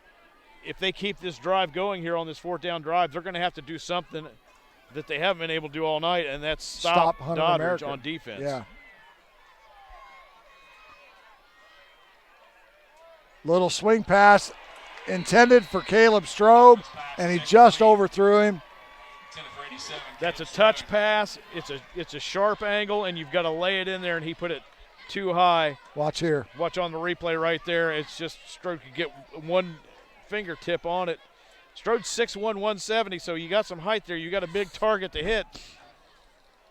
[SPEAKER 2] if they keep this drive going here on this 4th down drive, they're going to have to do something that they haven't been able to do all night, and that's stop Doddridge on defense.
[SPEAKER 1] Yeah. Little swing pass intended for Caleb Strobe, and he just overthrew him.
[SPEAKER 2] That's a touch pass. It's a sharp angle, and you've got to lay it in there, and he put it too high.
[SPEAKER 1] Watch here.
[SPEAKER 2] Watch on the replay right there. It's just Strode could get one fingertip on it. Strode's 6'1", 170, so you got some height there. You got a big target to hit.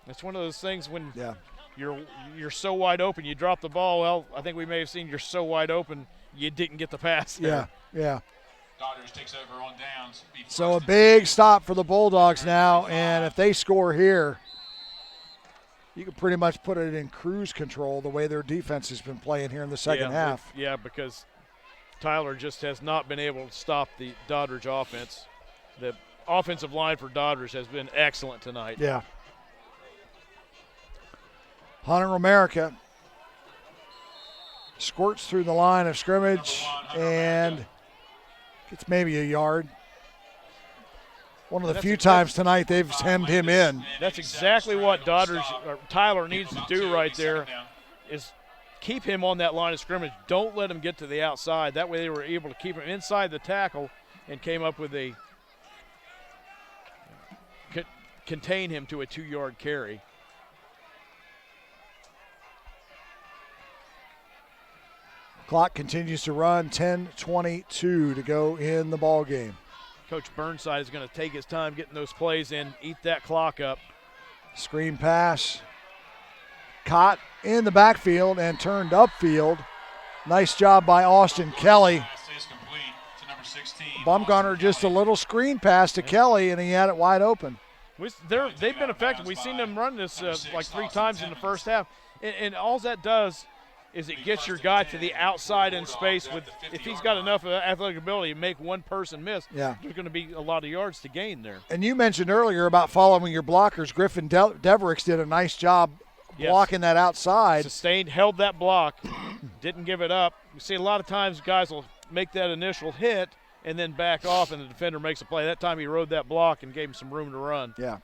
[SPEAKER 2] It's one of those things when you're so wide open, you drop the ball. Well, I think we may have seen you're so wide open, you didn't get the pass there.
[SPEAKER 1] Yeah.
[SPEAKER 3] Doddridge takes over on downs.
[SPEAKER 1] So a big stop for the Bulldogs now, and if they score here, you can pretty much put it in cruise control the way their defense has been playing here in the second half.
[SPEAKER 2] Yeah, because Tyler just has not been able to stop the Doddridge offense. The offensive line for Doddridge has been excellent tonight.
[SPEAKER 1] Yeah. Hunter America squirts through the line of scrimmage and gets maybe a yard. One of the few times tonight they've hemmed him in.
[SPEAKER 2] That's exactly what Tyler needs to do right there, is keep him on that line of scrimmage. Don't let him get to the outside. That way they were able to keep him inside the tackle and came up with a contain him to a 2-yard carry.
[SPEAKER 1] Clock continues to run, 10:22 to go in the ball game.
[SPEAKER 2] Coach Burnside is going to take his time getting those plays in, eat that clock up.
[SPEAKER 1] Screen pass. Caught in the backfield and turned upfield. Nice job by Austin Kelly. Baumgartner just a little screen pass to Kelly, and he had it wide open.
[SPEAKER 2] They've been effective. We've seen them run this like 3 times in the first half. And all that does is it gets your guy to the outside in space. If he's got enough athletic ability to make one person miss, there's going to be a lot of yards to gain there.
[SPEAKER 1] And you mentioned earlier about following your blockers. Griffin Devericks did a nice job blocking that outside.
[SPEAKER 2] Sustained, held that block, didn't give it up. You see a lot of times guys will make that initial hit and then back off, and the defender makes a play. That time he rode that block and gave him some room to run.
[SPEAKER 1] Yeah.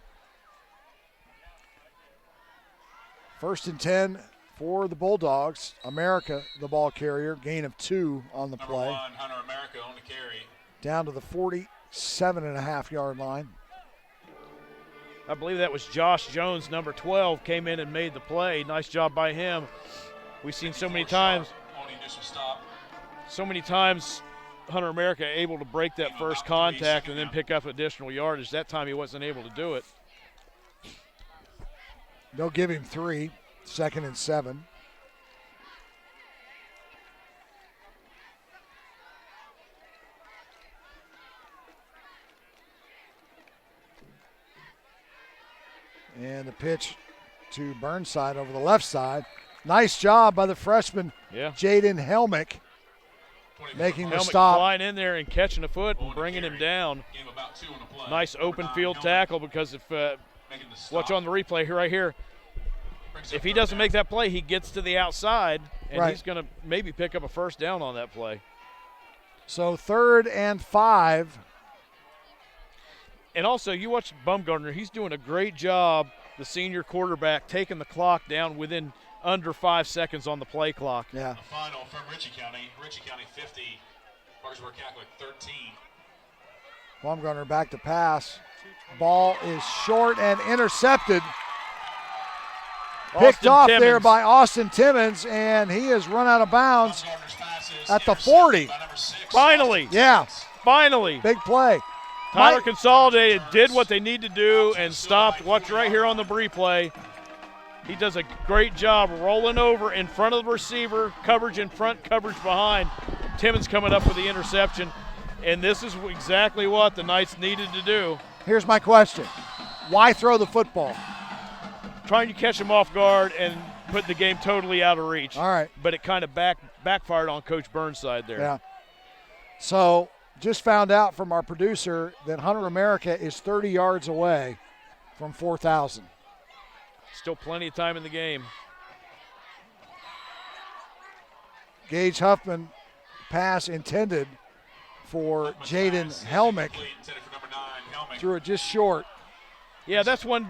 [SPEAKER 1] 1st and 10 for the Bulldogs. America, the ball carrier, gain of 2 on the play.
[SPEAKER 3] Number 1, Hunter America on the carry.
[SPEAKER 1] Down to the 47.5-yard line.
[SPEAKER 2] I believe that was Josh Jones, number 12, came in and made the play. Nice job by him. We've seen so many times. So many times Hunter America able to break that first contact and then pick up additional yardage. That time he wasn't able to do it.
[SPEAKER 1] They'll give him 3, 2nd and 7. And the pitch to Burnside over the left side. Nice job by the freshman,
[SPEAKER 2] Yeah.
[SPEAKER 1] Jaden Helmick, making the
[SPEAKER 2] Helmick
[SPEAKER 1] stop.
[SPEAKER 2] flying in there and catching a foot and bringing him down. Nice open field tackle, because if watch on the replay here, right here, if he doesn't make that play, he gets to the outside, and he's going to maybe pick up a first down on that play.
[SPEAKER 1] So 3rd and 5.
[SPEAKER 2] And also, you watch Bumgarner. He's doing a great job, the senior quarterback, taking the clock down within under 5 seconds on the play clock.
[SPEAKER 1] Yeah.
[SPEAKER 3] The final from Ritchie County 50, Parkersburg Catholic 13.
[SPEAKER 1] Baumgartner back to pass. Ball is short and intercepted. Picked off there by Austin Timmons, and he has run out of bounds at the 40.
[SPEAKER 2] Finally.
[SPEAKER 1] Yeah.
[SPEAKER 2] Finally.
[SPEAKER 1] Big play.
[SPEAKER 2] Tyler Consolidated did what they need to do and stopped. Watch right here on the replay. He does a great job rolling over in front of the receiver, coverage in front, coverage behind. Timmons coming up with the interception, and this is exactly what the Knights needed to do.
[SPEAKER 1] Here's my question. Why throw the football?
[SPEAKER 2] Trying to catch him off guard and put the game totally out of reach.
[SPEAKER 1] All right.
[SPEAKER 2] But it kind of backfired on Coach Burnside there.
[SPEAKER 1] Yeah. So just found out from our producer that Hunter America is 30 yards away from 4,000.
[SPEAKER 2] Still plenty of time in the game.
[SPEAKER 1] Gage Huffman pass intended for Jaden Helmick. Threw it just short.
[SPEAKER 2] Yeah, that's one.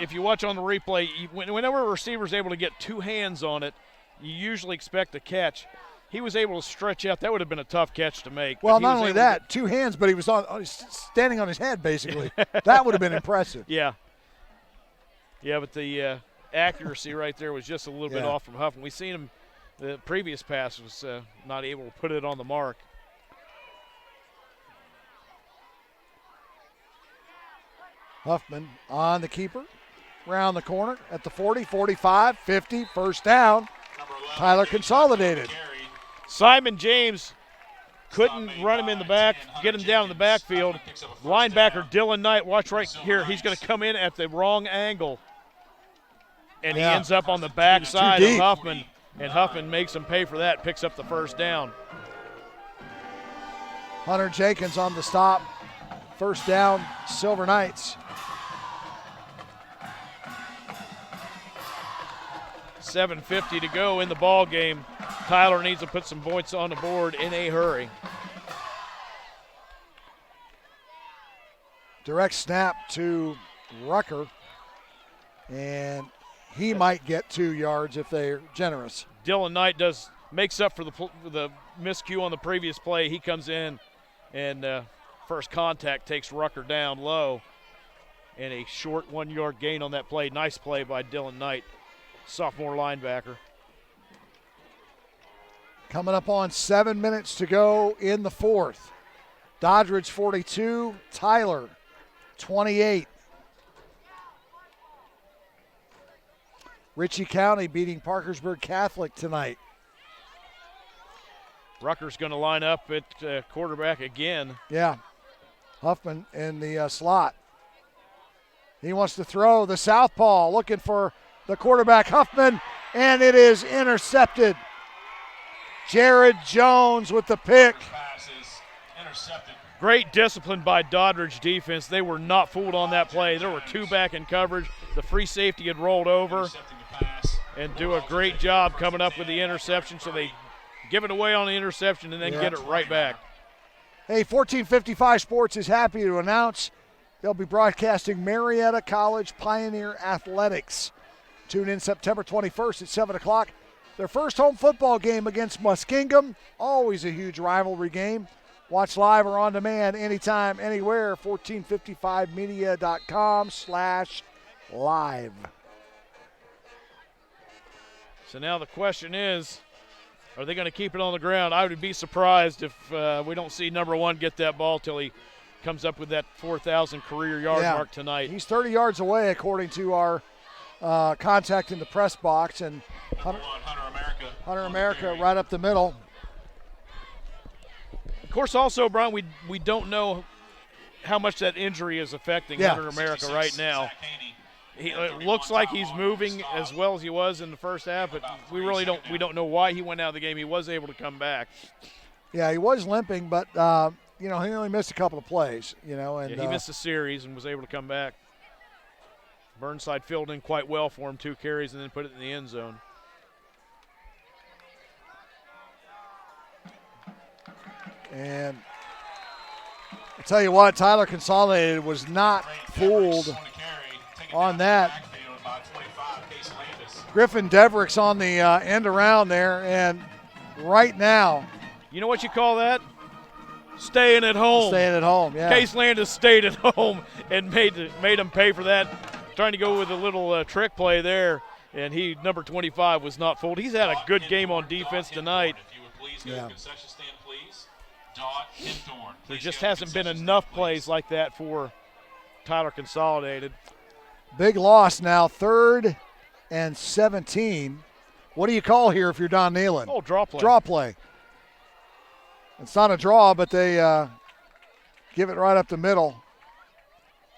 [SPEAKER 2] If you watch on the replay, whenever a receiver is able to get two hands on it, you usually expect a catch. He was able to stretch out. That would have been a tough catch to make.
[SPEAKER 1] Well, not only that, two hands, but he was standing on his head, basically. That would have been impressive.
[SPEAKER 2] Yeah. Yeah, but the accuracy right there was just a little bit off from Huffman. We've seen him, the previous pass was not able to put it on the mark.
[SPEAKER 1] Huffman on the keeper, round the corner at the 40, 45, 50, first down. Tyler Consolidated.
[SPEAKER 2] Simon James couldn't run him in the back, get him down in the backfield. Linebacker Dylan Knight, watch right here. He's going to come in at the wrong angle. And he ends up on the back side of Huffman. And Huffman makes him pay for that, picks up the first down.
[SPEAKER 1] Hunter Jenkins on the stop. First down, Silver Knights.
[SPEAKER 2] 7:50 to go in the ball game. Tyler needs to put some points on the board in a hurry.
[SPEAKER 1] Direct snap to Rucker, and he might get 2 yards if they're generous.
[SPEAKER 2] Dylan Knight makes up for the miscue on the previous play. He comes in and first contact takes Rucker down low, and a short 1 yard gain on that play. Nice play by Dylan Knight, sophomore linebacker.
[SPEAKER 1] Coming up on 7 minutes to go in the fourth. Doddridge 42, Tyler 28. Ritchie County beating Parkersburg Catholic tonight.
[SPEAKER 2] Rucker's going to line up at quarterback again.
[SPEAKER 1] Yeah. Huffman in the slot. He wants to throw the southpaw, looking for the quarterback, Huffman, and it is intercepted. Jared Jones with the pick.
[SPEAKER 2] Great discipline by Doddridge defense. They were not fooled on that play. There were two back in coverage. The free safety had rolled over and do a great job coming up with the interception. So they give it away on the interception and then get it right back.
[SPEAKER 1] Hey, 1455 Sports is happy to announce they'll be broadcasting Marietta College Pioneer Athletics. Tune in September 21st at 7 o'clock. Their first home football game against Muskingum. Always a huge rivalry game. Watch live or on demand anytime, anywhere. 1455media.com/live.
[SPEAKER 2] So now the question is, are they going to keep it on the ground? I would be surprised if we don't see number one get that ball till he comes up with that 4,000 career yard mark tonight.
[SPEAKER 1] He's 30 yards away, according to our contact in the press box. And Hunter America right up the middle.
[SPEAKER 2] Of course, also, Brian, we don't know how much that injury is affecting Hunter America right now. It looks like he's moving as well as he was in the first half, but we really don't know why he went out of the game. He was able to come back.
[SPEAKER 1] Yeah, he was limping, but he only missed a couple of plays. And
[SPEAKER 2] he missed a series and was able to come back. Burnside filled in quite well for him, 2 carries, and then put it in the end zone.
[SPEAKER 1] And I'll tell you what, Tyler Consolidated was not fooled on that. Griffin Deverick's on the end around there, and right now.
[SPEAKER 2] You know what you call that? Staying at home.
[SPEAKER 1] Staying at home, yeah.
[SPEAKER 2] Case Landis stayed at home and made him pay for that. Trying to go with a little trick play there, and number 25 was not fooled. He's had a good game on defense tonight.
[SPEAKER 1] Yeah.
[SPEAKER 2] There just hasn't been enough plays like that for Tyler Consolidated.
[SPEAKER 1] Big loss now, 3rd and 17. What do you call here if you're Don Nealon?
[SPEAKER 2] Oh, draw play.
[SPEAKER 1] Draw play. It's not a draw, but they give it right up the middle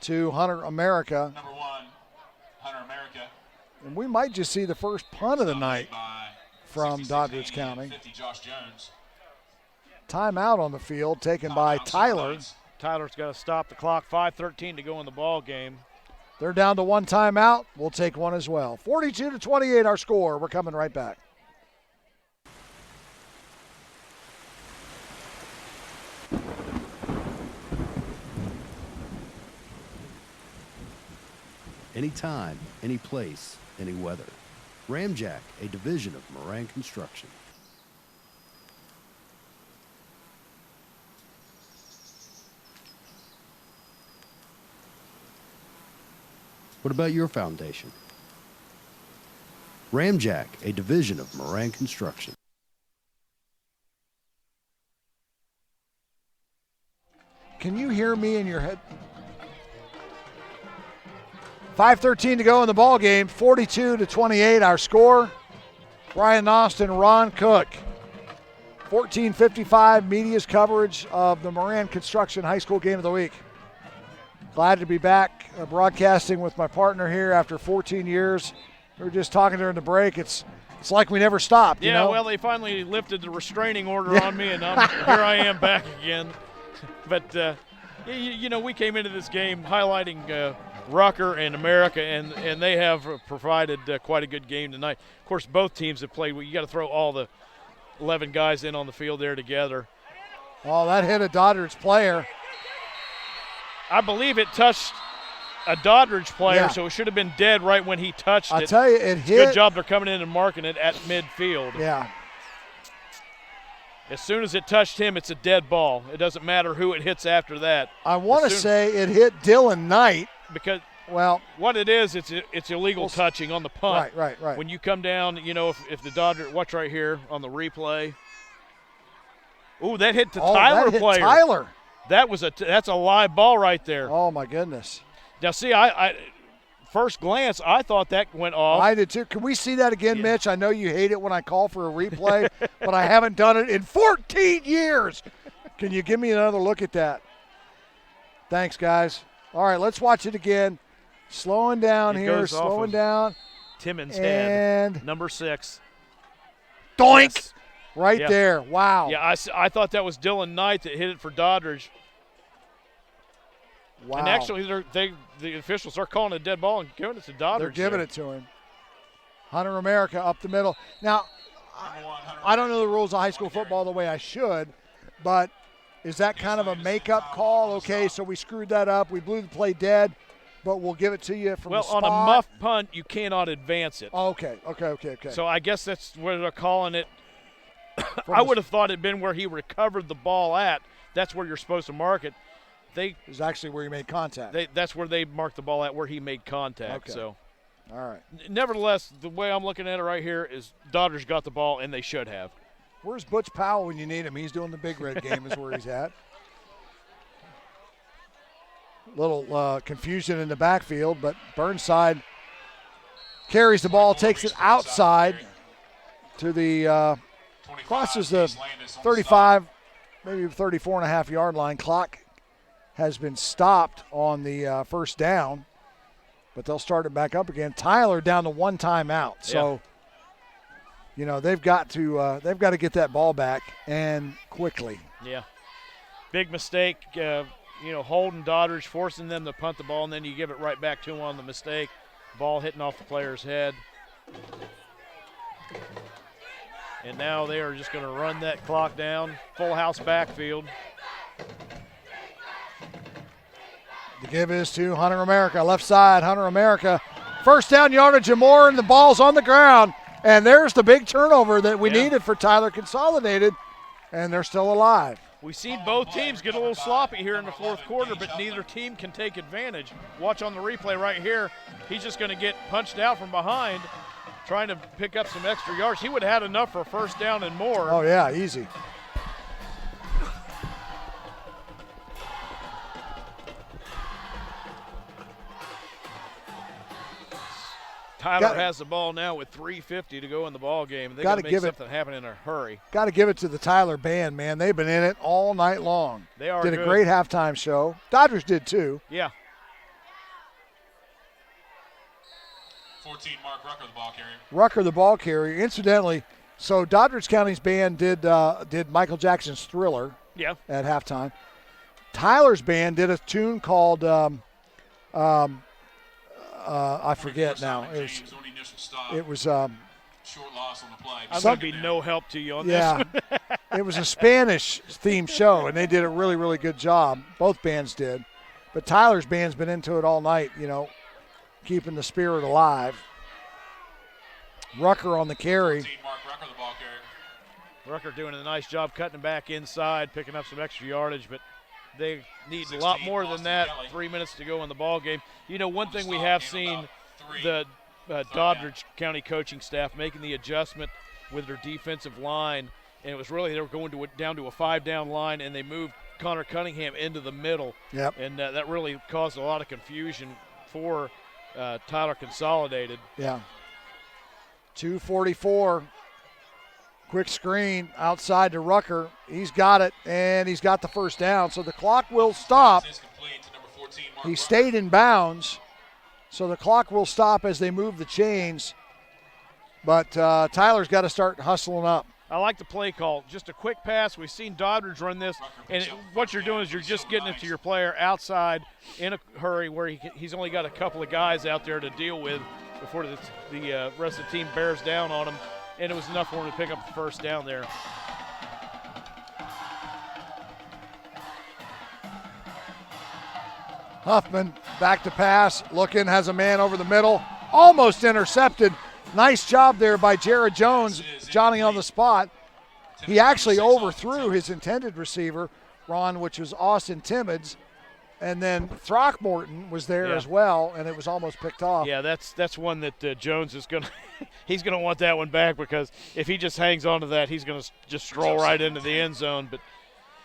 [SPEAKER 1] to Hunter America.
[SPEAKER 3] Number 1, Hunter America.
[SPEAKER 1] And we might just see the first punt of the night from Doddridge County.
[SPEAKER 3] 50, Josh Jones.
[SPEAKER 1] Timeout on the field taken by Tyler.
[SPEAKER 2] Tyler's got to stop the clock. 5:13 to go in the ball game.
[SPEAKER 1] They're down to 1 timeout. We'll take one as well. 42-28 our score. We're coming right back.
[SPEAKER 9] Anytime, any place, any weather. Ramjack, a division of Moran Construction. What about your foundation? Ramjack, a division of Moran Construction.
[SPEAKER 1] Can you hear me in your head? 5:13 to go in the ball game. 42-28 our score. Brian Austin, Ron Cook. 14:55 media's coverage of the Moran Construction High School Game of the Week. Glad to be back broadcasting with my partner here after 14 years. We were just talking during the break. It's like we never stopped.
[SPEAKER 2] Yeah,
[SPEAKER 1] you know?
[SPEAKER 2] Well, they finally lifted the restraining order on me, and here I am back again. But, we came into this game highlighting Rucker and America, and they have provided quite a good game tonight. Of course, both teams have played. You got to throw all the 11 guys in on the field there together.
[SPEAKER 1] Oh, that hit a Doddridge player.
[SPEAKER 2] I believe it touched a Doddridge player, so it should have been dead right when he touched it.
[SPEAKER 1] I tell you, it hit.
[SPEAKER 2] Good job they're coming in and marking it at midfield.
[SPEAKER 1] Yeah.
[SPEAKER 2] As soon as it touched him, it's a dead ball. It doesn't matter who it hits after that.
[SPEAKER 1] I want to say it hit Dylan Knight.
[SPEAKER 2] Because
[SPEAKER 1] what
[SPEAKER 2] it is, it's illegal touching on the punt.
[SPEAKER 1] Right.
[SPEAKER 2] When you come down, if the Dodgers, watch right here on the replay. Ooh, that hit the Tyler player.
[SPEAKER 1] Tyler.
[SPEAKER 2] That's a live ball right there.
[SPEAKER 1] Oh my goodness.
[SPEAKER 2] Now see, I first glance, I thought that went off.
[SPEAKER 1] I did too. Can we see that again, Mitch? I know you hate it when I call for a replay, but I haven't done it in 14 years. Can you give me another look at that? Thanks, guys. All right, let's watch it again. Slowing down here, slowing down.
[SPEAKER 2] Timmons' head, number 6.
[SPEAKER 1] Doink! Yes. Right there. Wow.
[SPEAKER 2] Yeah, I thought that was Dylan Knight that hit it for Doddridge.
[SPEAKER 1] Wow.
[SPEAKER 2] And actually, the officials are calling it a dead ball and giving it to Doddridge.
[SPEAKER 1] They're giving it to him. Hunter America up the middle. Now, I don't know the rules of high school football the way I should, but is that kind of a make-up call? Okay, so we screwed that up. We blew the play dead, but we'll give it to you from the spot.
[SPEAKER 2] Well, on a muff punt, you cannot advance it.
[SPEAKER 1] Oh, okay.
[SPEAKER 2] So I guess that's where they're calling it. I would have thought it'd been where he recovered the ball at. That's where you're supposed to mark it.
[SPEAKER 1] Is actually where he made contact.
[SPEAKER 2] That's where they marked the ball at, where he made contact.
[SPEAKER 1] Okay.
[SPEAKER 2] So,
[SPEAKER 1] all right.
[SPEAKER 2] Nevertheless, the way I'm looking at it right here is Doddridge got the ball, and they should have.
[SPEAKER 1] Where's Butch Powell when you need him? He's doing the Big Red game is where he's at. Little confusion in the backfield, but Burnside carries the ball, takes it outside to the crosses the 35, maybe 34.5-yard line. Clock has been stopped on the first down. but they'll start it back up again. Tyler down to 1 timeout. So, they've got to get that ball back and quickly.
[SPEAKER 2] Yeah. Big mistake, holding Doddridge, forcing them to punt the ball, and then you give it right back to them on the mistake. Ball hitting off the player's head. And now they are just going to run that clock down. Full house backfield.
[SPEAKER 1] The give is to Hunter America. Left side, Hunter America. First down yardage and more, and the ball's on the ground. And there's the big turnover that we needed for Tyler Consolidated, and they're still alive.
[SPEAKER 2] We've seen both teams get a little sloppy here in the fourth quarter, but neither team can take advantage. Watch on the replay right here. He's just going to get punched out from behind, trying to pick up some extra yards. He would have had enough for a first down and more.
[SPEAKER 1] Oh, yeah, easy.
[SPEAKER 2] Tyler has the ball now with 3:50 to go in the ball game. They got to make something happen in a hurry.
[SPEAKER 1] Got to give it to the Tyler band, man. They've been in it all night long.
[SPEAKER 2] They are
[SPEAKER 1] did
[SPEAKER 2] good.
[SPEAKER 1] A great halftime show. Doddridge did too.
[SPEAKER 2] Yeah.
[SPEAKER 3] 14, Mark Rucker, the ball carrier.
[SPEAKER 1] Rucker, the ball carrier. Incidentally, so Doddridge County's band did Michael Jackson's Thriller.
[SPEAKER 2] Yeah.
[SPEAKER 1] At halftime. Tyler's band did a tune called I forget now. It was
[SPEAKER 3] short loss on the play.
[SPEAKER 2] I'm going to be no help to you on this one.
[SPEAKER 1] It was a Spanish themed show, and they did a really, really good job. Both bands did. But Tyler's band's been into it all night, keeping the spirit alive. Rucker on the carry.
[SPEAKER 3] 14, Mark Rucker, the ball carrier.
[SPEAKER 2] Rucker doing a nice job cutting back inside, picking up some extra yardage, but they need a lot more than that. 3 minutes to go in the ball game. One thing we have seen the Doddridge County coaching staff making the adjustment with their defensive line, and it was really they were going down to a 5-down line, and they moved Connor Cunningham into the middle.
[SPEAKER 1] Yep.
[SPEAKER 2] And that really caused a lot of confusion for Tyler Consolidated.
[SPEAKER 1] Yeah. 2:44. Quick screen outside to Rucker. He's got it, and he's got the first down. So the clock will stop. He stayed in bounds, so the clock will stop as they move the chains. But Tyler's got to start hustling up.
[SPEAKER 2] I like the play call. Just a quick pass. We've seen Doddridge run this, and what you're doing is you're just getting it to your player outside in a hurry where he's only got a couple of guys out there to deal with before the rest of the team bears down on him. And it was enough for him to pick up the first down there.
[SPEAKER 1] Huffman back to pass, looking, has a man over the middle, almost intercepted. Nice job there by Jared Jones, Johnny on the spot. He actually overthrew his intended receiver, Ron, which was Austin Timmons. And then Throckmorton was there as well, and it was almost picked off.
[SPEAKER 2] Yeah, that's one that Jones is going to – he's going to want that one back, because if he just hangs on to that, he's going to just stroll right into the end zone. But,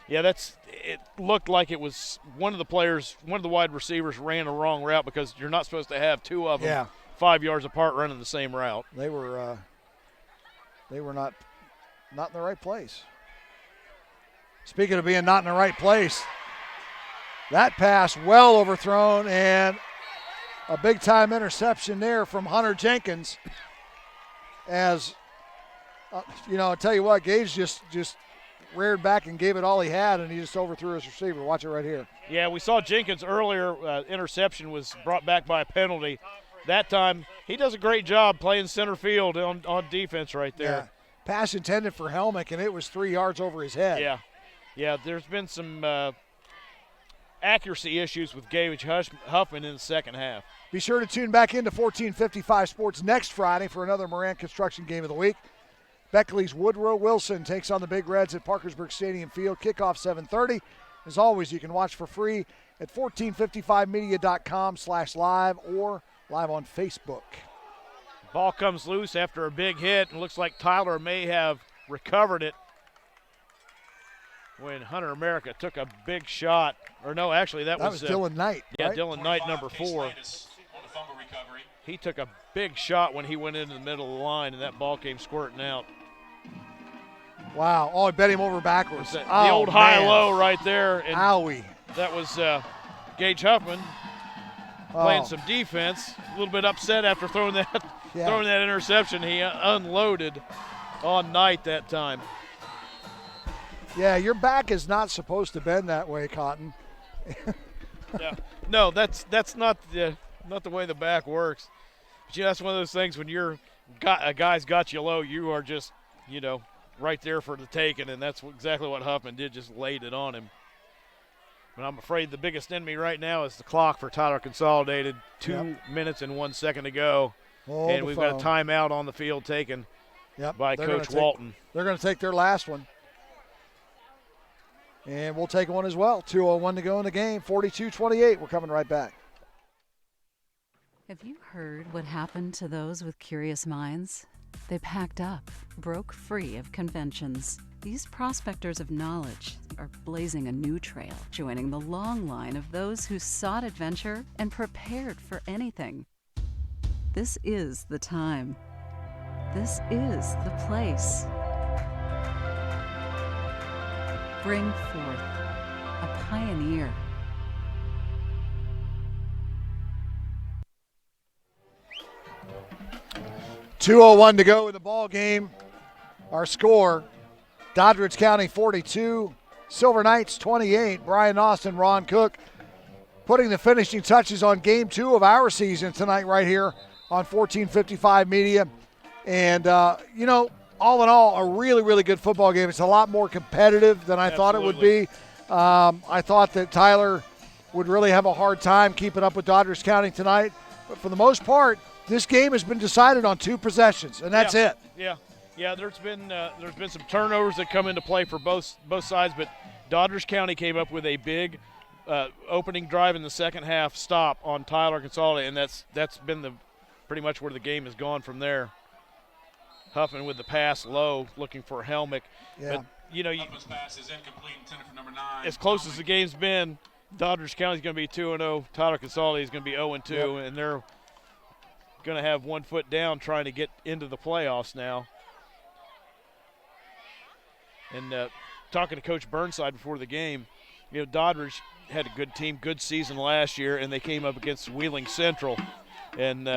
[SPEAKER 2] yeah, it looked like it was one of the wide receivers ran a wrong route, because you're not supposed to have two of them 5 yards apart running the same route.
[SPEAKER 1] They were not in the right place. Speaking of being not in the right place, that pass well overthrown, and a big-time interception there from Hunter Jenkins. As, I'll tell you what, Gage just reared back and gave it all he had, and he just overthrew his receiver. Watch it right here.
[SPEAKER 2] Yeah, we saw Jenkins earlier. Interception was brought back by a penalty. That time, he does a great job playing center field on defense right there.
[SPEAKER 1] Yeah. Pass intended for Helmick, and it was 3 yards over his head.
[SPEAKER 2] Yeah, there's been some accuracy issues with Gage Huffman in the second half.
[SPEAKER 1] Be sure to tune back into 1455 Sports next Friday for another Moran Construction Game of the Week. Beckley's Woodrow Wilson takes on the Big Reds at Parkersburg Stadium Field. Kickoff 7:30. As always, you can watch for free at 1455media.com/live or live on Facebook.
[SPEAKER 2] Ball comes loose after a big hit, and looks like Tyler may have recovered it when Hunter America took a big shot. Or no, actually that was
[SPEAKER 1] Dylan Knight.
[SPEAKER 2] Yeah,
[SPEAKER 1] right?
[SPEAKER 2] Dylan Knight, number 4. He took a big shot when he went into the middle of the line, and that ball came squirting out.
[SPEAKER 1] Wow. Oh, I bet him over backwards.
[SPEAKER 2] The old high-low right there. And
[SPEAKER 1] owie.
[SPEAKER 2] That was Gage Huffman. playing some defense. A little bit upset after throwing that interception. He unloaded on Knight that time.
[SPEAKER 1] Yeah, your back is not supposed to bend that way, Cotton.
[SPEAKER 2] Yeah. No, that's not the way the back works. But, that's one of those things when a guy's got you low, you are just, right there for the taking, and that's exactly what Huffman did, just laid it on him. But I'm afraid the biggest enemy right now is the clock for Tyler Consolidated. 2 minutes and 1 second to go. And we've got a timeout on the field taken by Coach Walton.
[SPEAKER 1] They're going to take their last one. And we'll take one as well. 2:01 to go in the game, 42-28. We're coming right back.
[SPEAKER 10] Have you heard what happened to those with curious minds? They packed up, broke free of conventions. These prospectors of knowledge are blazing a new trail, joining the long line of those who sought adventure and prepared for anything. This is the time. This is the place. Bring forth a pioneer.
[SPEAKER 1] .201 to go in the ball game. Our score, Doddridge County 42, Silver Knights 28. Brian Austin, Ron Cook putting the finishing touches on game 2 of our season tonight right here on 1455 Media. And, all in all, a really, really good football game. It's a lot more competitive than I thought it would be. I thought that Tyler would really have a hard time keeping up with Doddridge County tonight. But for the most part, this game has been decided on 2 possessions, and that's it.
[SPEAKER 2] Yeah. There's been some turnovers that come into play for both sides, but Doddridge County came up with a big opening drive in the second half stop on Tyler Consolidated, and that's been pretty much where the game has gone from there. Huffman with the pass low, looking for Helmick.
[SPEAKER 1] Yeah.
[SPEAKER 2] But,
[SPEAKER 3] Huffman's pass is incomplete, intended for number 9.
[SPEAKER 2] as close as the game's been, Doddridge County's going to be 2-0. Tyler Consolidated is going to be 0-2, and they're going to have 1 foot down trying to get into the playoffs now. And talking to Coach Burnside before the game, Doddridge had a good team, good season last year, and they came up against Wheeling Central. And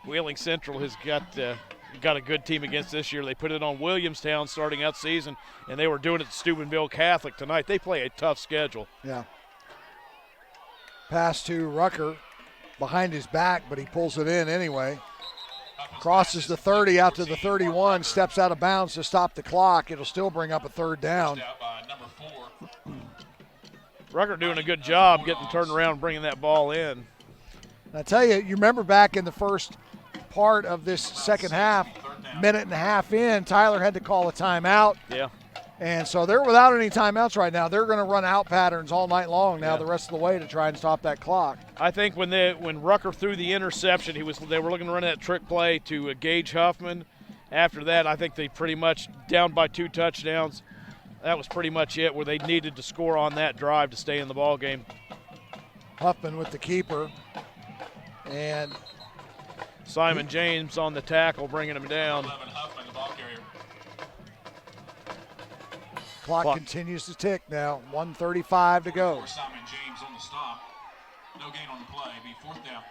[SPEAKER 2] Wheeling Central has got a good team against this year. They put it on Williamstown starting out season, and they were doing it at Steubenville Catholic tonight. They play a tough schedule.
[SPEAKER 1] Yeah. Pass to Rucker behind his back, but he pulls it in anyway. Crosses the 30 out to the 31, steps out of bounds to stop the clock. It'll still bring up a 3rd down.
[SPEAKER 2] Rucker doing a good job getting turned around and bringing that ball in.
[SPEAKER 1] I tell you, you remember back in the first part of this second half, minute and a half in, Tyler had to call a timeout.
[SPEAKER 2] Yeah.
[SPEAKER 1] And so they're without any timeouts right now. They're going to run out patterns all night long now the rest of the way to try and stop that clock.
[SPEAKER 2] I think when Rucker threw the interception, they were looking to run that trick play to Gage Huffman. After that, I think they pretty much down by 2 touchdowns. That was pretty much it, where they needed to score on that drive to stay in the ball game.
[SPEAKER 1] Huffman with the keeper. And
[SPEAKER 2] Simon James on the tackle, bringing him down.
[SPEAKER 1] Clock continues to tick now. 1:35 to go.
[SPEAKER 3] Simon James on the stop. No gain on the play. Be 4th down.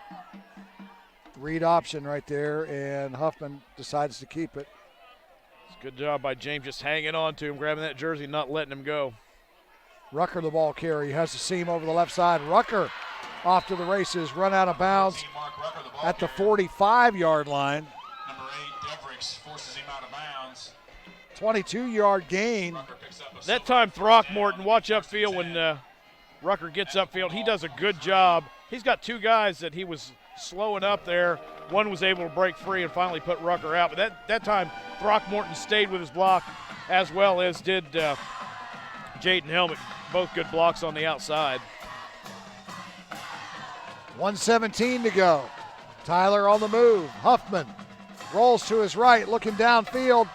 [SPEAKER 1] Read option right there, and Huffman decides to keep it.
[SPEAKER 2] It's a good job by James just hanging on to him, grabbing that jersey, not letting him go.
[SPEAKER 1] Rucker the ball carry. Has the seam over the left side. Rucker off to the races, run out of bounds at the 45-yard line.
[SPEAKER 3] Number 8, Devricks, forces him out of bounds.
[SPEAKER 1] 22-yard gain.
[SPEAKER 2] That time Throckmorton, watch upfield when Rucker gets upfield. He does a good job. He's got 2 guys that he was slowing up there. One was able to break free and finally put Rucker out. But that time Throckmorton stayed with his block, as well as did Jaden Helmick. Both good blocks on the outside.
[SPEAKER 1] 1:17 to go. Tyler on the move. Huffman rolls to his right, looking downfield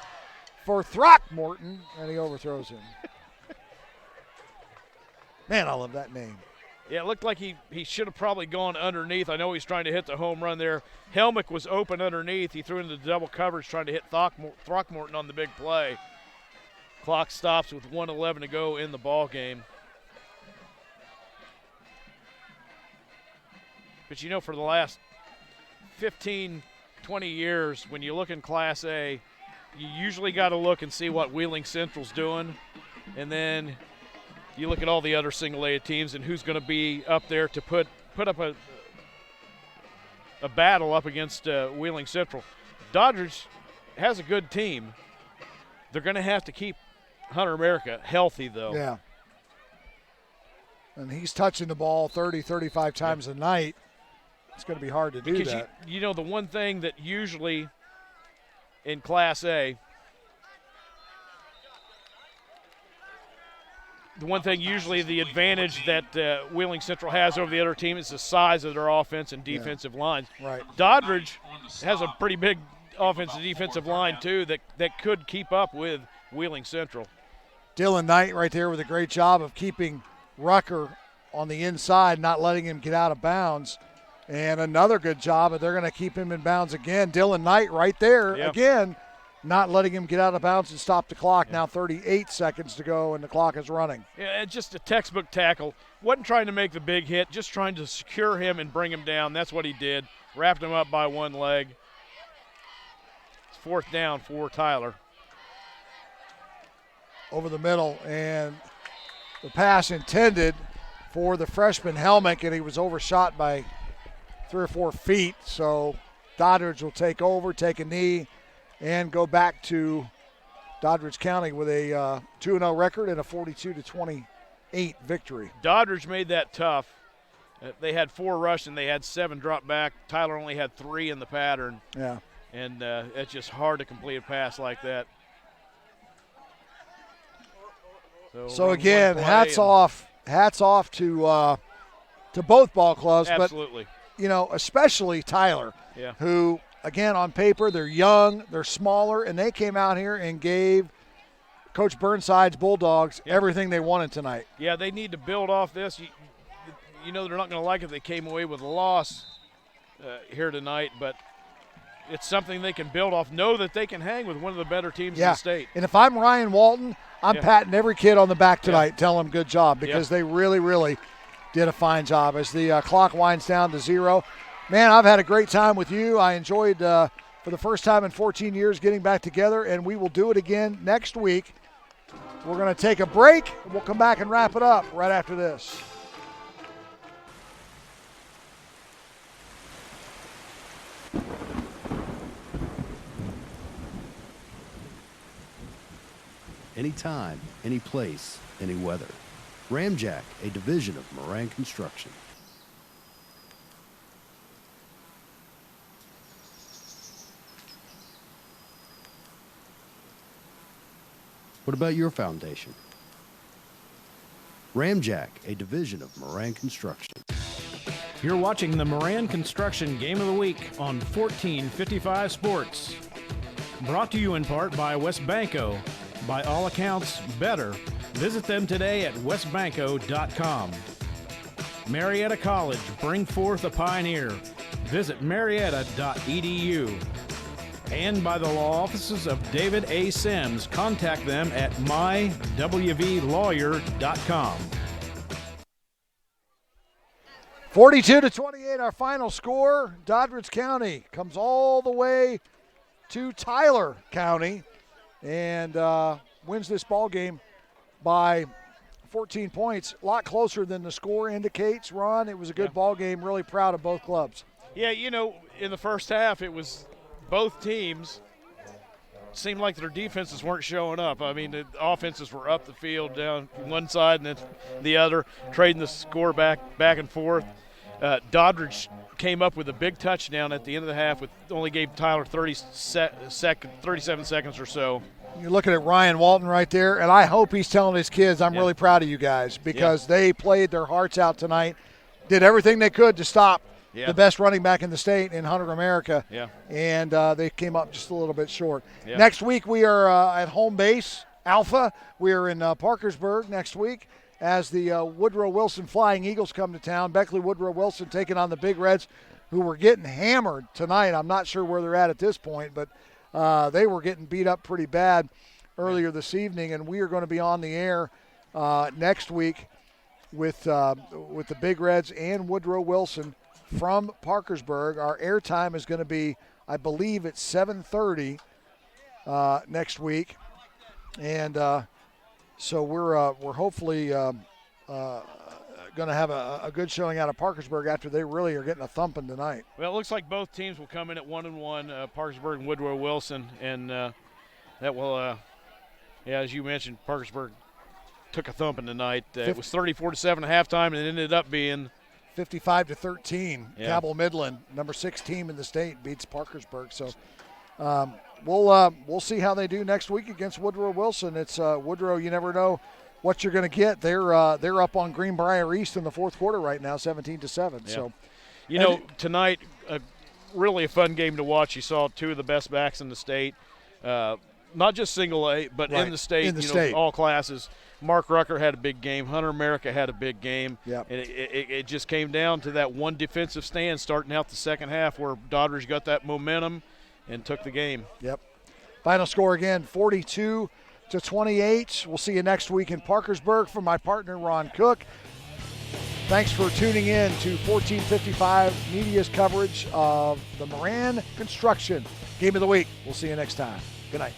[SPEAKER 1] for Throckmorton, and he overthrows him. Man, I love that name.
[SPEAKER 2] Yeah, it looked like he should have probably gone underneath. I know he's trying to hit the home run there. Helmick was open underneath. He threw into the double coverage trying to hit Throckmorton on the big play. Clock stops with 1:11 to go in the ball game. But, you know, for the last 15, 20 years, when you look in Class A, you usually got to look and see what Wheeling Central's doing, and then you look at all the other single-A teams and who's going to be up there to put up a battle up against Wheeling Central. Doddridge has a good team. They're going to have to keep Hunter America healthy, though.
[SPEAKER 1] Yeah. And he's touching the ball 30, 35 times a night. It's going to be hard to do
[SPEAKER 2] because
[SPEAKER 1] that.
[SPEAKER 2] You know, the one thing that usually in Class A, the advantage that Wheeling Central has over the other team is the size of their offense and defensive lines.
[SPEAKER 1] Right.
[SPEAKER 2] Doddridge has a pretty big offensive defensive line, too, that could keep up with Wheeling Central.
[SPEAKER 1] Dylan Knight right there with a great job of keeping Rucker on the inside, not letting him get out of bounds. And another good job, but they're going to keep him in bounds again. Dylan Knight right there again, not letting him get out of bounds and stop the clock. Now 38 seconds to go, and the clock is running.
[SPEAKER 2] Yeah, just a textbook tackle. Wasn't trying to make the big hit, just trying to secure him and bring him down. That's what he did. Wrapped him up by one leg. It's 4th down for Tyler.
[SPEAKER 1] Over the middle, and the pass intended for the freshman Helmick, and he was overshot by 3 or 4 feet. So Doddridge will take over, take a knee, and go back to Doddridge County with a 2-0 record and a 42-28 victory.
[SPEAKER 2] Doddridge made that tough. They had 4 rush and they had 7 drop back. Tyler only had 3 in the pattern.
[SPEAKER 1] Yeah.
[SPEAKER 2] And it's just hard to complete a pass like that.
[SPEAKER 1] So again, hats off to both ball clubs.
[SPEAKER 2] Absolutely.
[SPEAKER 1] But, you know, especially Tyler, who, again, on paper, they're young, they're smaller, and they came out here and gave Coach Burnside's Bulldogs everything they wanted tonight.
[SPEAKER 2] Yeah, they need to build off this. You know they're not going to like it if they came away with a loss here tonight, but it's something they can build off. Know that they can hang with one of the better teams in the state.
[SPEAKER 1] And if I'm Ryan Walton, I'm patting every kid on the back tonight, telling them good job, because they really, really did a fine job. As the clock winds down to 0. Man, I've had a great time with you. I enjoyed, for the first time in 14 years, getting back together, and we will do it again next week. We're going to take a break. We'll come back and wrap it up right after this.
[SPEAKER 9] Anytime, any place, any weather. Ramjack, a division of Moran Construction. What about your foundation? Ramjack, a division of Moran Construction.
[SPEAKER 8] You're watching the Moran Construction Game of the Week on 1455 Sports. Brought to you in part by Westbanco. By all accounts, better. Visit them today at westbanco.com. Marietta College, bring forth a pioneer. Visit marietta.edu. And by the law offices of David A. Sims. Contact them at mywvlawyer.com.
[SPEAKER 1] 42-28, our final score. Doddridge County comes all the way to Tyler County and wins this ball game by 14 points. A lot closer than the score indicates, Ron. It was a good ball game. Really proud of both clubs.
[SPEAKER 2] Yeah, you know, in the first half, it was both teams seemed like their defenses weren't showing up. I mean, the offenses were up the field, down one side and then the other, trading the score back and forth. Doddridge came up with a big touchdown at the end of the half, with only gave Tyler 37 seconds or so.
[SPEAKER 1] You're looking at Ryan Walton right there, and I hope he's telling his kids, I'm really proud of you guys, because they played their hearts out tonight, did everything they could to stop the best running back in the state in Hunter America, and they came up just a little bit short. Next week we are at home base, Alpha. We are in Parkersburg next week as the Woodrow Wilson Flying Eagles come to town. Beckley Woodrow Wilson taking on the Big Reds, who were getting hammered tonight. I'm not sure where they're at this point, but they were getting beat up pretty bad earlier this evening, and we are going to be on the air next week with the Big Reds and Woodrow Wilson from Parkersburg. Our airtime is going to be, I believe, at 7:30 next week, and so we're hopefully going to have a good showing out of Parkersburg after they really are getting a thumping tonight.
[SPEAKER 2] Well, it looks like both teams will come in at 1-1, Parkersburg and Woodrow Wilson, and that will, as you mentioned, Parkersburg took a thumping tonight. It was 34-7 at halftime, and it ended up being
[SPEAKER 1] 55-13.
[SPEAKER 2] Yeah.
[SPEAKER 1] Cabell Midland, number 6 team in the state, beats Parkersburg. So we'll see how they do next week against Woodrow Wilson. It's Woodrow. You never know what you're going to get. They're up on Greenbrier East in the fourth quarter right now, 17-7.
[SPEAKER 2] Yeah.
[SPEAKER 1] So,
[SPEAKER 2] tonight, really a fun game to watch. You saw two of the best backs in the state, not just single A, but
[SPEAKER 1] Right,
[SPEAKER 2] in the state.
[SPEAKER 1] in the state.
[SPEAKER 2] All classes. Mark Rucker had a big game. Hunter America had a big game.
[SPEAKER 1] Yep.
[SPEAKER 2] And it just came down to that one defensive stand starting out the second half where Doddridge got that momentum and took the game.
[SPEAKER 1] Yep. Final score again, 42-28. We'll see you next week in Parkersburg. For my partner, Ron Cook, thanks for tuning in to 1455 Media's coverage of the Moran Construction Game of the Week. We'll see you next time. Good night.